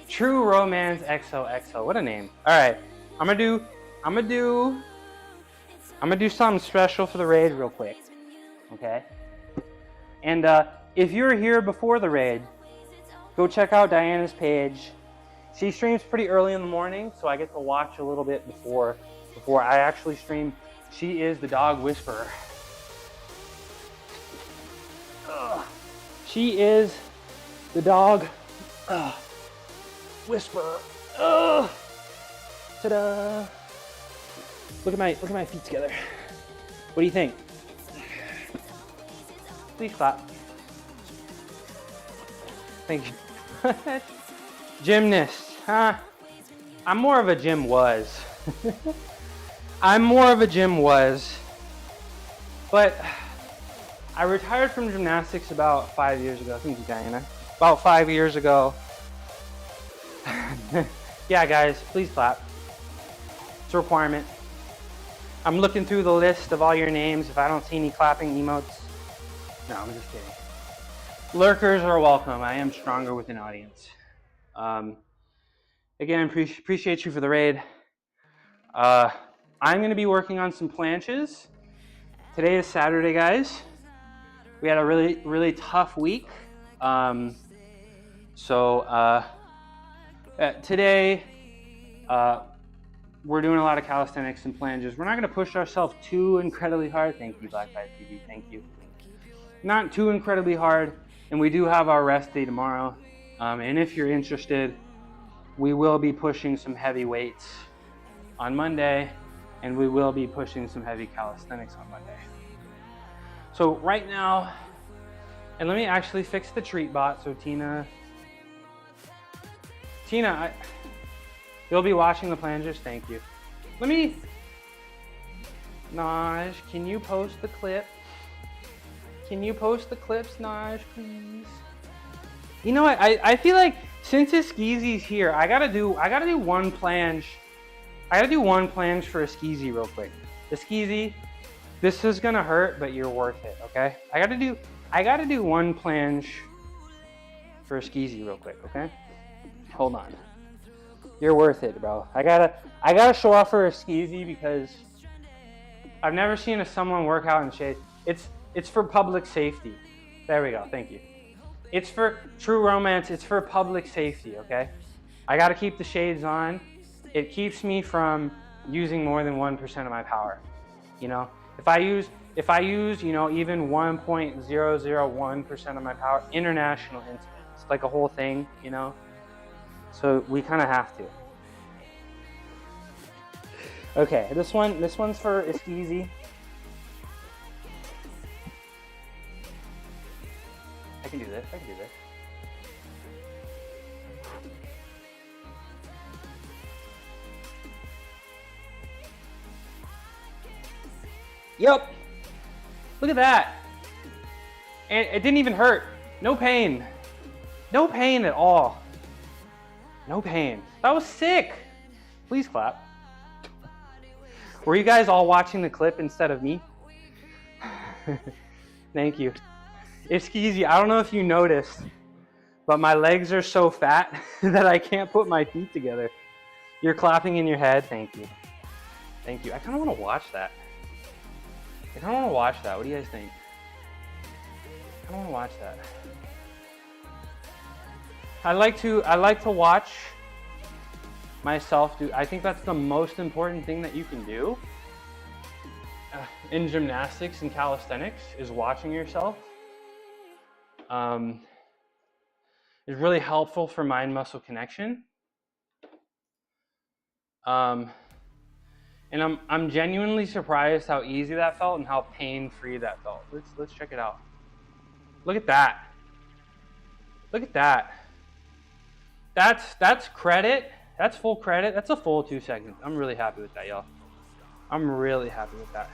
True Romance XOXO. What a name. All right, I'm gonna do something special for the raid real quick, okay? And if you're here before the raid, go check out Diana's page. She streams pretty early in the morning, so I get to watch a little bit before I actually stream. She is the dog whisperer. She is the dog whisperer. Ta-da! Look at my feet together. What do you think? Please clap. Thank you. Gymnast, huh? I'm more of a gym was. But I retired from gymnastics about 5 years ago. Thank you, Diana. About 5 years ago. Yeah, guys, please clap. It's a requirement. I'm looking through the list of all your names. If I don't see any clapping emotes, no, I'm just kidding. Lurkers are welcome. I am stronger with an audience. Again, appreciate you for the raid. I'm going to be working on some planches. Today is Saturday, guys. We had a really tough week. Today, we're doing a lot of calisthenics and planches. We're not going to push ourselves too incredibly hard. Thank you, Black Guy TV. Thank you. Not too incredibly hard. And we do have our rest day tomorrow. And if you're interested, we will be pushing some heavy weights on Monday, and we will be pushing some heavy calisthenics on Monday. So right now, and let me actually fix the treat bot. So Tina, you'll be watching the planches. Thank you. Naj, can you post the clip? Can you post the clips, Naj, please? You know what? I feel like since Eskeezy's here, I gotta do one planche. I gotta do one planche for Eskeezy real quick. Eskeezy, this is gonna hurt, but you're worth it, okay? I gotta do one planche for Eskeezy real quick, okay? Hold on. You're worth it, bro. I gotta show off for Eskeezy because I've never seen someone work out in shade. It's for public safety. There we go. Thank you. It's for True Romance. It's for public safety, okay? I got to keep the shades on. It keeps me from using more than 1% of my power. You know, if I use, you know, even 1.001% of my power, international incidents, like a whole thing, you know? So we kind of have to. Okay, this one's for Eskeezy. I can do this. Yep. Look at that. And it didn't even hurt. No pain. No pain at all. No pain. That was sick. Please clap. Were you guys all watching the clip instead of me? Thank you. It's easy. I don't know if you noticed, but my legs are so fat that I can't put my feet together. You're clapping in your head. Thank you. Thank you. I kind of want to watch that. What do you guys think? I want to watch that. I like to watch myself do. I think that's the most important thing that you can do in gymnastics and calisthenics is watching yourself. Is really helpful for mind-muscle connection. And I'm genuinely surprised how easy that felt and how pain-free that felt. Let's check it out. Look at that. Look at that. That's credit. That's full credit. That's a full 2 seconds. I'm really happy with that, y'all. I'm really happy with that.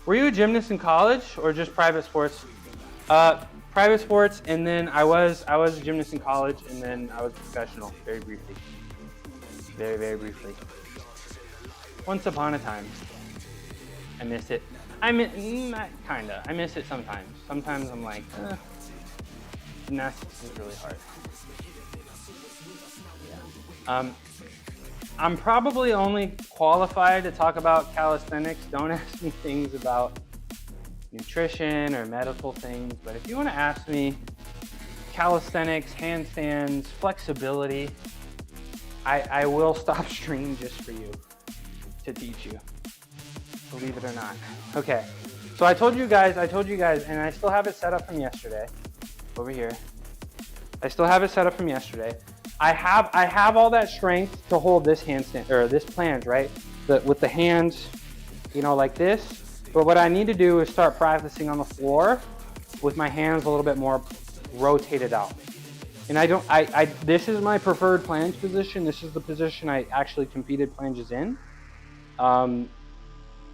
Were you a gymnast in college or just private sports? Private sports, and then I was a gymnast in college, and then I was professional very briefly. Very, very briefly. Once upon a time. I miss it. Kinda. I miss it sometimes. Sometimes I'm like, gymnastics is really hard. Yeah. I'm probably only qualified to talk about calisthenics. Don't ask me things about nutrition or medical things, but if you want to ask me calisthenics, handstands, flexibility, I will stop stream just for you to teach you, believe it or not. Okay, so I told you guys, and I still have it set up from yesterday, over here. I still have it set up from yesterday. I have all that strength to hold this handstand, or this planche, right? With the hands, you know, like this. But what I need to do is start practicing on the floor with my hands a little bit more rotated out. And this is my preferred planche position. This is the position I actually competed planches in.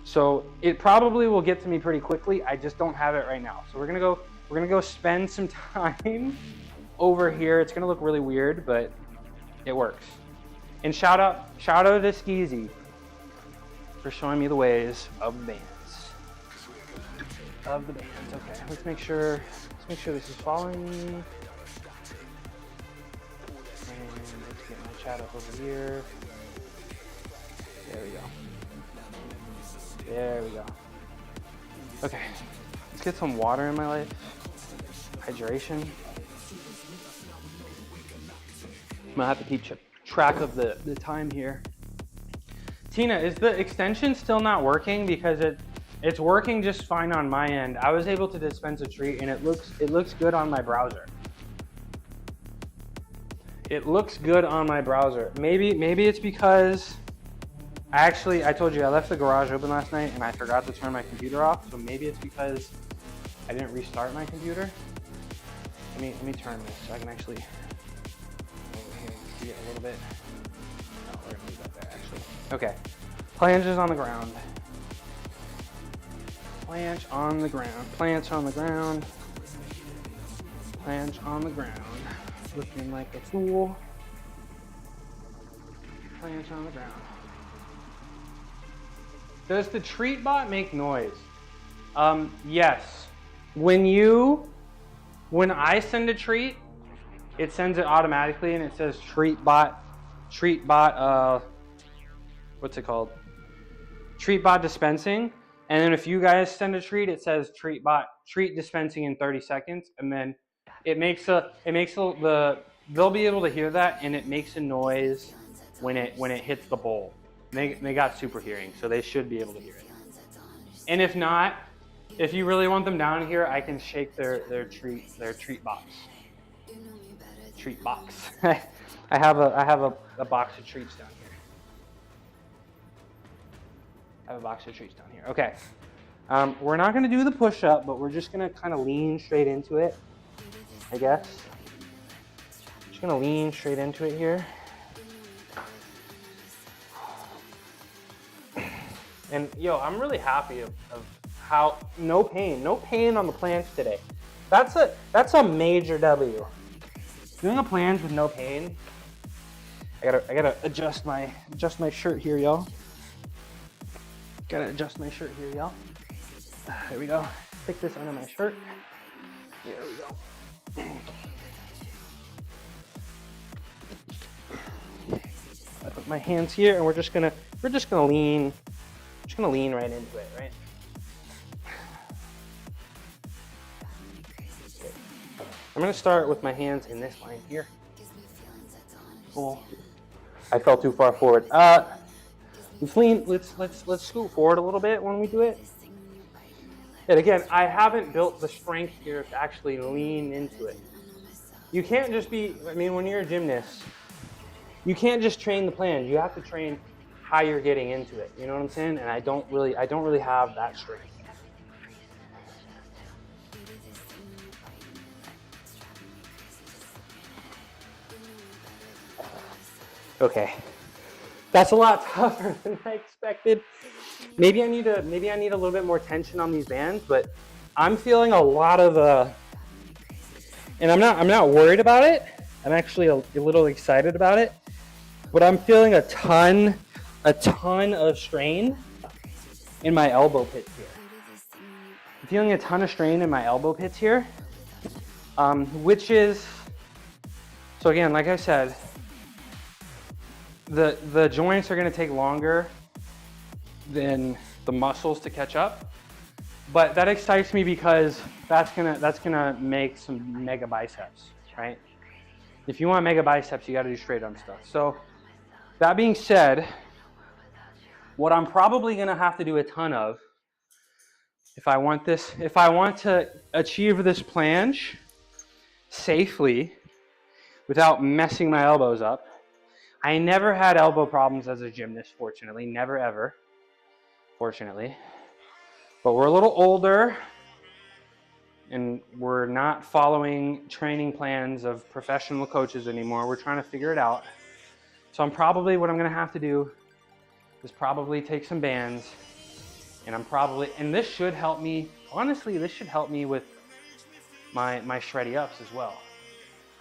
So it probably will get to me pretty quickly. I just don't have it right now. So we're gonna go spend some time over here. It's gonna look really weird, but it works. And shout out to Skeezy for showing me the ways of the bands. Okay, let's make sure this is following me. And let's get my chat up over here. There we go. Okay, let's get some water in my life. Hydration. I'm gonna have to keep track of the time here. Tina, is the extension still not working? Because it's working just fine on my end. I was able to dispense a treat and it looks good on my browser. It looks good on my browser. Maybe it's because I told you I left the garage open last night and I forgot to turn my computer off. So maybe it's because I didn't restart my computer. Let me turn this so I can actually see it a little bit. No, we're gonna leave that there actually. Okay, planches on the ground. Planche on the ground. Planche on the ground. Planche on the ground. Looking like a fool. Planche on the ground. Does the treat bot make noise? Yes. When I send a treat, it sends it automatically and it says treat bot, what's it called? Treat bot dispensing. And then if you guys send a treat, it says treat dispensing in 30 seconds. And then they'll be able to hear that and it makes a noise when it hits the bowl. They got super hearing, so they should be able to hear it. And if not, if you really want them down here, I can shake their treat box. Treat box. I have a box of treats down here. Okay. We're not gonna do the push-up, but we're just gonna kind of lean straight into it, I guess. Just gonna lean straight into it here. And yo, I'm really happy of how no pain on the planche today. That's a major W. Doing a planche with no pain I gotta adjust my shirt here, y'all. Gotta adjust my shirt here, y'all. There we go. Stick this under my shirt. There we go. I put my hands here, and we're just gonna lean right into it, right? Okay. I'm gonna start with my hands in this line here. Cool. I fell too far forward. Let's lean. Let's scoot forward a little bit when we do it. And again, I haven't built the strength here to actually lean into it. You can't just be. I mean, when you're a gymnast, you can't just train the plan. You have to train how you're getting into it. You know what I'm saying? And I don't really have that strength. Okay, that's a lot tougher than I expected. Maybe I need a little bit more tension on these bands, but I'm feeling a lot of and I'm not worried about it. I'm actually a little excited about it, but I'm feeling a ton of strain in my elbow pits here. I'm feeling a ton of strain in my elbow pits here, which is, so again, like I said, the joints are gonna take longer than the muscles to catch up, but that excites me because that's gonna make some mega biceps, right? If you want mega biceps, you gotta do straight arm stuff. So that being said, what I'm probably gonna have to do a ton of, if I want to achieve this planche safely without messing my elbows up. I never had elbow problems as a gymnast, fortunately, never ever, fortunately. But we're a little older and we're not following training plans of professional coaches anymore. We're trying to figure it out. So what I'm gonna have to do is probably take some bands, and this should help me, honestly, this should help me with my shreddy ups as well.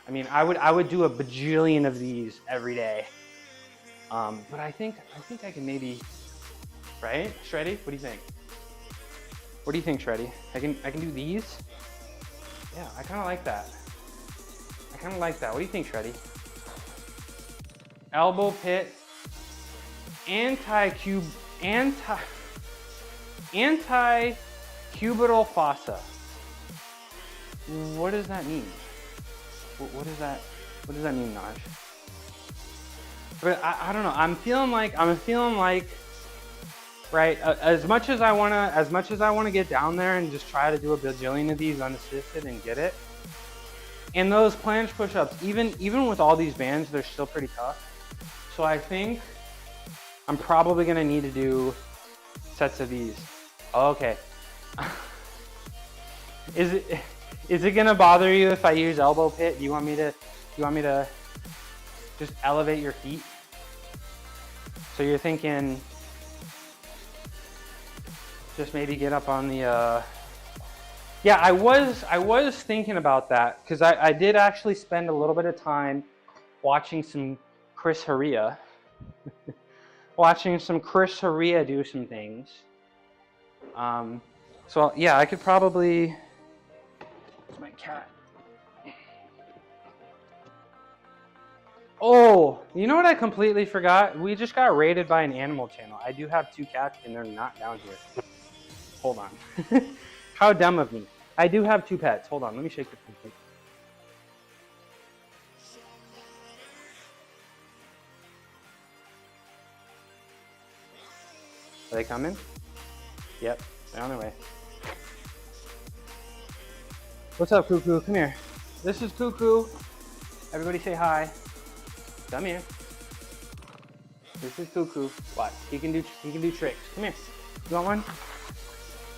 I mean, I would do a bajillion of these every day. But I think I can maybe, right? Shreddy, what do you think? What do you think, Shreddy? I can do these? Yeah, I kind of like that. What do you think, Shreddy? Elbow pit, anti-cubital fossa. What does that mean? What does that mean, Naj? But I don't know. I'm feeling like, right? As much as I wanna get down there and just try to do a bajillion of these unassisted and get it. And those planche push-ups, even with all these bands, they're still pretty tough. So I think I'm probably gonna need to do sets of these. Okay. Is it gonna bother you if I use elbow pit? Do you want me to just elevate your feet? So you're thinking just maybe get up on the yeah, I was thinking about that because I did actually spend a little bit of time watching some Chris Haria. Do some things. So yeah, I could probably, where's my cat? Oh, you know what I completely forgot? We just got raided by an animal channel. I do have 2 cats and they're not down here. Hold on. How dumb of me. I do have 2 pets. Hold on, let me shake the thing. Are they coming? Yep, they're on their way. What's up, Cuckoo? Come here. This is Cuckoo. Everybody say hi. Come here. This is Cuckoo. Watch. He can do tricks. Come here. You want one?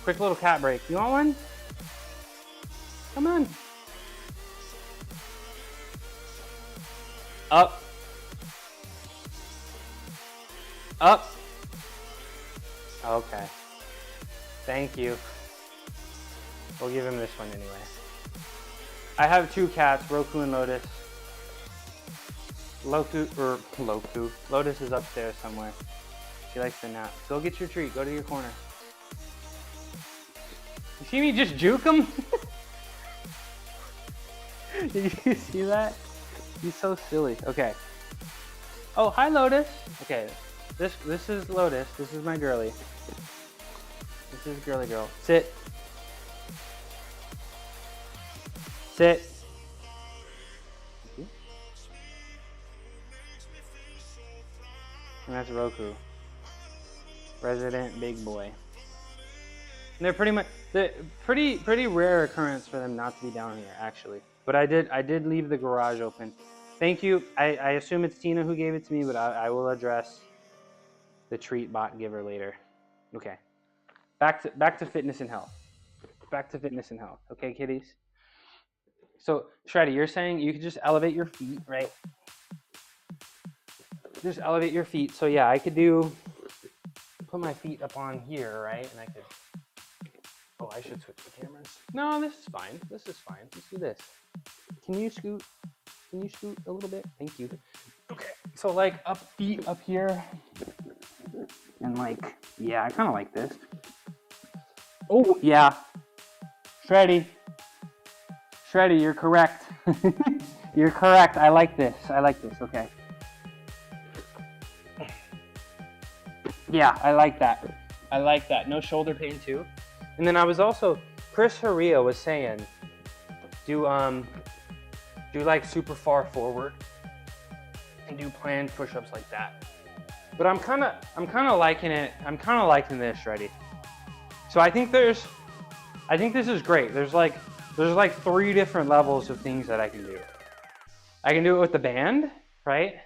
Quick little cat break. You want one? Come on. Up. Up. Okay. Thank you. We'll give him this one anyway. I have 2 cats, Roku and Lotus. Lotus is upstairs somewhere. She likes to nap. Go get your treat. Go to your corner. You see me just juke him? Did you see that? He's so silly. Okay. Oh, hi, Lotus. Okay. This is Lotus. This is my girly. This is girly girl. Sit. Sit. And that's Roku. Resident big boy. And they're pretty rare occurrence for them not to be down here, actually. But I did leave the garage open. Thank you. I assume it's Tina who gave it to me, but I will address the treat bot giver later. Okay. Back to fitness and health. Back to fitness and health. Okay, kitties? So, Shreddy, you're saying you could just elevate your feet, right? Just elevate your feet. So yeah, I could put my feet up on here, right? And I could, oh, I should switch the cameras. No, this is fine. This is fine. Let's do this. Can you scoot a little bit? Thank you. Okay, so like feet up here. And like, yeah, I kind of like this. Oh, yeah. Shreddy, you're correct. You're correct. I like this. Okay. Yeah, I like that. No shoulder pain too. And then I was also, Chris Haria was saying, do like super far forward and do planned push-ups like that. But I'm kind of liking it. I'm kind of liking this, Shreddy. So I think this is great. There's like 3 different levels of things that I can do. I can do it with the band, right?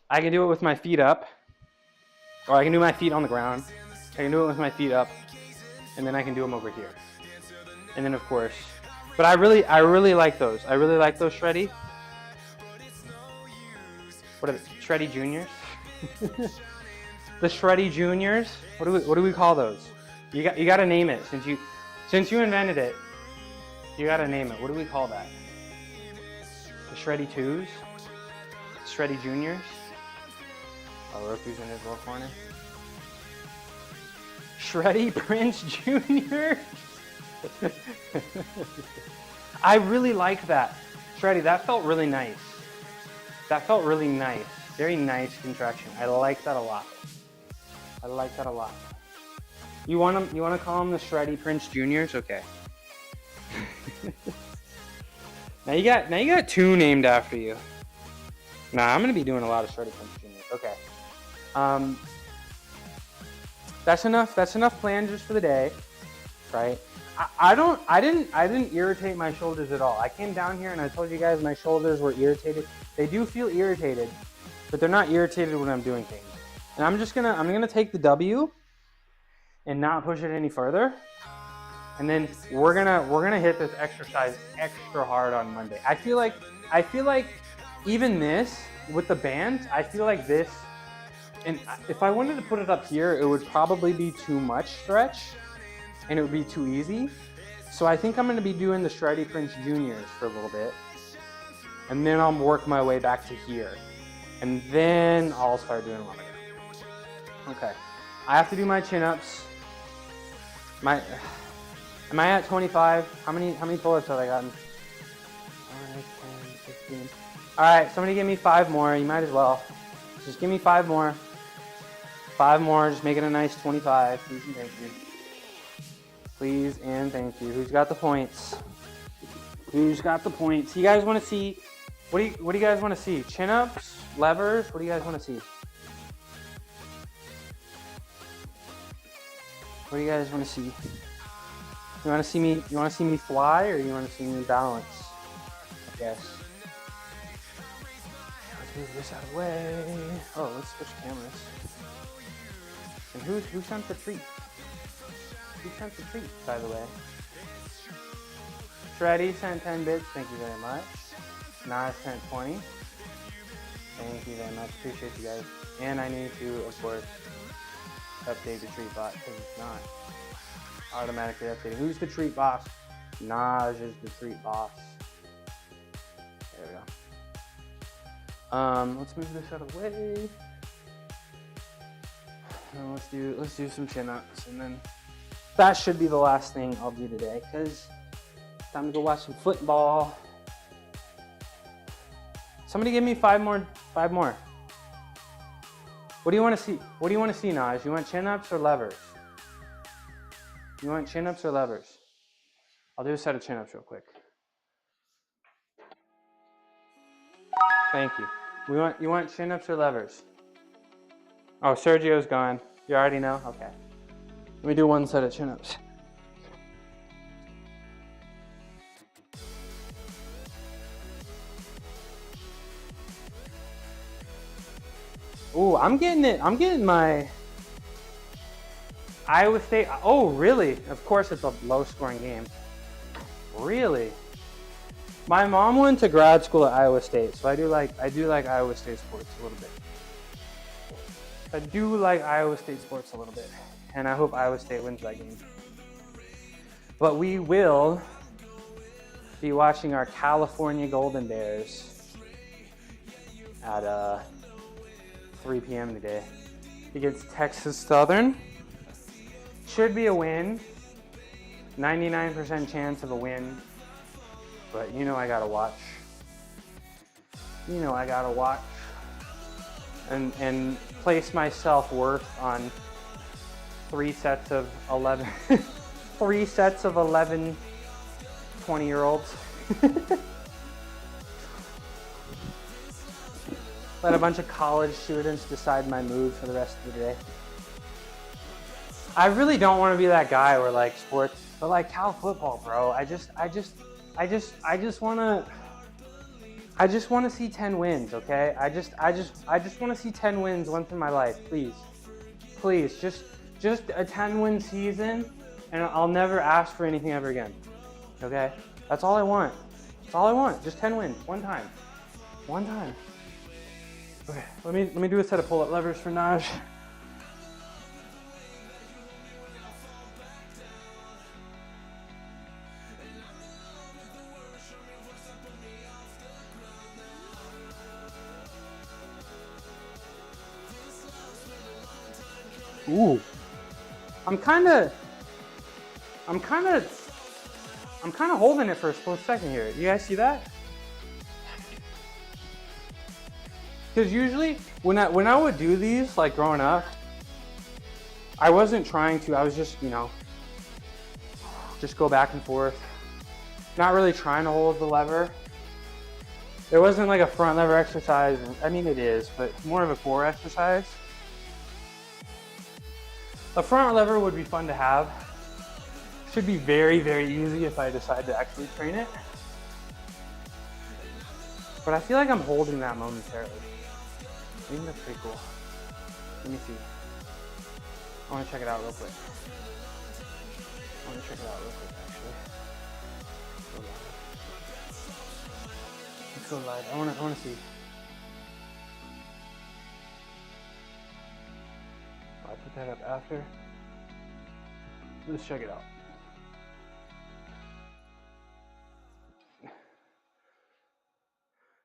I can do it with my feet up. Or I can do my feet on the ground. I can do it with my feet up. And then I can do them over here. And then of course, but I really like those. I really like those, Shreddy. What are they? Shreddy Juniors? The Shreddy Juniors? What do we call those? You got to name it since you invented it. You got to name it. What do we call that? The Shreddy 2s? Shreddy Juniors? Oh, Roku's in his little corner. Shreddy Prince Jr. I really like that. Shreddy, that felt really nice. Very nice contraction. I like that a lot. You wanna call them the Shreddy Prince Juniors? Okay. Now you got 2 named after you. Nah, I'm gonna be doing a lot of Shreddy Prince Juniors. Okay. That's enough plan just for the day, right? I didn't irritate my shoulders at all. I came down here and I told you guys my shoulders were irritated. They do feel irritated, but they're not irritated when I'm doing things. And I'm gonna take the W and not push it any further. And then we're gonna hit this exercise extra hard on Monday. I feel like even this with the band, I feel like this, and if I wanted to put it up here, it would probably be too much stretch and it would be too easy. So I think I'm gonna be doing the Shreddy Prince Juniors for a little bit. And then I'll work my way back to here. And then I'll start doing Ramadan. Okay. I have to do my chin-ups. Am I at 25? How many pull-ups have I gotten? 5, 10, 15. Alright, somebody give me 5 more. You might as well. Just give me 5 more. 5 more, just make it a nice 25. Please and thank you. Please and thank you. Who's got the points? Who's got the points? You guys want to see? What do you guys want to see? Chin-ups, levers. What do you guys want to see? What do you guys want to see? You want to see me? You want to see me fly, or you want to see me balance? I guess. Let's move this out of the way. Oh, let's switch cameras. And who sent the treat? Who sent the treat, by the way? Shreddy sent 10 bits. Thank you very much. Nas sent 20. Thank you very much. Appreciate you guys. And I need to, of course, update the treat bot because it's not automatically updated. Who's the treat boss? Naj is the treat boss. There we Let's move this out of the way. And let's do some chin-ups, and then that should be the last thing I'll do today, because time to go watch some football. Somebody give me five more. What do you want to see? What do you want to see, Naj? You want chin-ups or levers? You want chin-ups or levers? I'll do a set of chin-ups real quick. Thank you. You want chin-ups or levers? Oh, Sergio's gone. You already know? Okay. Let me do one set of chin-ups. Ooh, I'm getting my Iowa State. Oh, really? Of course it's a low-scoring game. Really? My mom went to grad school at Iowa State, so I do like Iowa State sports a little bit. I do like Iowa State sports a little bit, and I hope Iowa State wins that game. But we will be watching our California Golden Bears at 3 p.m. today against Texas Southern. Should be a win. 99% chance of a win. But you know I gotta watch. And place my self-worth on 3 sets of 11 20-year-olds. Let a bunch of college students decide my mood for the rest of the day. I really don't want to be that guy where like sports, but like Cal football, bro. I just want to see 10 wins, okay? I just want to see 10 wins once in my life, please. Just a 10-win season, and I'll never ask for anything ever again. Okay? That's all I want. Just 10 wins, one time. Okay, let me do a set of pull-up levers for Naj. Ooh. I'm kind of holding it for a split second here. You guys see that? Because usually when I would do these, like growing up, I wasn't trying to. I was just, just go back and forth. Not really trying to hold the lever. There wasn't like a front lever exercise. I mean, it is, but more of a core exercise. A front lever would be fun to have. Should be very, very easy if I decide to actually train it. But I feel like I'm holding that momentarily. I think that's pretty cool. Let me see. I want to check it out real quick. Actually. Let's go live. I want to see. I put that up after. Let's check it out.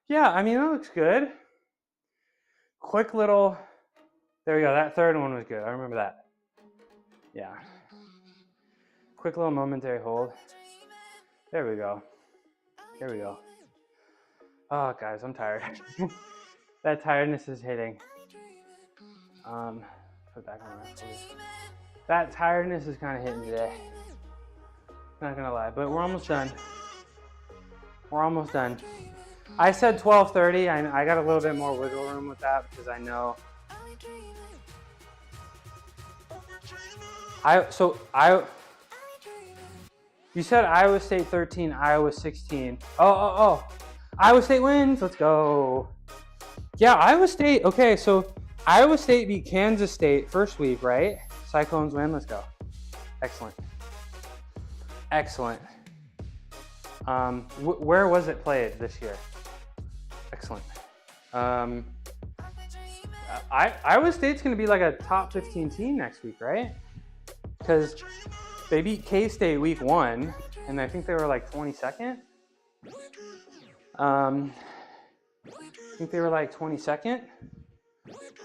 Yeah, I mean, that looks good. Quick little, there we go. That third one was good. I remember that. Yeah. Quick little momentary hold. There we go. Oh, guys, I'm tired. That tiredness is hitting. Put it back on that. That tiredness is kind of hitting today. Not gonna lie, but we're almost done. I said 12:30. I got a little bit more wiggle room with that because I know. You said Iowa State 13, Iowa 16. Oh. Iowa State wins. Let's go. Yeah, Iowa State. Okay, so Iowa State beat Kansas State first week, right? Cyclones win. Let's go. Excellent. Where was it played this year? Excellent. Iowa State's going to be like a top 15 team next week, right? Because they beat K-State week 1, and I think they were like 22nd. think they were like 22nd.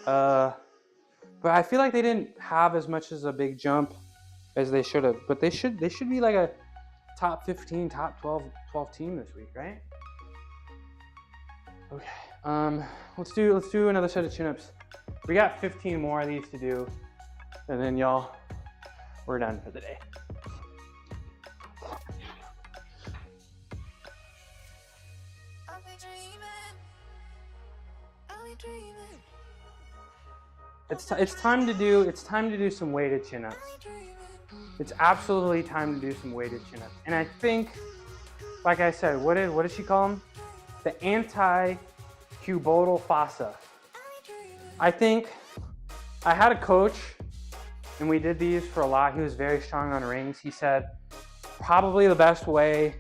But I feel like they didn't have as much as a big jump as they should have. But they should be like a top 15, top 12 team this week, right? Okay. Let's do another set of chin-ups. We got 15 more of these to do, and then y'all, we're done for the day. It's time to do some weighted chin-ups. It's absolutely time to do some weighted chin-ups. And I think, like I said, what did she call them? The anti-cuboidal fossa. I think I had a coach, and we did these for a lot. He was very strong on rings. He said probably the best way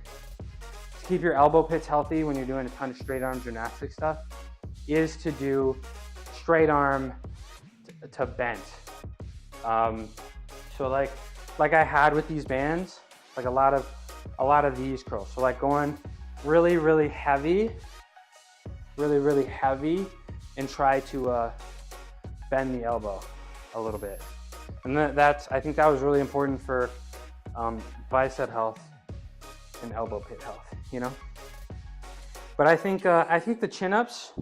to keep your elbow pits healthy when you're doing a ton of straight arm gymnastic stuff is to do straight arm to bent. So like I had with these bands, like a lot of these curls. So like going really heavy, really heavy, and try to bend the elbow a little bit. And I think that was really important for bicep health and elbow pit health, you know. But I think the chin-ups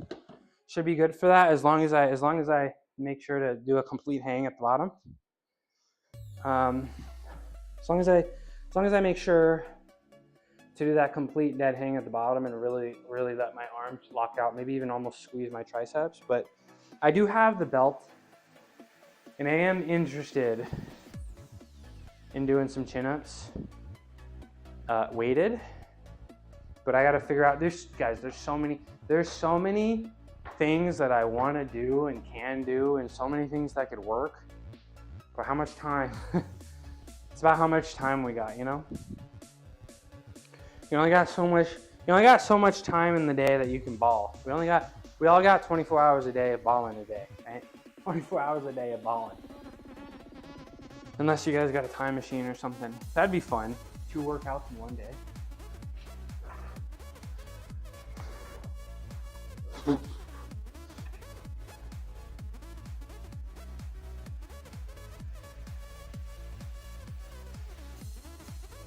should be good for that as long as I make sure to do a complete hang at the bottom. As long as I make sure to do that complete dead hang at the bottom and really let my arms lock out, maybe even almost squeeze my triceps. But I do have the belt, and I am interested in doing some chin-ups weighted. But I got to figure out, there's so many things that I want to do and can do, and so many things that could work. But how much time? It's about how much time we got, you know? You only got so much time in the day that you can ball. We all got 24 hours a day of balling a day, right? 24 hours a day of balling. Unless you guys got a time machine or something. That'd be fun. 2 workouts in one day.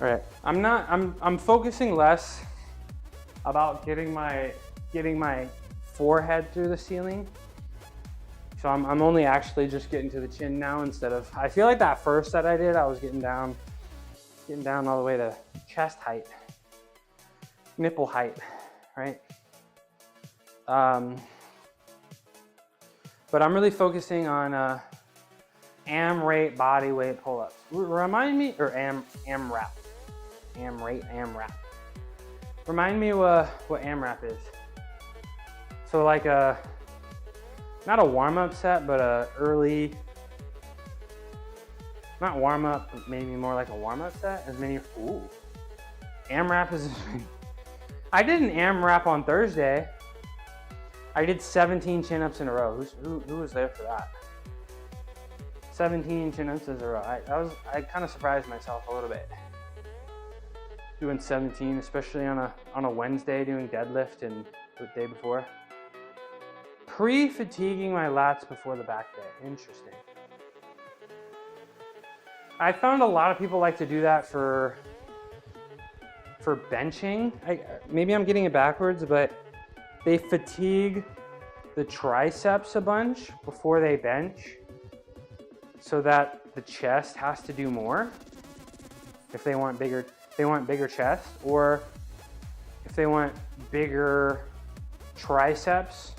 All right, I'm focusing less about getting my forehead through the ceiling. So I'm only actually just getting to the chin now instead of, I feel like that first set I did, I was getting down all the way to chest height, nipple height, right? But I'm really focusing on AMRAP body weight pull-ups. Remind me, or AMRAP. AMRAP. Remind me what AMRAP is. So like not a warm-up set, but a early, not warm-up, but maybe more like a warm-up set. AMRAP is, I did an AMRAP on Thursday. I did 17 chin-ups in a row. Who was there for that? 17 chin-ups in a row. I kind of surprised myself a little bit. Doing 17, especially on a Wednesday, doing deadlift and the day before. Pre-fatiguing my lats before the back day. Interesting. I found a lot of people like to do that for benching. Maybe I'm getting it backwards, but they fatigue the triceps a bunch before they bench so that the chest has to do more if they want bigger chest, or if they want bigger triceps,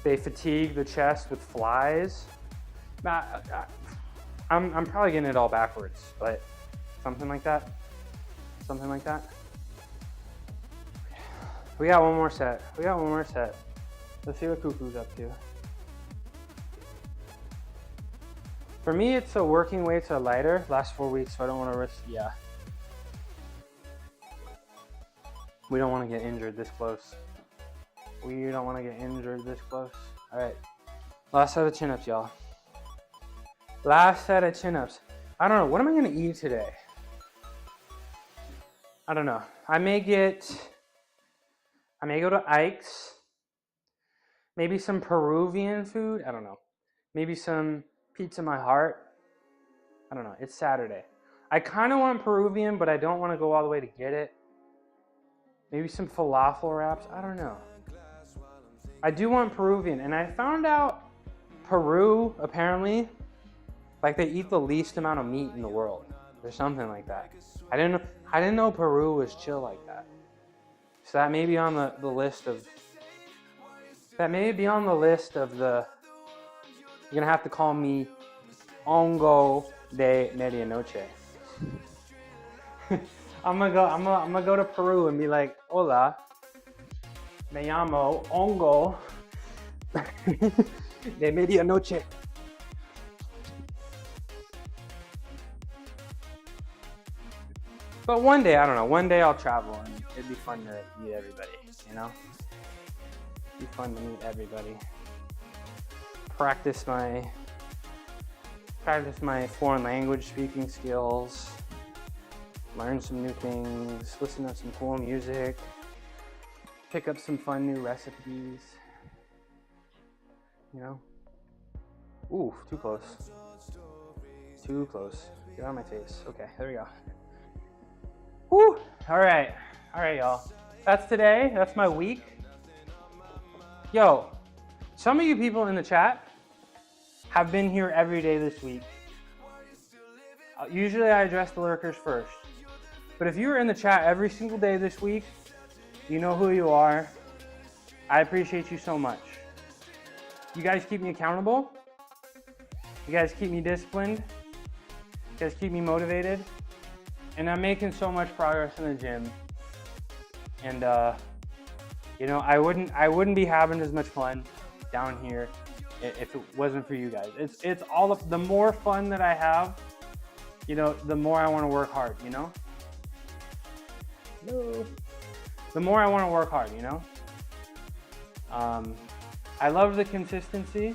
they fatigue the chest with flies. I'm probably getting it all backwards, but something like that. We got one more set. Let's see what Cuckoo's up to. For me, it's a working weights are lighter. Last 4 weeks, so I don't want to risk. Yeah. We don't want to get injured this close. All right. Last set of chin-ups, y'all. Last set of chin-ups. I don't know. What am I going to eat today? I don't know. I may go to Ike's Maybe some Peruvian food. I don't know. Maybe some pizza my heart. I don't know. It's Saturday. I kind of want Peruvian, but I don't want to go all the way to get it. Maybe some falafel wraps. I don't know. I do want Peruvian, and I found out Peru apparently, like they eat the least amount of meat in the world, or something like that. I didn't know Peru was chill like that. So that may be on the list of. That may be on the list of the. You're gonna have to call me Hongo de Medianoche. I'm gonna go to Peru and be like, hola, me llamo Hongo de Medianoche. But one day, I don't know, one day I'll travel and it'd be fun to meet everybody, you know? It'd be fun to meet everybody. Practice my foreign language speaking skills, learn some new things, listen to some cool music, pick up some fun new recipes, you know? Ooh, too close. Too close. Get out of my face. Okay, there we go. Woo! All right, y'all. That's today. That's my week. Yo, some of you people in the chat have been here every day this week. Usually I address the lurkers first. But if you were in the chat every single day this week, you know who you are. I appreciate you so much. You guys keep me accountable. You guys keep me disciplined. You guys keep me motivated. And I'm making so much progress in the gym. And you know, I wouldn't be having as much fun down here if it wasn't for you guys. It's all of the more fun that I have, you know, the more I want to work hard, you know? No. The more I want to work hard, you know? I love the consistency,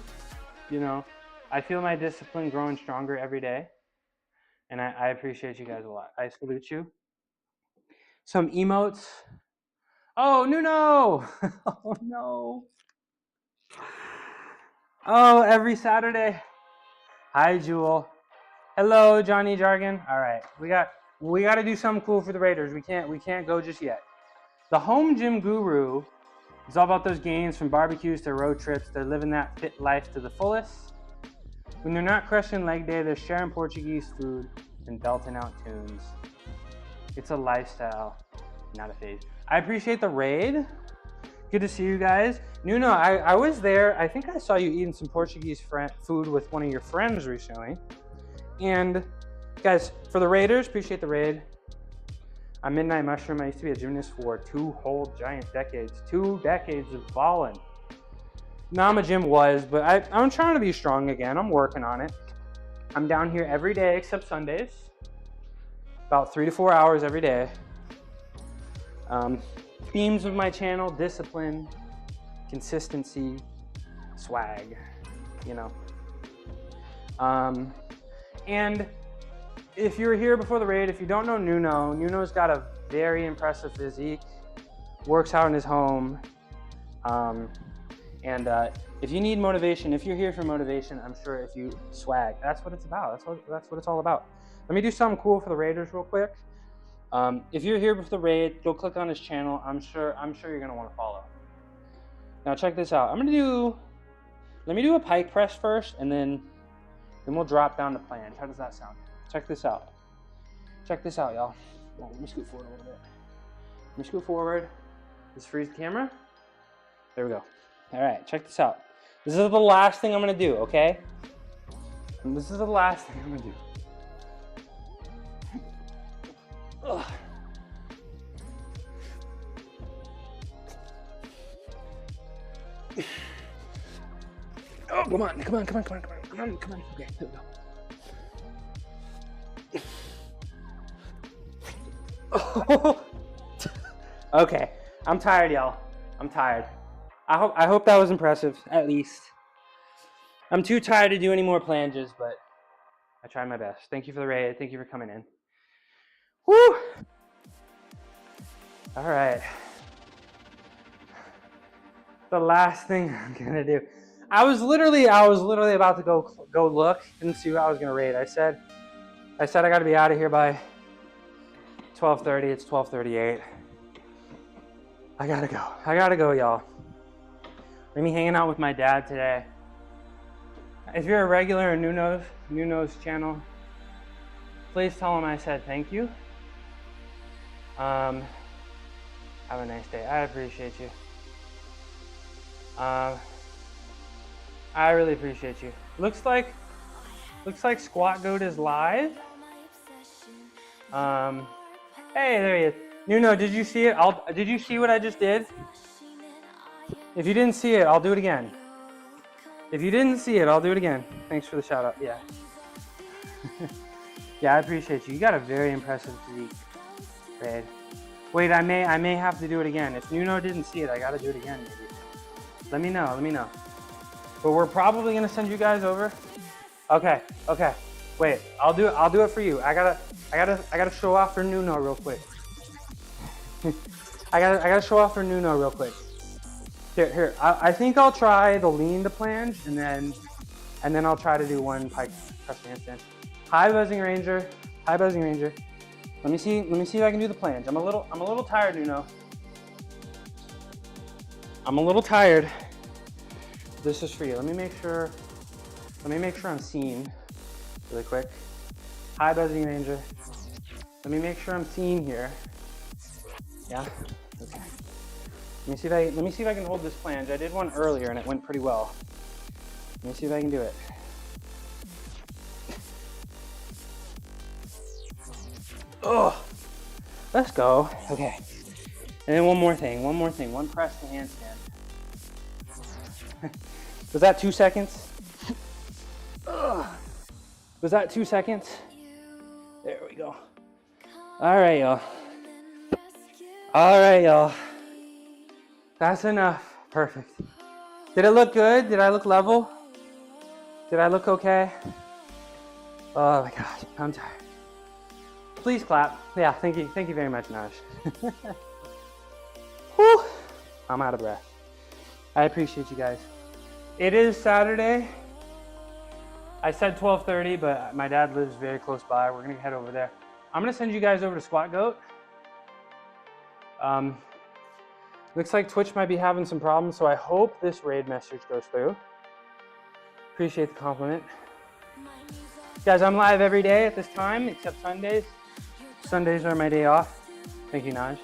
you know. I feel my discipline growing stronger every day. And I appreciate you guys a lot. I salute you. Some emotes. Oh, Nuno! Oh, no. Oh, every Saturday. Hi, Jewel. Hello, Johnny Jargon. All right, we got to do something cool for the Raiders. We can't go just yet. The Home Gym Guru is all about those gains from barbecues to road trips. They're living that fit life to the fullest. When they're not crushing leg day, they're sharing Portuguese food and belting out tunes. It's a lifestyle, not a phase. I appreciate the raid. Good to see you guys. Nuno, I was there. I think I saw you eating some Portuguese food with one of your friends recently. And guys, for the Raiders, appreciate the raid. I'm Midnight Mushroom. I used to be a gymnast for 2 whole giant decades. 2 decades of balling. Now I'm a gym but I'm trying to be strong again. I'm working on it. I'm down here every day except Sundays. About 3 to 4 hours every day. Themes of my channel: discipline, consistency, swag, you know. And if you're here before the raid, if you don't know Nuno's got a very impressive physique, works out in his home. If you need motivation, if you're here for motivation, I'm sure if you swag, that's what it's about. That's what it's all about. Let me do something cool for the Raiders real quick. If you're here with the raid, go click on his channel. I'm sure you're gonna want to follow. Now check this out. Let me do a pike press first, and then we'll drop down to planche. How does that sound? Check this out. Check this out, y'all. Well, let me scoot forward a little bit. Let me scoot forward. Just freeze the camera. There we go. All right, check this out. This is the last thing I'm gonna do, okay? And this is the last thing I'm gonna do. Ugh. Oh, come on. Okay, here we go. Oh. Okay, I'm tired, y'all. I'm tired. I hope that was impressive, at least. I'm too tired to do any more planches, but I tried my best. Thank you for the raid. Thank you for coming in. Woo! All right. the last thing I'm gonna do. I was literally about to go look and see what I was gonna raid. I said I gotta be out of here by 12:30. It's 12:38. I gotta go, y'all. We're gonna be hanging out with my dad today. If you're a regular in Nuno's channel, please tell him I said thank you. Have a nice day. I appreciate you. I really appreciate you. Looks like Squat Goat is live. Hey, there he is. Nuno, did you see it? Did you see what I just did? If you didn't see it, I'll do it again. If you didn't see it, I'll do it again. Thanks for the shout out. Yeah. Yeah, I appreciate you. You got a very impressive physique, Raid. Wait, I may have to do it again. If Nuno didn't see it, I gotta do it again. Maybe. Let me know. But we're probably gonna send you guys over. Okay. Wait, I'll do it for you. I gotta show off for Nuno real quick. I gotta show off for Nuno real quick. Here. I think I'll try the lean to planche and then I'll try to do one pike press handstand. Hi Buzzing Ranger. Let me see if I can do the planche. I'm a little tired, Nuno. I'm a little tired. This is for you. Let me make sure I'm seen really quick. Hi Buzzing Ranger. Let me make sure I'm seen here. Yeah? Okay. Let me see if I can hold this planche. I did one earlier and it went pretty well. Let me see if I can do it. Oh, let's go. Okay. And then one more thing. One press to handstand. Was that 2 seconds? Was that 2 seconds? There we go. All right, y'all. That's enough. Perfect. Did it look good? Did I look level? Did I look okay? Oh my gosh, I'm tired. Please clap. Yeah, thank you very much, Naj. Whew, I'm out of breath. I appreciate you guys. It is Saturday. I said 12:30, but my dad lives very close by. We're gonna head over there. I'm gonna send you guys over to Squat Goat. Looks like Twitch might be having some problems, so I hope this raid message goes through. Appreciate the compliment. Guys, I'm live every day at this time, except Sundays. Sundays are my day off. Thank you, Naj.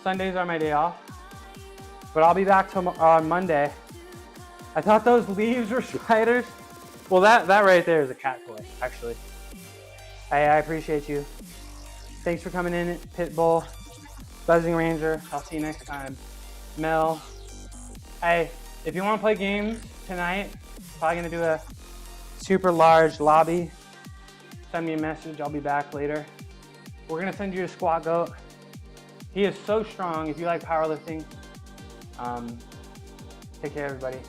Sundays are my day off. But I'll be back on Monday. I thought those leaves were spiders. Well, that right there is a cat toy, actually. Hey, I appreciate you. Thanks for coming in, Pitbull, Buzzing Ranger. I'll see you next time. Mel. Hey, if you want to play games tonight, probably gonna do a super large lobby. Send me a message. I'll be back later. We're gonna send you to Squat Goat. He is so strong. If you like powerlifting, take care, everybody.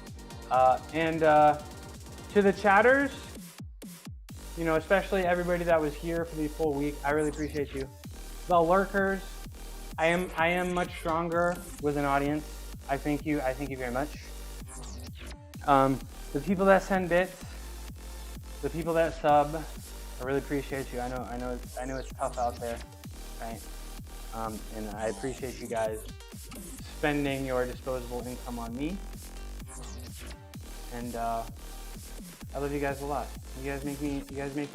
And to the chatters, you know, especially everybody that was here for the full week, I really appreciate you. The lurkers, I am much stronger with an audience. I thank you very much. The people that send bits, the people that sub, I really appreciate you. I know it's tough out there, right? And I appreciate you guys spending your disposable income on me. And I love you guys a lot. You guys make me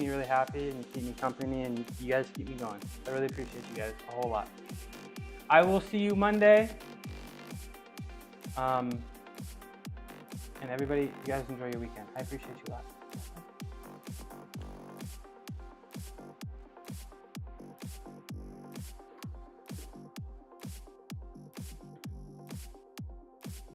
really happy and keep me company, and you guys keep me going. I really appreciate you guys a whole lot. I will see you Monday. And everybody, you guys enjoy your weekend. I appreciate you a lot.